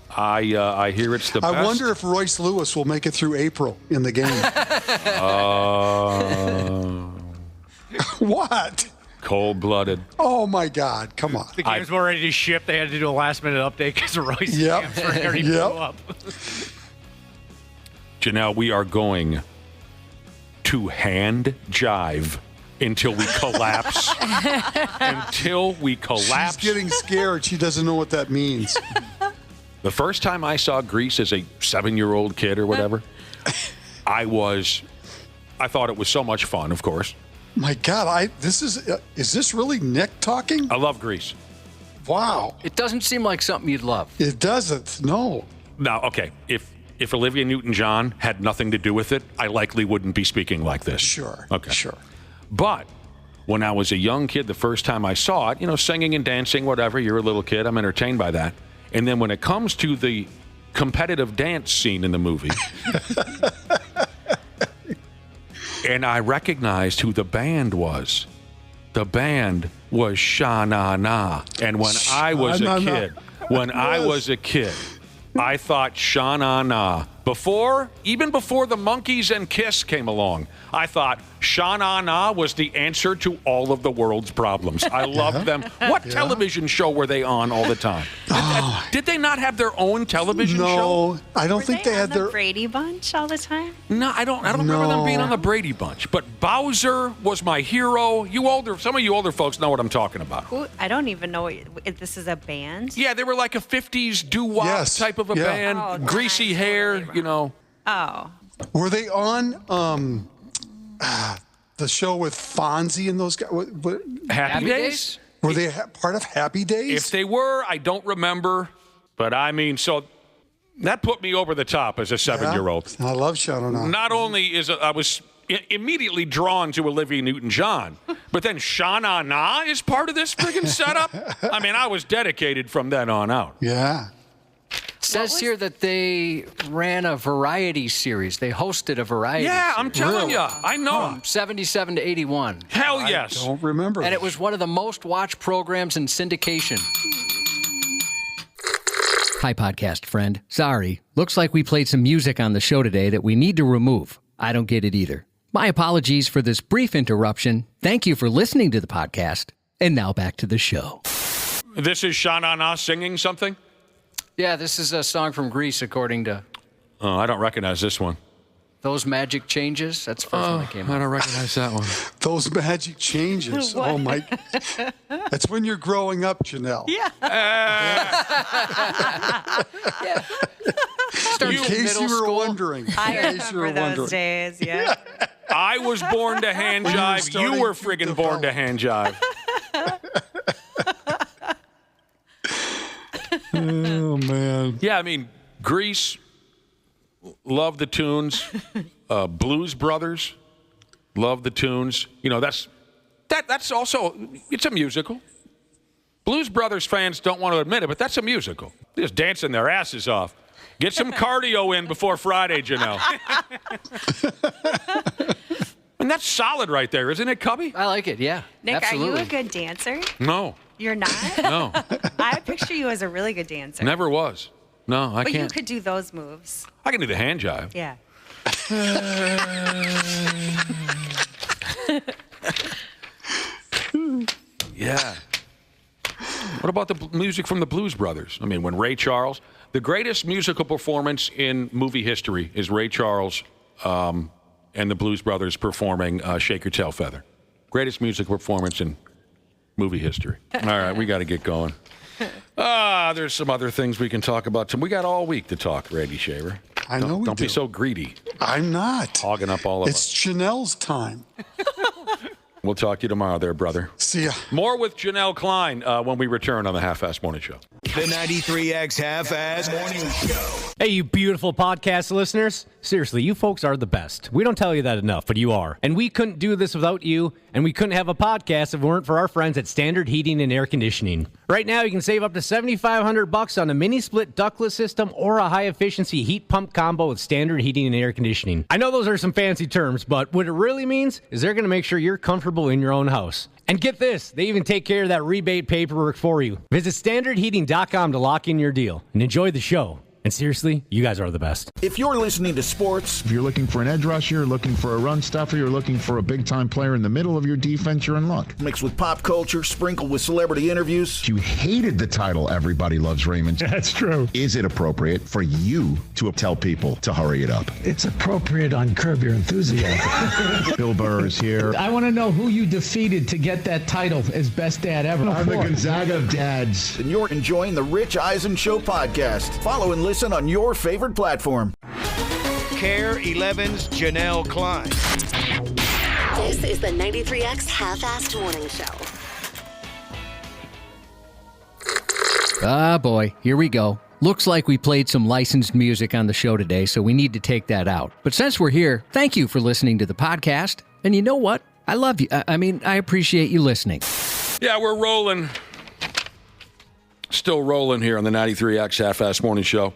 I hear it's the best. I wonder if Royce Lewis will make it through April in the game. What? Cold-blooded. Oh, my God. Come on. The game's more ready to ship. They had to do a last-minute update because Royce already blew up. Janelle, we are going to hand jive until we collapse. Until we collapse. She's getting scared. She doesn't know what that means. The first time I saw Grease as a 7-year-old kid or whatever, I thought it was so much fun, of course. My God, is this really Nick talking? I love Grease. Wow. It doesn't seem like something you'd love. It doesn't, no. Now, okay, if Olivia Newton-John had nothing to do with it, I likely wouldn't be speaking like this. Sure. Okay. Sure. But when I was a young kid, the first time I saw it, singing and dancing, whatever, you're a little kid, I'm entertained by that. And then when it comes to the competitive dance scene in the movie, and I recognized who the band was. The band was Sha-Na-Na. And when I was a kid, I thought Sha-Na-Na. Even before the Monkees and Kiss came along, I thought Sha-Na-Na was the answer to all of the world's problems. I loved them. What television show were they on all the time? Did they not have their own television show? No, I don't think they had the Brady Bunch all the time. No, I don't remember them being on the Brady Bunch. But Bowser was my hero. Some of you older folks know what I'm talking about. I don't even know if this is a band. Yeah, they were like a 50s doo-wop type of a band. Oh, greasy hair, Oh. Were they on the show with Fonzie and those guys? Happy Days? Were they part of Happy Days? If they were, I don't remember. But I mean, so that put me over the top as a 7-year-old. I love Sha-Na-Na. Not only I was immediately drawn to Olivia Newton-John, but then Sha-Na-Na is part of this friggin' setup? I mean, I was dedicated from then on out. Yeah. Says here that they ran a variety series. They hosted a variety series. I'm telling you. I know. From 77 to 81. Hell yes. I don't remember. And it was one of the most watched programs in syndication. Hi, podcast friend. Sorry. Looks like we played some music on the show today that we need to remove. I don't get it either. My apologies for this brief interruption. Thank you for listening to the podcast. And now back to the show. This is Sha-Na-Na singing something? Yeah, this is a song from Grease, according to... Oh, I don't recognize this one. Those Magic Changes? That's the first one that came out. I don't recognize that one. Those Magic Changes. Oh, my... That's when you're growing up, Janelle. Yeah. In case you were wondering. I remember those days, yeah. I was born to hand jive. You were friggin' born to hand jive. Oh, man. Yeah, I mean, Grease, love the tunes. Blues Brothers, love the tunes. That's also, it's a musical. Blues Brothers fans don't want to admit it, but that's a musical. They're just dancing their asses off. Get some cardio in before Friday, Janelle. And that's solid right there, isn't it, Cubby? I like it, yeah. Nick, absolutely. Are you a good dancer? No. You're not? No. I picture you as a really good dancer. Never was. No, I but can't. You could do those moves. I can do the hand jive. Yeah. Yeah. What about the music from the Blues Brothers? I mean, when Ray Charles, the greatest musical performance in movie history is Ray Charles and the Blues Brothers performing Shake Your Tail Feather. Greatest musical performance in movie history. All right, we got to get going. There's some other things we can talk about. We got all week to talk, Randy Shaver. I know we do. Don't be so greedy. I'm not. Hogging up all of It's Janelle's time. We'll talk to you tomorrow there, brother. See ya. More with Janel Klein when we return on the Half-Assed Morning Show. The 93X Half-Assed Morning Show. Hey, you beautiful podcast listeners. Seriously, you folks are the best. We don't tell you that enough, but you are. And we couldn't do this without you, and we couldn't have a podcast if it weren't for our friends at Standard Heating and Air Conditioning. Right now, you can save up to $7,500 on a mini-split ductless system or a high-efficiency heat pump combo with Standard Heating and Air Conditioning. I know those are some fancy terms, but what it really means is they're going to make sure you're comfortable in your own house. And get this, they even take care of that rebate paperwork for you. Visit standardheating.com to lock in your deal and enjoy the show. And seriously, you guys are the best. If you're listening to sports, if you're looking for an edge rusher, looking for a run stuffer, you're looking for a big-time player in the middle of your defense, you're in luck. Mixed with pop culture, sprinkled with celebrity interviews. You hated the title Everybody Loves Raymond. That's true. Is it appropriate for you to tell people to hurry it up? It's appropriate on Curb Your Enthusiasm. Bill Burr is here. I want to know who you defeated to get that title as best dad ever. I'm the Gonzaga of dads. And you're enjoying the Rich Eisen Show podcast. Follow and listen on your favorite platform. KARE 11's Janel Klein. This is the 93X Half-Assed Morning Show. Ah, boy, here we go. Looks like we played some licensed music on the show today, so we need to take that out. But since we're here, thank you for listening to the podcast. And you know what? I love you. I appreciate you listening. Yeah, we're rolling. Still rolling here on the 93X Half-Assed Morning Show.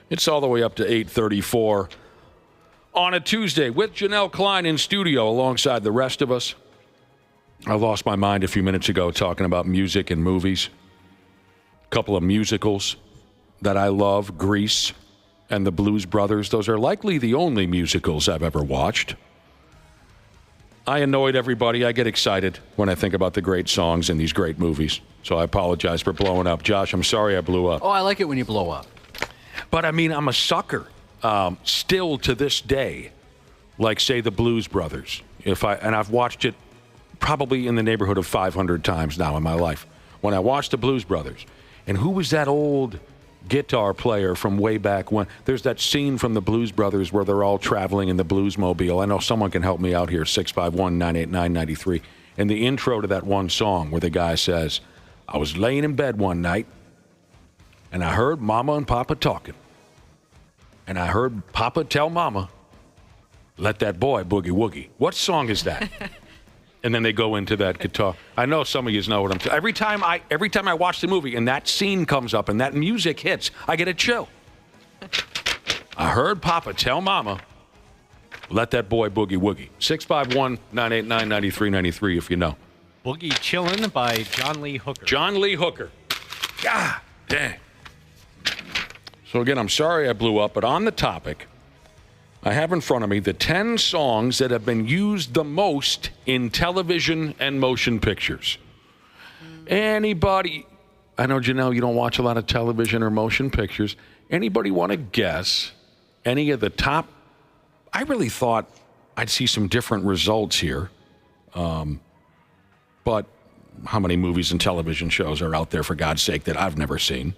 It's all the way up to 8:34 on a Tuesday with Janel Klein in studio alongside the rest of us. I lost my mind a few minutes ago talking about music and movies. A couple of musicals that I love, Grease and the Blues Brothers. Those are likely the only musicals I've ever watched. I annoyed everybody. I get excited when I think about the great songs in these great movies. So I apologize for blowing up. Josh, I'm sorry I blew up. Oh, I like it when you blow up. But, I mean, I'm a sucker still to this day, like, say, the Blues Brothers. And I've watched it probably in the neighborhood of 500 times now in my life. When I watched the Blues Brothers, and who was that old guitar player from way back when? There's that scene from the Blues Brothers where they're all traveling in the Bluesmobile. I know someone can help me out here, 651-989-93. In the intro to that one song where the guy says, I was laying in bed one night, and I heard Mama and Papa talking. And I heard Papa tell Mama, let that boy boogie woogie. What song is that? And then they go into that guitar. I know some of you know what I'm talking. Every time I watch the movie and that scene comes up and that music hits, I get a chill. I heard Papa tell Mama, let that boy boogie woogie. 651-989-9393 if you know. Boogie Chillin' by John Lee Hooker. John Lee Hooker. God dang. So again, I'm sorry I blew up, but on the topic, I have in front of me the 10 songs that have been used the most in television and motion pictures. Anybody, I know, Janelle, you don't watch a lot of television or motion pictures. Anybody want to guess any of the top? I really thought I'd see some different results here. But how many movies and television shows are out there, for God's sake, that I've never seen?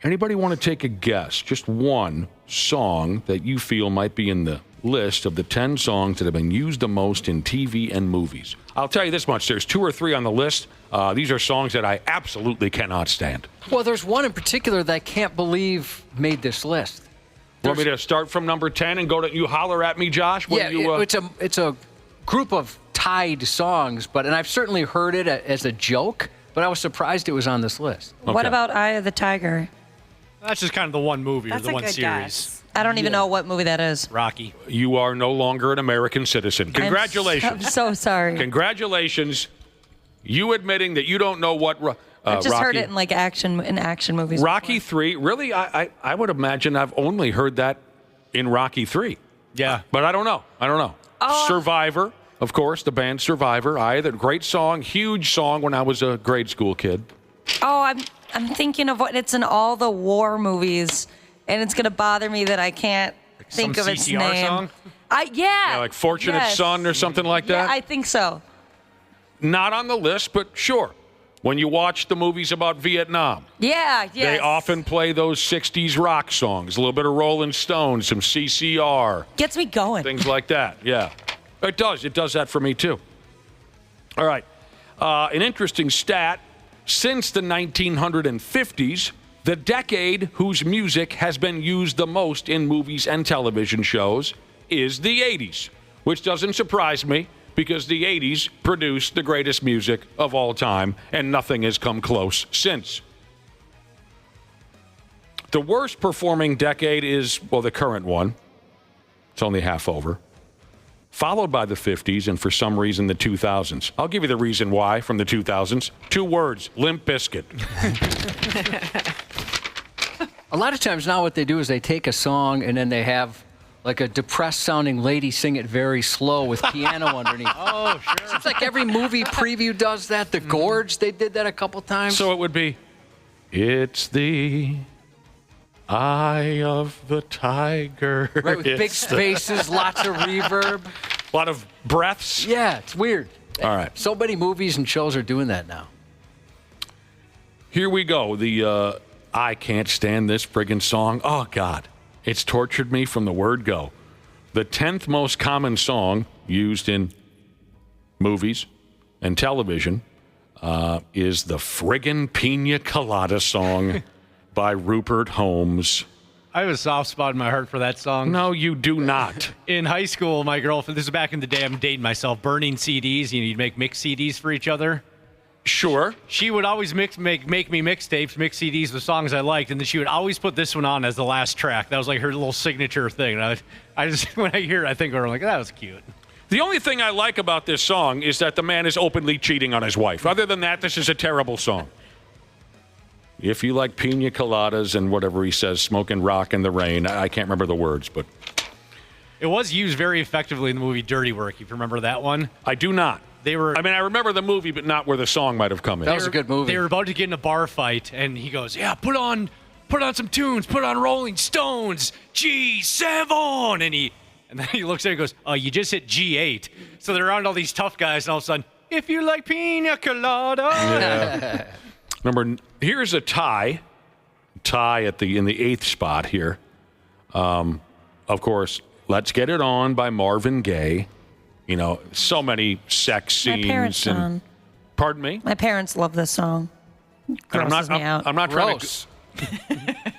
Anybody want to take a guess? Just one song that you feel might be in the list of the 10 songs that have been used the most in TV and movies. I'll tell you this much. There's 2 or 3 on the list. These are songs that I absolutely cannot stand. Well, there's one in particular that I can't believe made this list. Want me to start from number 10 and go to, you holler at me, Josh? It's a group of tied songs, and I've certainly heard it as a joke, but I was surprised it was on this list. What about Eye of the Tiger? That's just kind of the one movie That's or the a one good series. guess. I don't even know what movie that is. Rocky. You are no longer an American citizen. Congratulations. I'm so sorry. Congratulations. You admitting that you don't know what I just Rocky, heard it in action movies. Rocky 3. Really, I would imagine I've only heard that in Rocky 3. Yeah. But I don't know. Survivor, of course, the band Survivor. Great song, huge song when I was a grade school kid. Oh, I'm thinking of what it's in all the war movies, and it's gonna bother me that I can't think of its CCR name. song? Yeah, like Fortunate Son or something like that? Yeah, I think so. Not on the list, but sure. When you watch the movies about Vietnam, they often play those 60s rock songs, a little bit of Rolling Stones, some CCR. Gets me going. Things like that, yeah. It does. It does that for me, too. All right. An interesting stat. Since the 1950s, the decade whose music has been used the most in movies and television shows is the 80s, which doesn't surprise me because the 80s produced the greatest music of all time, and nothing has come close since. The worst performing decade is, well, the current one. It's only half over. Followed by the 50s, and for some reason, the 2000s. I'll give you the reason why from the 2000s. 2 words, Limp Bizkit. A lot of times now what they do is they take a song and then they have like a depressed-sounding lady sing it very slow with piano underneath. Oh, sure. It's like every movie preview does that. The Gorge, they did that a couple times. So it would be, it's the Eye of the Tiger. Right, with big spaces, lots of reverb. A lot of breaths. Yeah, it's weird. All right. So many movies and shows are doing that now. Here we go. The I Can't Stand This friggin' song. Oh, God. It's tortured me from the word go. The 10th most common song used in movies and television is the friggin' Pina Colada song by Rupert Holmes. I have a soft spot in my heart for that song. No, you do not. In high school, my girlfriend, this is back in the day, I'm dating myself, burning CDs. You'd make mix CDs for each other. Sure. She would always make me mixtapes, mix CDs with songs I liked, and then she would always put this one on as the last track. That was like her little signature thing. And I just, when I hear it, I think of her, I'm like, that was cute. The only thing I like about this song is that the man is openly cheating on his wife. Other than that, this is a terrible song. If you like pina coladas and whatever he says, smoking rock in the rain, I can't remember the words, but... It was used very effectively in the movie Dirty Work, if you remember that one. I do not. I remember the movie, but not where the song might have come in. That was a good movie. They were about to get in a bar fight, and he goes, yeah, put on some tunes, put on Rolling Stones, G7, and then he looks at it and goes, oh, you just hit G8. So they're around all these tough guys, and all of a sudden, if you like pina colada. Yeah. Remember, here's a tie in the 8th spot here. Of course, Let's Get It On by Marvin Gaye. You know, so many sex scenes. My parents and pardon me? My parents love this song. Grosses me out. I'm not trying to.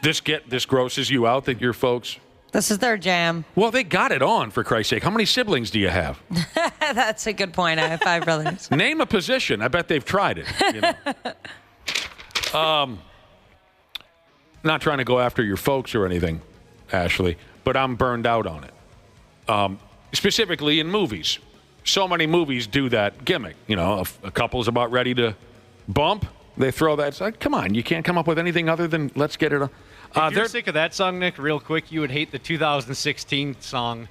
This grosses you out that your folks. This is their jam. Well, they got it on, for Christ's sake. How many siblings do you have? That's a good point. I have 5 brothers. Name a position. I bet they've tried it. You know. Not trying to go after your folks or anything, Ashley, but I'm burned out on it. Specifically in movies. So many movies do that gimmick. You know, a couple's about ready to bump. They throw that. It's like, come on, you can't come up with anything other than Let's Get It On. If you're sick of that song, Nick, real quick, you would hate the 2016 song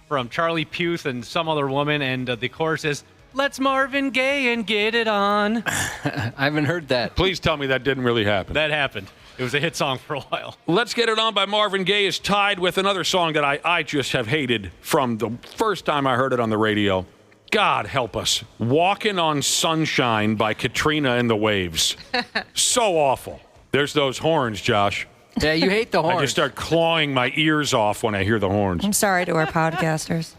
from Charlie Puth and some other woman, and the chorus is, let's Marvin Gaye and get it on. I haven't heard that. Please tell me that didn't really happen. That happened. It was a hit song for a while. Let's Get It On by Marvin Gaye is tied with another song that I just have hated from the first time I heard it on the radio. God help us. Walking on Sunshine by Katrina and the Waves. So awful. There's those horns, Josh. Yeah, you hate the horns. I just start clawing my ears off when I hear the horns. I'm sorry to our podcasters.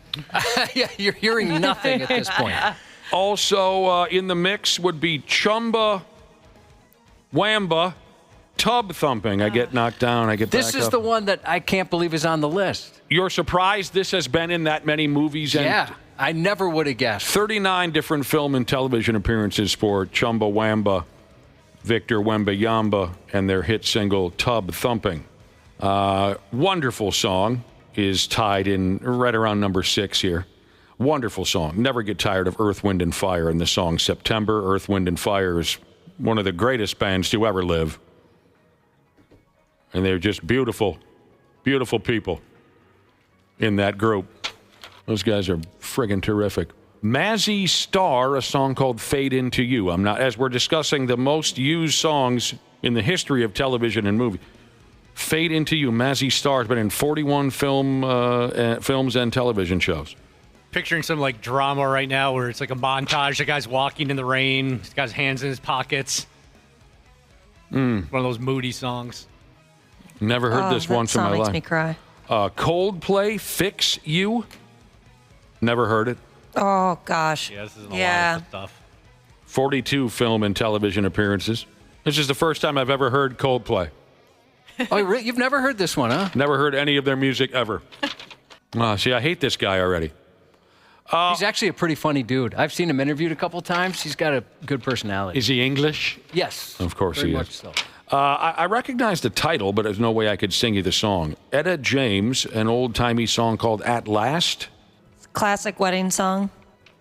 Yeah, you're hearing nothing at this point. Also in the mix would be Chumba Wamba. Tub thumping. I get knocked down. I get back up. This is the one that I can't believe is on the list. You're surprised this has been in that many movies? And yeah, I never would have guessed. 39 different film and television appearances for Chumba Wamba. Victor Wembanyama and their hit single Tub Thumping. Wonderful song, is tied in right around number 6 here. Wonderful song. Never get tired of Earth, Wind, and Fire in the song September. Earth, Wind, and Fire is one of the greatest bands to ever live. And they're just beautiful, beautiful people in that group. Those guys are friggin' terrific. Mazzy Star, a song called Fade Into You. As we're discussing the most used songs in the history of television and movie. Fade Into You, Mazzy Star has been in 41 films and television shows. Picturing some like drama right now where it's like a montage. The guy's walking in the rain. He's got his hands in his pockets. One of those moody songs. Never heard this once in my life. That song makes me cry. Coldplay, Fix You. Never heard it. Oh, gosh. Yeah, this is a lot of stuff. 42 film and television appearances. This is the first time I've ever heard Coldplay. Oh, you've never heard this one, huh? Never heard any of their music ever. See, I hate this guy already. He's actually a pretty funny dude. I've seen him interviewed a couple times. He's got a good personality. Is he English? Yes. Of course very he much is. So. I recognize the title, but there's no way I could sing you the song. Etta James, an old-timey song called At Last. Classic wedding song.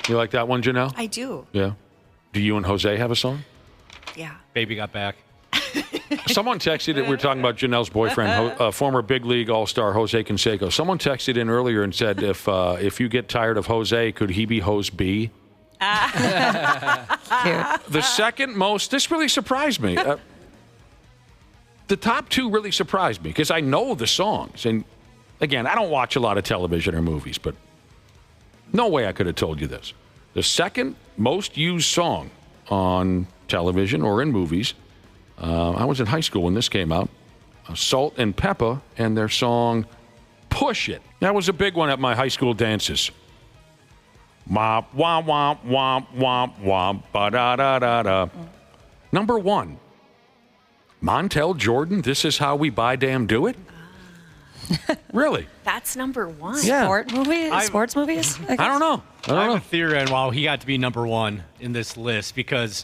You like that one, Janelle? I do. Yeah. Do you and Jose have a song? Yeah. Baby got back. Someone texted it. We were talking about Janelle's boyfriend, former big league all-star Jose Canseco. Someone texted in earlier and said, if you get tired of Jose, could he be Hose B? The second most, this really surprised me. The top 2 really surprised me because I know the songs. And again, I don't watch a lot of television or movies, but no way I could have told you this. The second most used song on television or in movies, I was in high school when this came out, Salt and Pepper and their song Push It. That was a big one at my high school dances. Womp, womp, womp, womp, womp, womp, ba-da-da-da-da. Number 1, Montel Jordan, This Is How We Buy Damn Do It? Really? That's number 1. Yeah. Sports movies? I don't know. I have a theory on why he got to be number 1 in this list because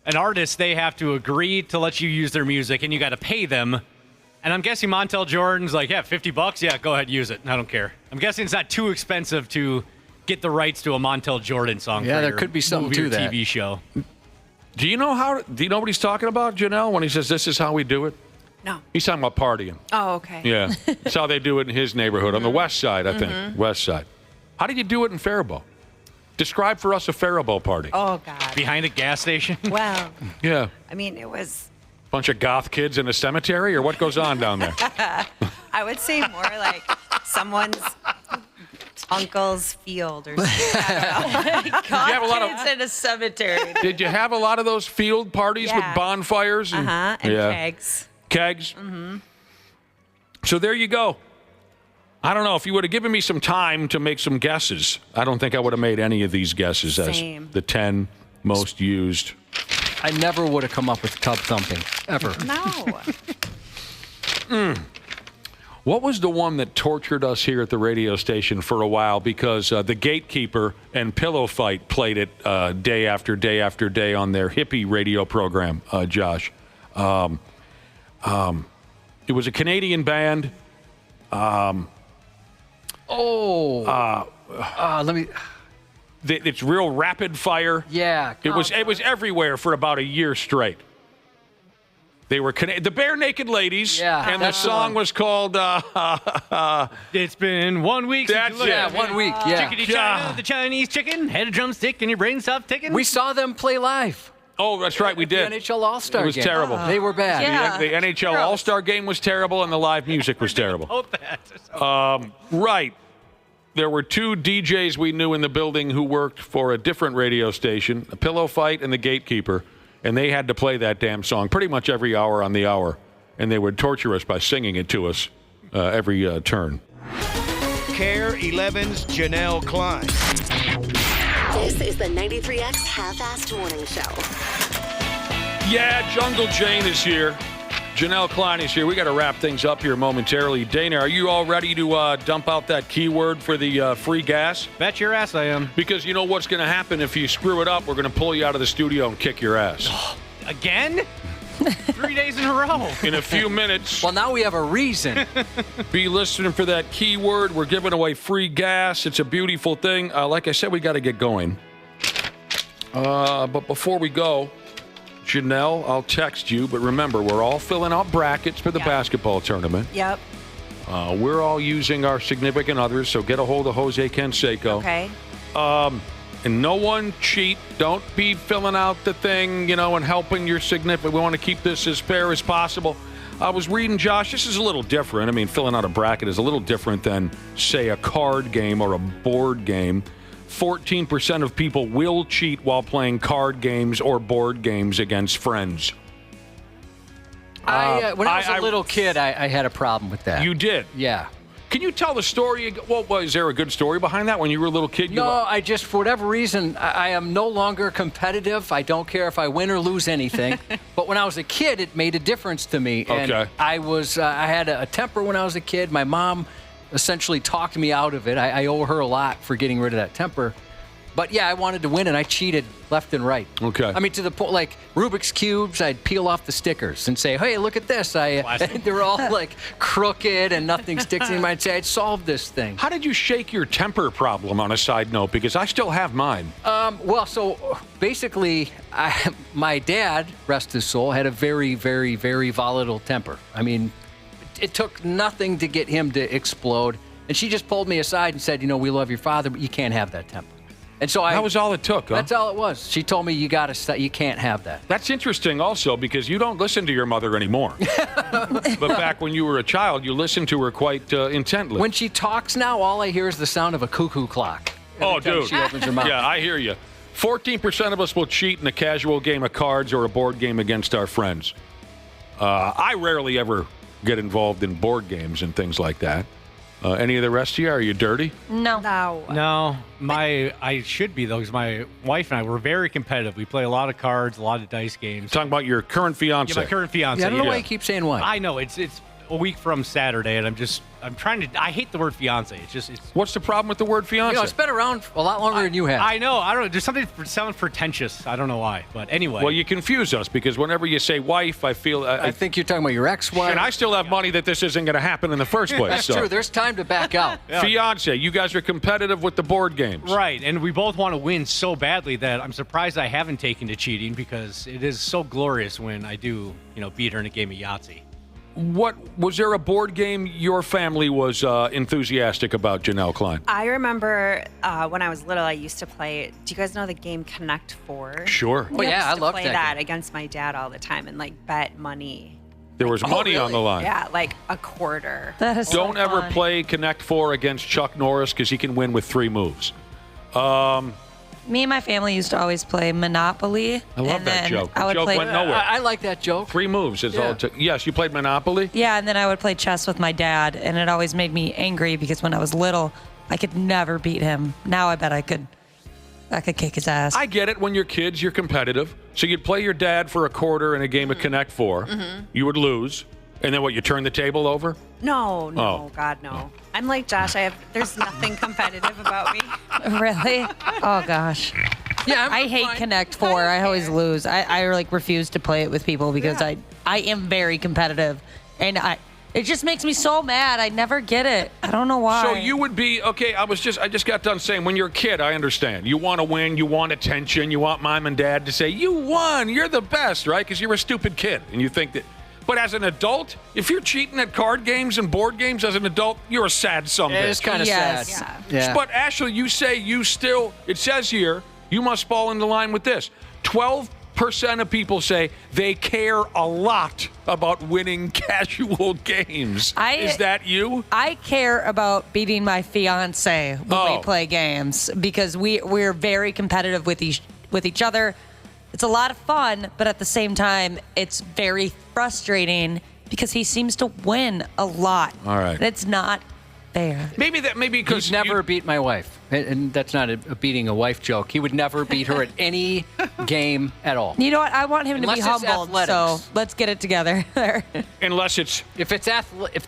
an artist, they have to agree to let you use their music and you got to pay them. And I'm guessing Montel Jordan's like, yeah, $50? Yeah, go ahead, use it. I don't care. I'm guessing it's not too expensive to get the rights to a Montel Jordan song. Yeah, for there your could be something movie to or that. TV show. Do you know what he's talking about, Janelle, when he says this is how we do it? No. He's talking about partying. Oh, okay. Yeah. That's how they do it in his neighborhood, on the west side, I think. West side. How did you do it in Faribault? Describe for us a Faribault party. Oh, God. Behind a gas station? Well, Yeah. I mean, it was, Bunch of goth kids in a cemetery, or what goes on down there? I would say more like someone's uncle's field or something. I don't know. God, You have a lot of- kids in a cemetery. Did you have a lot of those field parties with bonfires? And Yeah. kegs. Kegs? So there you go. I don't know. If you would have given me some time to make some guesses, I don't think I would have made any of these guesses Same. as the 10 most used. I never would have come up with Tub Thumping, ever. No. What was the one that tortured us here at the radio station for a while because the Gatekeeper and Pillow Fight played it day after day after day on their hippie radio program, Josh? It was a Canadian band. Let me... It's real rapid fire. Yeah. It was everywhere for about a year straight. They were the Bare Naked Ladies, and the song was called It's been 1 week since you looked at me. 1 week, yeah. Chickadee China, the Chinese chicken, had a drumstick and your brain stopped ticking. We saw them play live. Oh, that's right, we did. The NHL All-Star It was game. terrible. They were bad. Yeah. The NHL All-Star game was terrible, and the live music was terrible. Both that. Right. There were 2 DJs we knew in the building who worked for a different radio station, a Pillow Fight and the Gatekeeper, and they had to play that damn song pretty much every hour on the hour, and they would torture us by singing it to us every turn. KARE 11's Janel Klein. This is the 93X Half-Assed Morning Show. Yeah, Jungle Jane is here. Janel Klein is here. We got to wrap things up here momentarily. Dana, are you all ready to dump out that keyword for the free gas? Bet your ass I am. Because you know what's going to happen if you screw it up. We're going to pull you out of the studio and kick your ass. Again? 3 days in a row. In a few minutes. Well, now we have a reason. Be listening for that keyword. We're giving away free gas. It's a beautiful thing. Like I said, we got to get going. But before we go, Janelle, I'll text you. But remember, we're all filling out brackets for the basketball tournament. Yep. We're all using our significant others, so get a hold of Jose Canseco. Okay. And no one cheat. Don't be filling out the thing, and helping your significant. We want to keep this as fair as possible. I was reading, Josh, this is a little different. I mean, filling out a bracket is a little different than, say, a card game or a board game. 14% of people will cheat while playing card games or board games against friends. When I was a little kid, I had a problem with that. You did? Yeah. Can you tell the story? Well, is there a good story behind that? When you were a little kid? No, I just, for whatever reason, I am no longer competitive. I don't care if I win or lose anything. But when I was a kid, it made a difference to me. And okay. I had a temper when I was a kid. My mom essentially talked me out of it. I owe her a lot for getting rid of that temper. But yeah, I wanted to win, and I cheated left and right. Okay. I mean, to the point, like Rubik's Cubes, I'd peel off the stickers and say, hey, look at this. They're all like crooked and nothing sticks in. I'd say, I'd solved this thing. How did you shake your temper problem, on a side note? Because I still have mine. So basically, my dad, rest his soul, had a very, very, very volatile temper. I mean, it took nothing to get him to explode. And she just pulled me aside and said, we love your father, but you can't have that temper. And so that was all it took, huh? That's all it was. She told me you can't have that. That's interesting also, because you don't listen to your mother anymore. But back when you were a child, you listened to her quite intently. When she talks now, all I hear is the sound of a cuckoo clock. Oh, dude. She opens her mouth. Yeah, I hear you. 14% of us will cheat in a casual game of cards or a board game against our friends. I rarely ever get involved in board games and things like that. Any of the rest of you? Are you dirty? No. No. I should be, though, because my wife and I were very competitive. We play a lot of cards, a lot of dice games. Talking about your current fiance. Yeah, my current fiance. Yeah, I don't know why you keep saying wife. I know. It's a week from Saturday, and I'm trying to. I hate the word fiance. It's What's the problem with the word fiance? It's been around a lot longer than you have. I know. I don't know. There's something sounds pretentious. I don't know why, but anyway. Well, you confuse us, because whenever you say wife, I feel. I think you're talking about your ex-wife. And I still have money that this isn't going to happen in the first place. That's true. There's time to back out. Yeah. Fiance, you guys are competitive with the board games, right? And we both want to win so badly that I'm surprised I haven't taken to cheating, because it is so glorious when I do, beat her in a game of Yahtzee. What was there a board game your family was enthusiastic about, Janel Klein? I remember when I was little, I used to play. Do you guys know the game Connect 4? Sure. Oh yeah, I love play that against my dad all the time and bet money. There was money on the line. Yeah, like a quarter. That is Don't so ever fun. play Connect 4 against Chuck Norris, because he can win with 3 moves. Me and my family used to always play Monopoly. I love that joke. The joke went nowhere. I like that joke. 3 moves is all it took. Yes, you played Monopoly? Yeah, and then I would play chess with my dad, and it always made me angry because when I was little, I could never beat him. Now I bet I could kick his ass. I get it. When you're kids, you're competitive. So you'd play your dad for a quarter in a game of Connect 4. Mm-hmm. You would lose. And then what, you turn the table over? No, Oh. God, no. I'm like Josh. There's nothing competitive about me. Really? Oh, gosh. Yeah, I hate Connect 4. I always lose. I refuse to play it with people because I am very competitive. And it just makes me so mad. I never get it. I don't know why. So you would be, okay, I just got done saying, when you're a kid, I understand. You want to win, you want attention, you want mom and dad to say, you won, you're the best, right? Because you're a stupid kid. And you think that. But as an adult, if you're cheating at card games and board games as an adult, you're a sad son of a bitch. It's kind of sad. Yeah. But Ashley, you say it says here, you must fall into line with this. 12% of people say they care a lot about winning casual games. Is that you? I care about beating my fiance when we play games because we're very competitive with each other. It's a lot of fun, but at the same time, it's very frustrating because he seems to win a lot. All right. And it's not fair. Maybe because he'd never beat my wife. And that's not a beating a wife joke. He would never beat her at any game at all. You know what? I want him to be humbled, so let's get it together there. Unless it's... If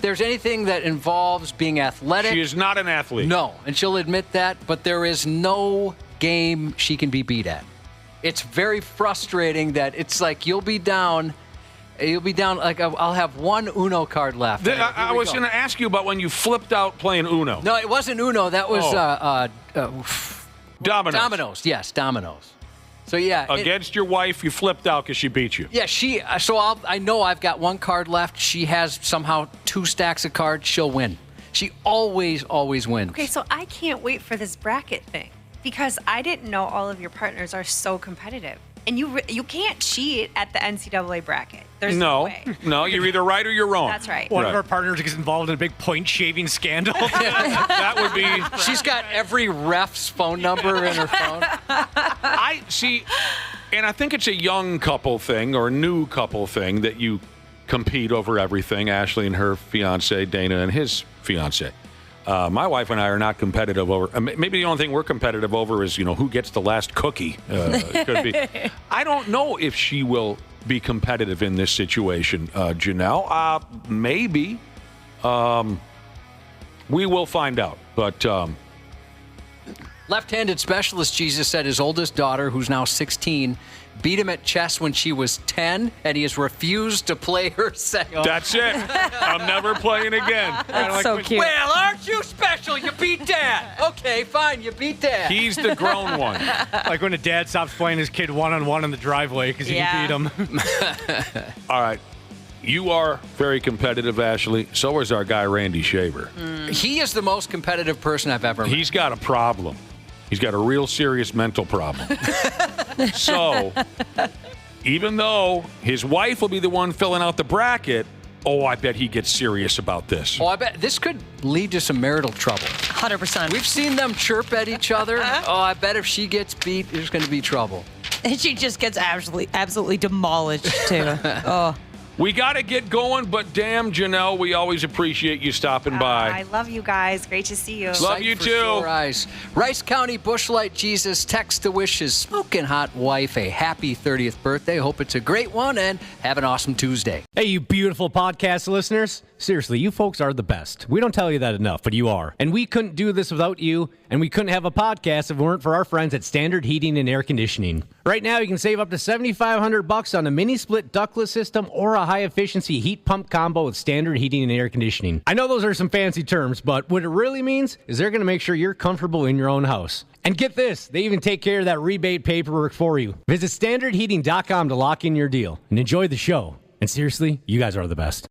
there's anything that involves being athletic... She is not an athlete. No, and she'll admit that, but there is no game she can be beat at. It's very frustrating that it's like you'll be down You'll be down, like, I'll have one Uno card left. I was going to ask you about when you flipped out playing Uno. No, it wasn't Uno. That was Dominoes. Dominoes, yes, Dominoes. So, yeah. Against your wife, you flipped out because she beat you. Yeah, I know I've got one card left. She has somehow 2 stacks of cards. She'll win. She always wins. Okay, so I can't wait for this bracket thing because I didn't know all of your partners are so competitive. And you can't cheat at the NCAA bracket. There's no way. No, you're either right or you're wrong. That's right. One of our partners gets involved in a big point-shaving scandal. That would be... She's got every ref's phone number in her phone. I see, and I think it's a young couple thing or a new couple thing that you compete over everything. Ashley and her fiance, Dana, and his fiance. My wife and I are not competitive over. Maybe the only thing we're competitive over is, who gets the last cookie. It could be. I don't know if she will be competitive in this situation, Janelle. Maybe. We will find out. But left-handed specialist Jesus said his oldest daughter, who's now 16, beat him at chess when she was 10, and he has refused to play her second. That's it. I'm never playing again. That's so cute. Well, aren't you special? You beat Dad. Okay, fine, you beat Dad. He's the grown one. Like when a dad stops playing his kid one-on-one in the driveway because he can beat him. All right. You are very competitive, Ashley. So is our guy, Randy Shaver. He is the most competitive person I've ever met. He's got a problem. He's got a real serious mental problem. So, even though his wife will be the one filling out the bracket, I bet he gets serious about this. I bet this could lead to some marital trouble. 100%. We've seen them chirp at each other. I bet if she gets beat, there's going to be trouble. And she just gets absolutely demolished, too. We got to get going, but damn, Janelle, we always appreciate you stopping by. I love you guys. Great to see you. Love you too. Rice County Bushlight Jesus texts to wish his smoking hot wife a happy 30th birthday. Hope it's a great one and have an awesome Tuesday. Hey, you beautiful podcast listeners. Seriously, you folks are the best. We don't tell you that enough, but you are. And we couldn't do this without you, and we couldn't have a podcast if it weren't for our friends at Standard Heating and Air Conditioning. Right now, you can save up to $7,500 on a mini-split ductless system or a high-efficiency heat pump combo with Standard Heating and Air Conditioning. I know those are some fancy terms, but what it really means is they're going to make sure you're comfortable in your own house. And get this, they even take care of that rebate paperwork for you. Visit standardheating.com to lock in your deal and enjoy the show. And seriously, you guys are the best.